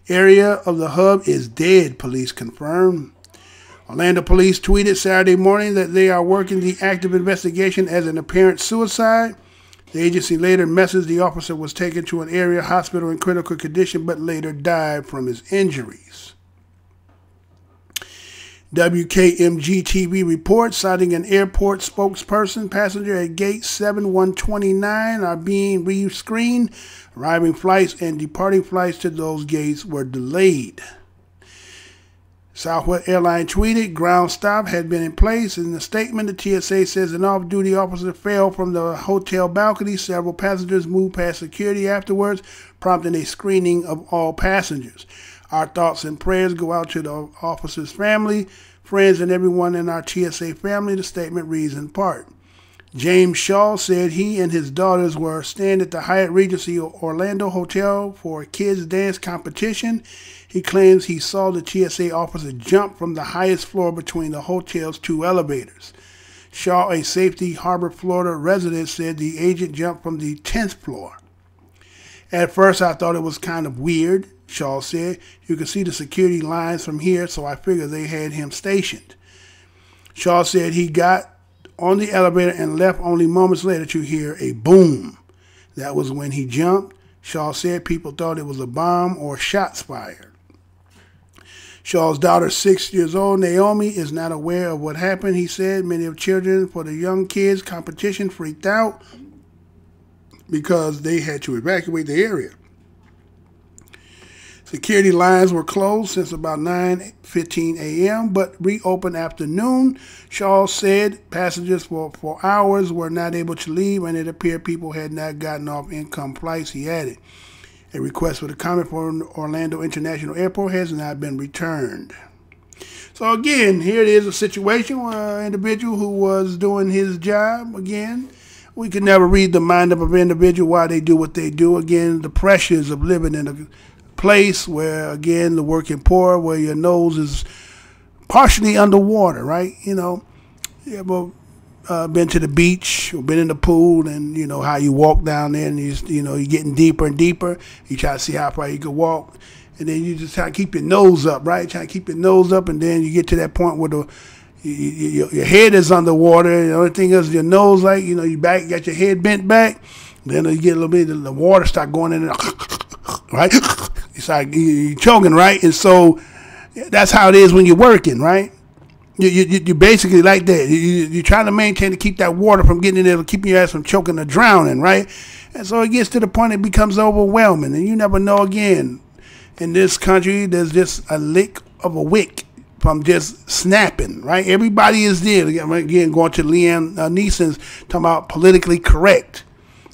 area of the hub is dead, police confirmed. Orlando police tweeted Saturday morning that they are working the active investigation as an apparent suicide. The agency later messaged the officer was taken to an area hospital in critical condition but later died from his injuries. WKMG-TV reports citing an airport spokesperson, passenger at gate 7129 are being rescreened. Arriving flights and departing flights to those gates were delayed. Southwest Airlines tweeted ground stop had been in place. In the statement, the TSA says an off-duty officer fell from the hotel balcony. Several passengers moved past security afterwards, prompting a screening of all passengers. Our thoughts and prayers go out to the officer's family, friends, and everyone in our TSA family. The statement reads in part. James Shaw said he and his daughters were staying at the Hyatt Regency Orlando Hotel for a kids' dance competition. He claims he saw the TSA officer jump from the highest floor between the hotel's two elevators. Shaw, a Safety Harbor, Florida resident, said the agent jumped from the 10th floor. At first, I thought it was kind of weird, Shaw said. You could see the security lines from here, so I figured they had him stationed. Shaw said he got on the elevator and left only moments later to hear a boom. That was when he jumped. Shaw said people thought it was a bomb or shots fired. Shaw's daughter, 6 years old, Naomi, is not aware of what happened. He said many of children for the young kids competition freaked out because they had to evacuate the area. Security lines were closed since about 9:15 a.m., but reopened after noon. Shaw said passengers for hours were not able to leave, and it appeared people had not gotten off income flights, he added. A request for the comment for Orlando International Airport has not been returned. So again, here it is, a situation where an individual who was doing his job, again, we could never read the mind of an individual why they do what they do. Again, the pressures of living in a place where, again, the working poor, where your nose is partially underwater, right? You know, you ever been to the beach or been in the pool, and you know how you walk down there and you're getting deeper and deeper. You try to see how far you can walk, and then you just try to keep your nose up, right? Try to keep your nose up, and then you get to that point where your head is underwater, and the only thing is your nose, like, you back, got your head bent back, then you get a little bit, the water start going in, right? It's like you're choking, right? And so that's how it is when you're working, right? You basically like that. You're trying to maintain to keep that water from getting in there, keeping your ass from choking or drowning, right? And so it gets to the point it becomes overwhelming, and you never know again. In this country, there's just a lick of a wick from just snapping, right? Everybody is there. Again, going to Liam Neeson's talking about politically correct,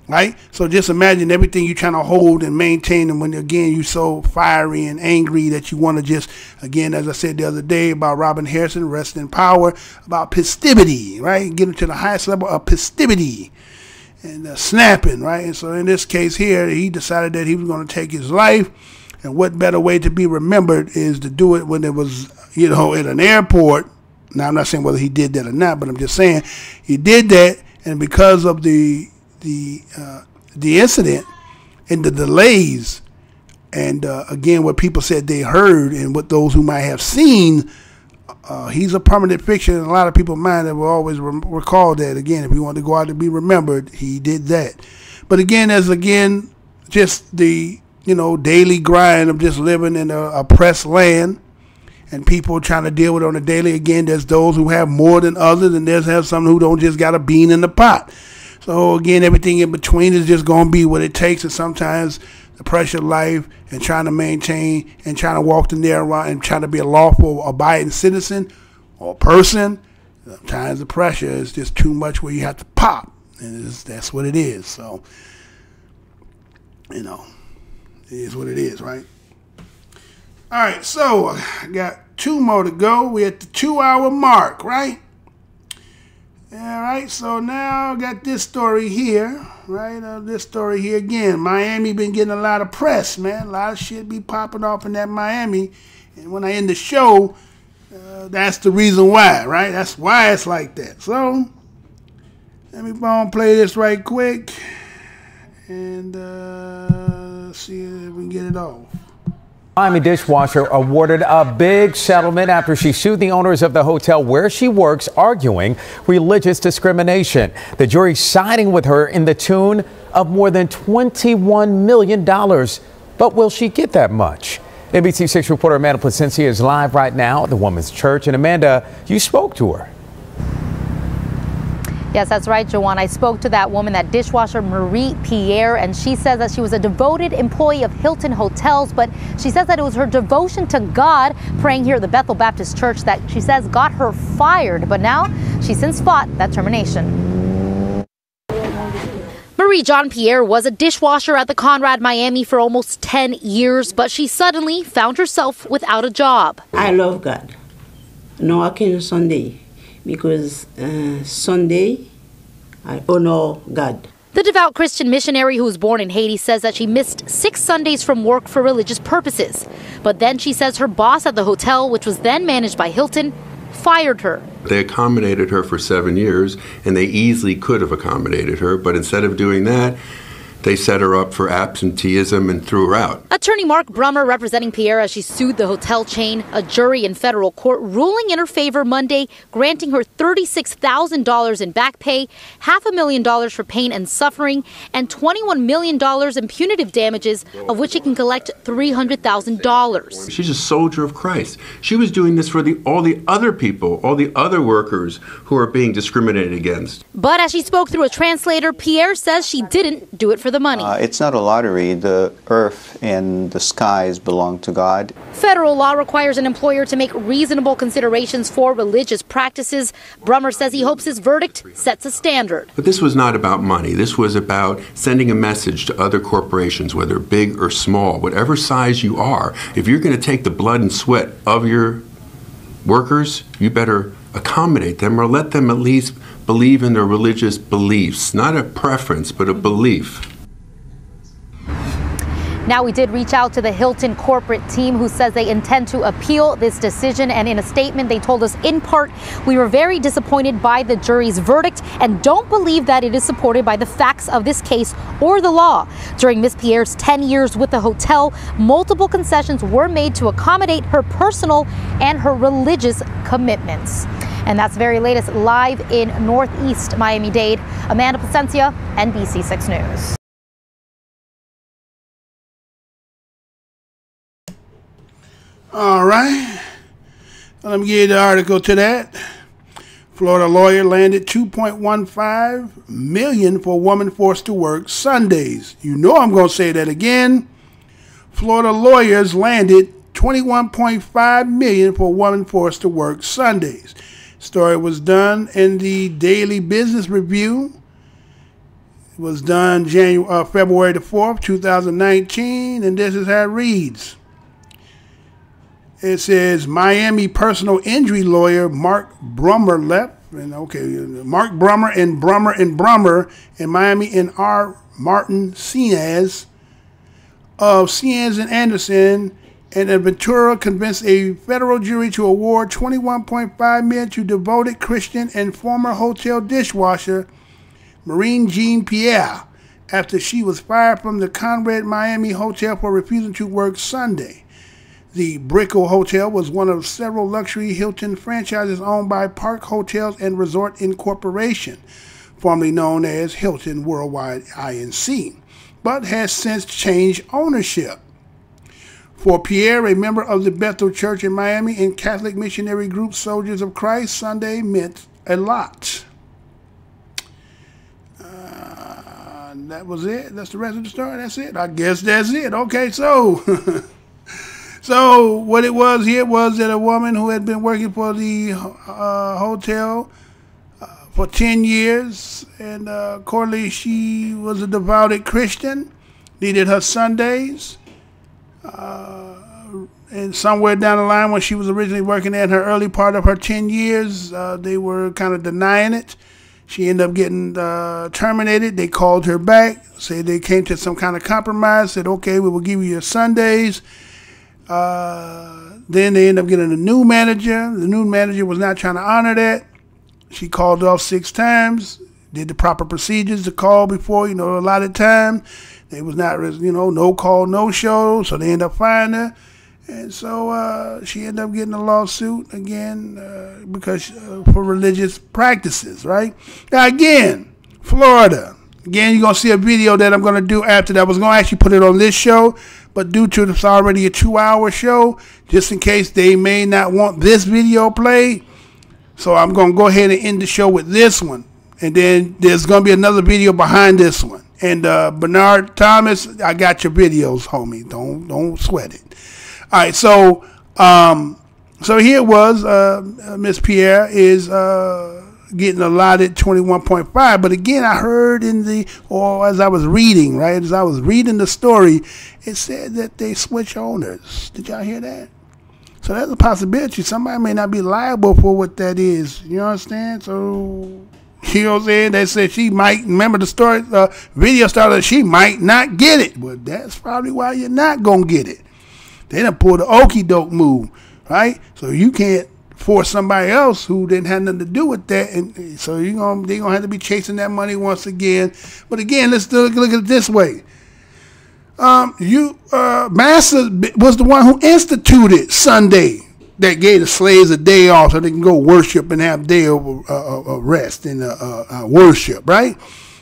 right? So just imagine everything you're trying to hold and maintain, and when, again, you're so fiery and angry that you want to just, again, as I said the other day about Robin Harrison, rest in power, about festivity, right? Getting to the highest level of festivity and snapping, right? And so in this case here, he decided that he was going to take his life, and what better way to be remembered is to do it when it was, at an airport. Now, I'm not saying whether he did that or not, but I'm just saying he did that, and because of the incident and the delays And again, what people said they heard and what those who might have seen, he's a permanent fixture in a lot of people's mind that will always recall that. Again, if he wanted to go out to be remembered, he did that. But again, as just the, daily grind of just living in a oppressed land and people trying to deal with it on a daily. Again, there's those who have more than others, and there's some who don't just got a bean in the pot. So again, everything in between is just going to be what it takes, and sometimes the pressure of life and trying to maintain and trying to walk the narrow road and trying to be a lawful abiding citizen or person, sometimes the pressure is just too much where you have to pop, and that's what it is. So, it is what it is, right? All right, so I got 2 more to go. We're at the 2-hour mark, right? All right, so now I got this story here, right? This story here again. Miami been getting a lot of press, man. A lot of shit be popping off in that Miami. And when I end the show, that's the reason why, right? That's why it's like that. So let me go and play this right quick and see if we can get it off. Miami dishwasher awarded a big settlement after she sued the owners of the hotel where she works, arguing religious discrimination. The jury siding with her in the tune of more than $21 million. But will she get that much? NBC6 reporter Amanda Placencia is live right now at the Woman's Church. And Amanda, you spoke to her. Yes, that's right, Joanne. I spoke to that woman, that dishwasher, Marie Pierre, and she says that she was a devoted employee of Hilton Hotels, but she says that it was her devotion to God, praying here at the Bethel Baptist Church, that she says got her fired. But now she's since fought that termination. Marie Jean Pierre was a dishwasher at the Conrad Miami for almost 10 years, but she suddenly found herself without a job. I love God. No working Sunday. Because Sunday, I honor God. The devout Christian missionary who was born in Haiti says that she missed 6 Sundays from work for religious purposes. But then she says her boss at the hotel, which was then managed by Hilton, fired her. They accommodated her for 7 years, and they easily could have accommodated her. But instead of doing that, they set her up for absenteeism and threw her out. Attorney Mark Brummer representing Pierre as she sued the hotel chain. A jury in federal court ruling in her favor Monday, granting her $36,000 in back pay, $500,000 for pain and suffering, and $21 million in punitive damages, of which she can collect $300,000. She's a soldier of Christ. She was doing this for all the other people, all the other workers who are being discriminated against. But as she spoke through a translator, Pierre says she didn't do it for the money. It's not a lottery. The earth and the skies belong to God. Federal law requires an employer to make reasonable considerations for religious practices. Brummer says he hopes his verdict sets a standard. But this was not about money. This was about sending a message to other corporations, whether big or small, whatever size you are. If you're going to take the blood and sweat of your workers, you better accommodate them or let them at least believe in their religious beliefs. Not a preference, but a belief. Now, we did reach out to the Hilton corporate team, who says they intend to appeal this decision. And in a statement, they told us, in part, we were very disappointed by the jury's verdict and don't believe that it is supported by the facts of this case or the law. During Ms. Pierre's 10 years with the hotel, multiple concessions were made to accommodate her personal and her religious commitments. And that's the very latest live in Northeast Miami-Dade. Amanda Placencia, NBC6 News. All right. Let me give you the article to that. Florida lawyer landed $2.15 million for woman forced to work Sundays. You know I'm going to say that again. Florida lawyers landed $21.5 million for woman forced to work Sundays. Story was done in the Daily Business Review. It was done February the 4th, 2019, and this is how it reads. It says Miami personal injury lawyer Mark Brummer left. And Mark Brummer and Brummer in Miami and R. Martin Ciaz of Ciaz and Anderson and Ventura convinced a federal jury to award $21.5 million to devoted Christian and former hotel dishwasher Marie Jean Pierre after she was fired from the Conrad Miami Hotel for refusing to work Sunday. The Brickell Hotel was one of several luxury Hilton franchises owned by Park Hotels and Resort Incorporation, formerly known as Hilton Worldwide Inc., but has since changed ownership. For Pierre, a member of the Bethel Church in Miami and Catholic missionary group Soldiers of Christ, Sunday meant a lot. That was it. That's the rest of the story. That's it. I guess that's it. Okay, so so what it was here was that a woman who had been working for the hotel for 10 years, and accordingly she was a devoted Christian, needed her Sundays, and somewhere down the line when she was originally working there in her early part of her 10 years, they were kind of denying it. She ended up getting terminated. They called her back, said they came to some kind of compromise, said, okay, we will give you your Sundays. Then they ended up getting a new manager. The new manager was not trying to honor that. She called off 6 times, did the proper procedures to call before, a lot of time. They was not, no call, no show, so they ended up firing her. And so she ended up getting a lawsuit again because for religious practices, right? Now again, Florida. Again, you're going to see a video that I'm going to do after that. I was going to actually put it on this show, but due to it's already a 2-hour show, just in case they may not want this video played, so I'm going to go ahead and end the show with this one. And then there's going to be another video behind this one. And Bernard Thomas, I got your videos, homie. Don't sweat it. All right, so so here it was. Miss Pierre is getting allotted 21.5. But again, I heard as I was reading, right, as I was reading the story, it said that they switch owners. Did y'all hear that? So that's a possibility. Somebody may not be liable for what that is. You understand? So, you know what I'm saying? They said she might, remember the story, video started, she might not get it. Well, that's probably why you're not going to get it. They done pulled the okie doke move, right? So you can't force somebody else who didn't have nothing to do with that, and so they're gonna have to be chasing that money once again. But again, let's look at it this way. Massa was the one who instituted Sunday, that gave the slaves a day off so they can go worship and have a day of rest and worship, right?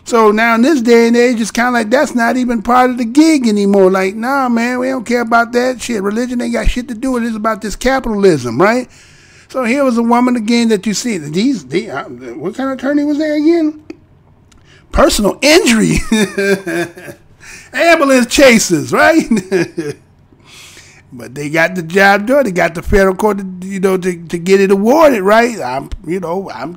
So now in this day and age, it's kind of like that's not even part of the gig anymore. Like, nah, man, we don't care about that shit. Religion ain't got shit to do with it. It's about this capitalism, right? So here was a woman again that you see. What kind of attorney was there again? Personal injury. Ambulance chasers, right? But they got the job done. They got the federal court, to get it awarded, right? I'm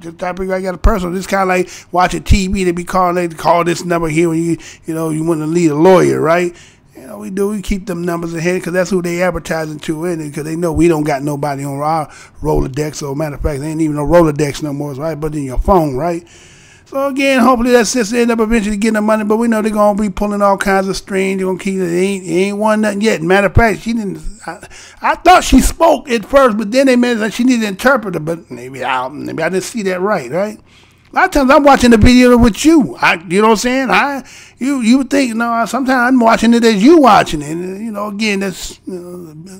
just type of guy. I got a personal. It's kind of like watching TV. They be calling. They call this number here when you want to lead a lawyer, right? We keep them numbers ahead because that's who they advertising to, because they know we don't got nobody on our Rolodex. So matter of fact, they ain't even no Rolodex no more, right? But in your phone, right? So again, hopefully that sister end up eventually getting the money, but we know they're gonna be pulling all kinds of strings. They're gonna keep it. Ain't won nothing yet. Matter of fact, she didn't. I thought she spoke at first, but then they mentioned that she needed an interpreter. But maybe I didn't see that right. A lot of times I'm watching the video with you. You know what I'm saying? You would think, sometimes I'm watching it as you watching it. And, again, that's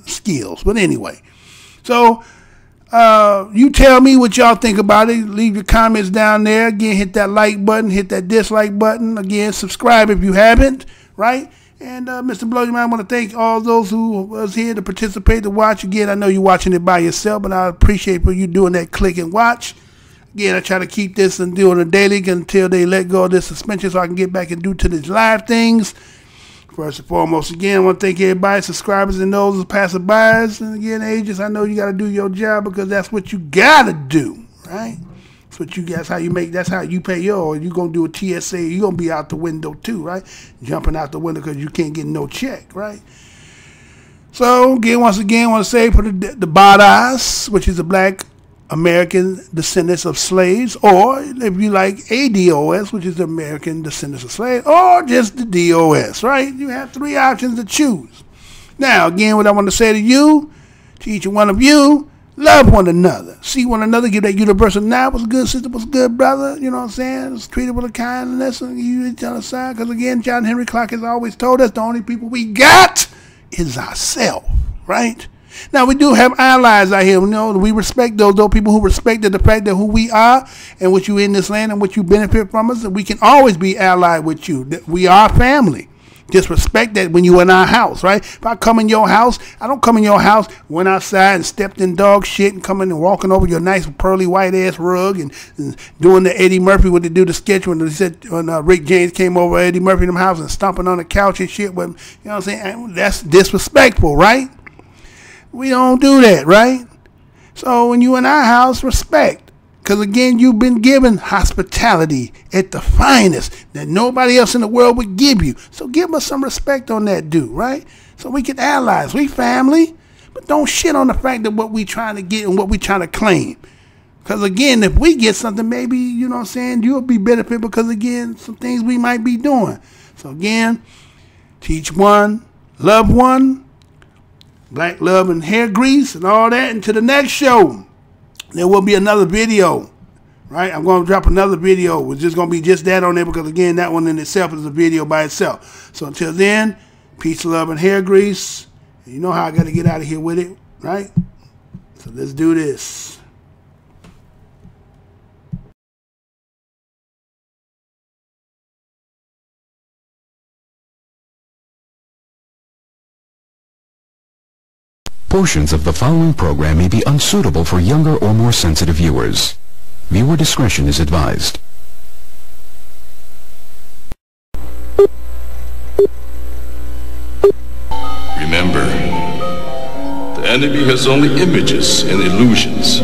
skills. But anyway, so. You tell me what y'all think about it. Leave your comments down there. Again, hit that like button, hit that dislike button. Again, subscribe if you haven't, right? And Mr. Blow, I want to thank all those who was here to participate, to watch. Again, I know you're watching it by yourself, but I appreciate for you doing that click and watch. Again, I try to keep this and doing it daily until they let go of this suspension so I can get back and do to these live things. First and foremost, again, I want to thank everybody, subscribers and those passerbys. And again, agents, I know you got to do your job because that's what you got to do, right? That's how you pay your, you're going to do a TSA, you're going to be out the window too, right? Jumping out the window because you can't get no check, right? So, again, once again, I want to say for the BADAS, which is the Black American Descendants of Slaves, or if you like ADOS, which is the American Descendants of Slaves, or just the DOS, right? You have 3 options to choose. Now, again, what I want to say to you, to each one of you, Love one another. See one another. Give that universal nod. What's good, sister? What's good, brother? You know what I'm saying? It's treated with a kindness and you each other side. Because again, John Henry Clark has always told us the only people we got is ourselves, right? Now, we do have allies out here. You know, we respect those people who respect the fact that who we are and what you in this land and what you benefit from us. And we can always be allied with you. We are family. Just respect that when you in our house, right? If I come in your house, I don't come in your house, went outside and stepped in dog shit and coming and walking over your nice pearly white ass rug and doing the Eddie Murphy what they do the sketch when they said when Rick James came over Eddie Murphy in them house and stomping on the couch and shit with him. You know what I'm saying? That's disrespectful, right? We don't do that, right? So when you in our house, respect. Because again, you've been given hospitality at the finest that nobody else in the world would give you. So give us some respect on that, dude, right? So we can allies. We family. But don't shit on the fact that what we trying to get and what we trying to claim. Because again, if we get something, maybe, you know what I'm saying, you'll be benefit because again, some things we might be doing. So again, teach one, love one, black love and hair grease and all that. Until the next show. There will be another video, right? I'm going to drop another video. It's just going to be just that on there because, again, that one in itself is a video by itself. So until then, peace, love, and hair grease. You know how I got to get out of here with it, right? So let's do this. Portions of the following program may be unsuitable for younger or more sensitive viewers. Viewer discretion is advised. Remember, the enemy has only images and illusions,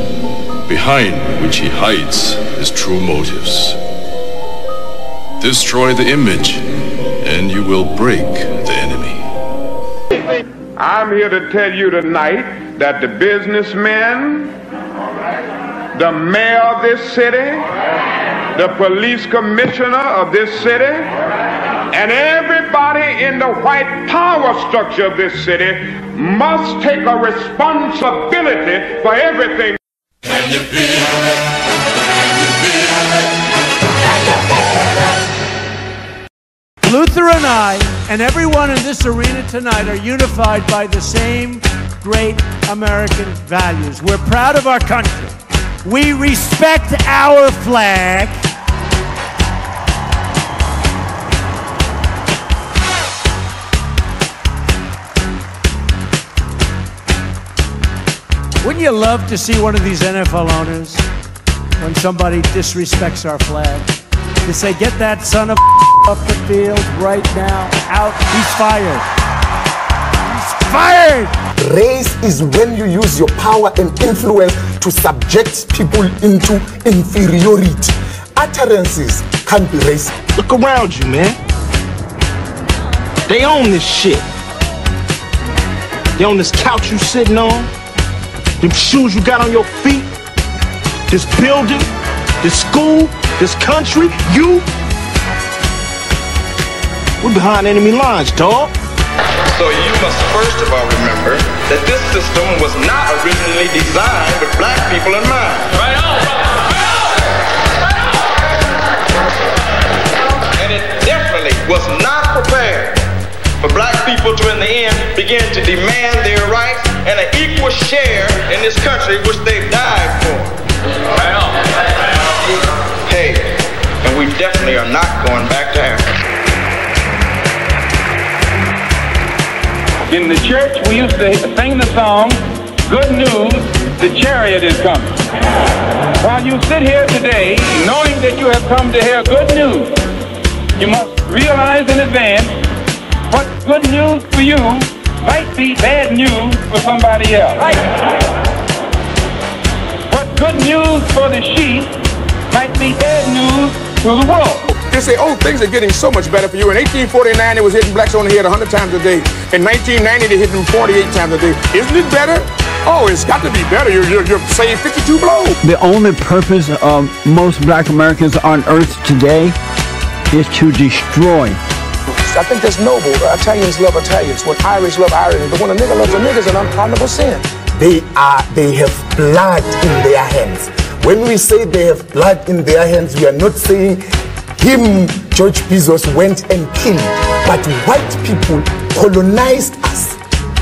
behind which he hides his true motives. Destroy the image, and you will break the enemy. I'm here to tell you tonight that the businessmen, the mayor of this city, the police commissioner of this city, and everybody in the white power structure of this city must take a responsibility for everything. Can you feel it? Luther and I and everyone in this arena tonight are unified by the same great American values. We're proud of our country. We respect our flag. Wouldn't you love to see one of these NFL owners, when somebody disrespects our flag, to say, get that son of off the field right now, out, he's fired. He's fired! Race is when you use your power and influence to subject people into inferiority. Utterances can't be racist. Look around you, man. They own this shit. They own this couch you sitting on, them shoes you got on your feet, this building, this school, this country, you. We're behind enemy lines, dog. So you must first of all remember that this system was not originally designed with black people in mind. Right on! And it definitely was not prepared for black people to, in the end, begin to demand their rights and an equal share in this country which they've died for. Right on! Hey, and we definitely are not going back to Africa. In the church, we used to sing the song, "Good news, the chariot is coming." While you sit here today, knowing that you have come to hear good news, you must realize in advance what good news for you might be bad news for somebody else. What good news for the sheep might be bad news to the wolf. They say, oh, things are getting so much better for you. In 1849, it was hitting blacks on the head 100 times a day. In 1990, they hit them 48 times a day. Isn't it better? Oh, it's got to be better. You're saying 52 blows. The only purpose of most black Americans on earth today is to destroy. I think that's noble. Italians love Italians. When Irish love Irish. But when a nigga loves a nigga, it's an unpardonable sin. they have blood in their hands. When we say they have blood in their hands, we are not saying him, George Bezos, went and killed, but white people colonized us.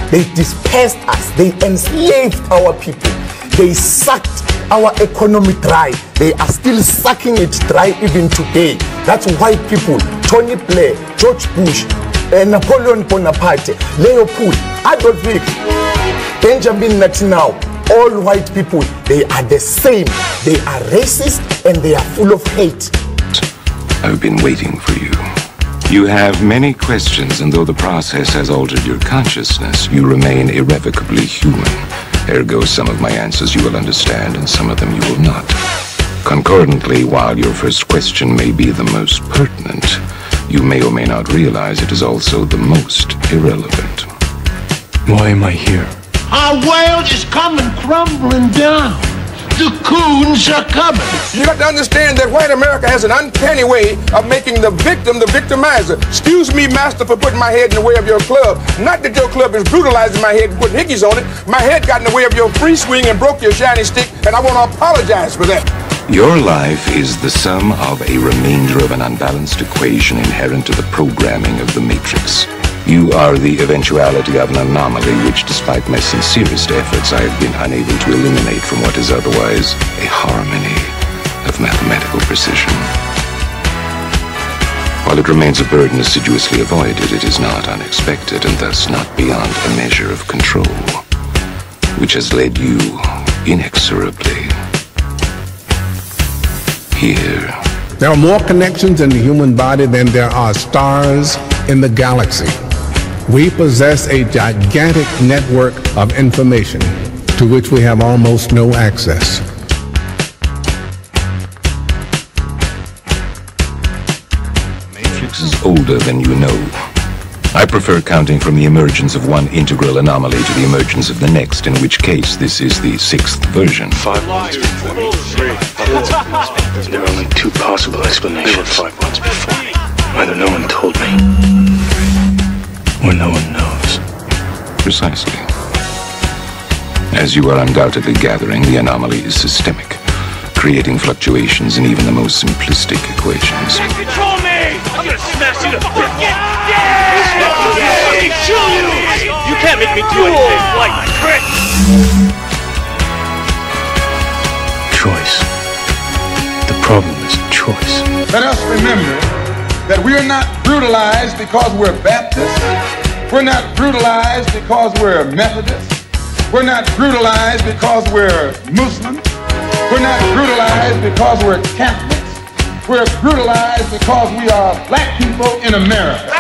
They dispersed us. They enslaved our people. They sucked our economy dry. They are still sucking it dry even today. That's white people. Tony Blair, George Bush, Napoleon Bonaparte, Leopold, Adolf Hitler, Benjamin Netanyahu. All white people, they are the same. They are racist and they are full of hate. I've been waiting for you. You have many questions, and though the process has altered your consciousness, you remain irrevocably human. Ergo, some of my answers you will understand, and some of them you will not. Concordantly, while your first question may be the most pertinent, you may or may not realize it is also the most irrelevant. Why am I here? Our world is coming crumbling down. The coons are coming. You got to understand that white America has an uncanny way of making the victim the victimizer. Excuse me, master, for putting my head in the way of your club. Not that your club is brutalizing my head and putting hickeys on it. My head got in the way of your free swing and broke your shiny stick, and I want to apologize for that. Your life is the sum of a remainder of an unbalanced equation inherent to the programming of the Matrix. You are the eventuality of an anomaly which, despite my sincerest efforts, I have been unable to eliminate from what is otherwise a harmony of mathematical precision. While it remains a burden assiduously avoided, it is not unexpected and thus not beyond a measure of control, which has led you inexorably here. There are more connections in the human body than there are stars in the galaxy. We possess a gigantic network of information to which we have almost no access. The Matrix is older than you know. I prefer counting from the emergence of one integral anomaly to the emergence of the next, in which case this is the 6th version. 5 months before me. 3. There are only 2 possible explanations. There were 5 months before me. Either no one told me, or no one knows. Precisely. As you are undoubtedly gathering, the anomaly is systemic, creating fluctuations in even the most simplistic equations. Control me! I'm gonna smash you to bits! You can't make me do anything like trick! Choice. The problem is choice. Let us remember that we are not brutalized because we're Baptists. We're not brutalized because we're Methodists. We're not brutalized because we're Muslims. We're not brutalized because we're Catholics. We're brutalized because we are black people in America.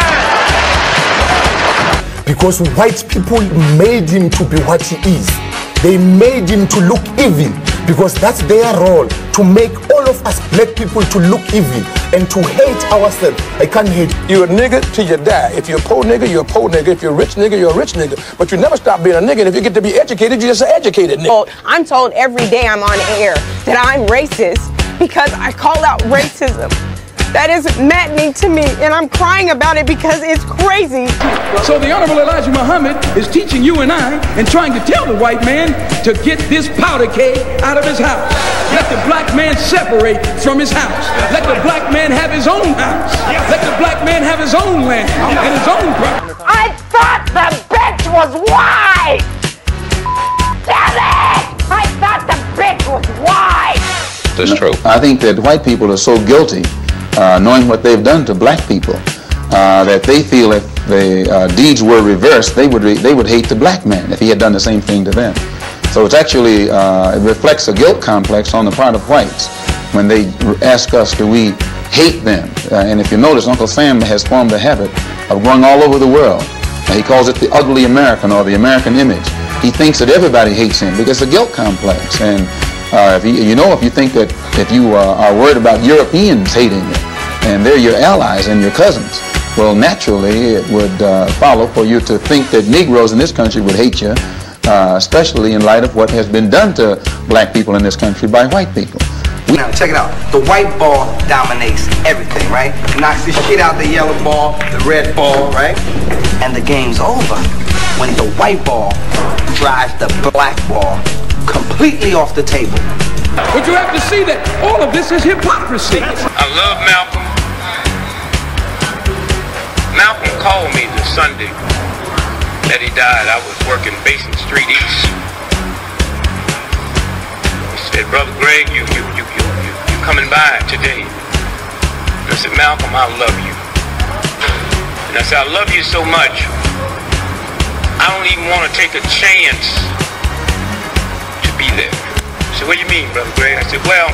Because white people made him to be what he is. They made him to look evil, because that's their role, to make all of us black people to look evil and to hate ourselves. I can't hate. You're a nigga till you die. If you're a poor nigga, you're a poor nigga. If you're a rich nigga, you're a rich nigga. But you never stop being a nigga. And if you get to be educated, you're just an educated nigga. I'm told every day I'm on air that I'm racist because I call out racism. That is maddening to me, and I'm crying about it because it's crazy. So the Honorable Elijah Muhammad is teaching you and I and trying to tell the white man to get this powder keg out of his house. Let the black man separate from his house. Let the black man have his own house. Let the black man have his own land and his own property. I thought the bitch was white! Damn it! I thought the bitch was white! That's true. I think that white people are so guilty, knowing what they've done to black people, that they feel if the deeds were reversed, they would hate the black man if he had done the same thing to them. So it's actually, it reflects a guilt complex on the part of whites when they ask us, do we hate them? And if you notice, Uncle Sam has formed a habit of going all over the world. He calls it the ugly American, or the American image. He thinks that everybody hates him because it's a guilt complex. And if you think that if you are worried about Europeans hating you, and they're your allies and your cousins, well, naturally it would follow for you to think that Negroes in this country would hate you, especially in light of what has been done to black people in this country by white people. Now check it out. The white ball dominates everything, right? Knocks the shit out the yellow ball, the red ball, right? And the game's over when the white ball drives the blackball completely off the table. But you have to see that all of this is hypocrisy. I love Malcolm. Malcolm called me the Sunday that he died. I was working Basin Street East. He said, "Brother Greg, you coming by today?" And I said, "Malcolm, I love you." And I said, "I love you so much, I don't even want to take a chance to be there." He said, "What do you mean, Brother Greg?" I said, "Well,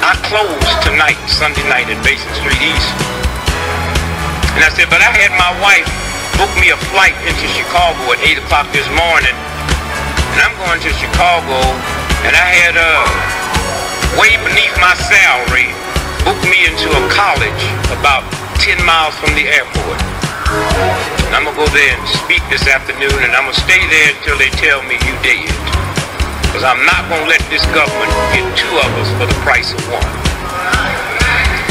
I close tonight, Sunday night at Basin Street East." And I said, "But I had my wife book me a flight into Chicago at 8 o'clock this morning, and I'm going to Chicago, and I had way beneath my salary booked me into a college about 10 miles from the airport. And I'm going to go there and speak this afternoon, and I'm going to stay there until they tell me you dead. Because I'm not going to let this government get two of us for the price of one.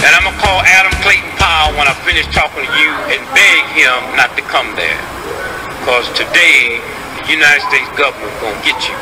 And I'm going to call Adam Clayton Powell when I finish talking to you and beg him not to come there. Because today, the United States government is going to get you.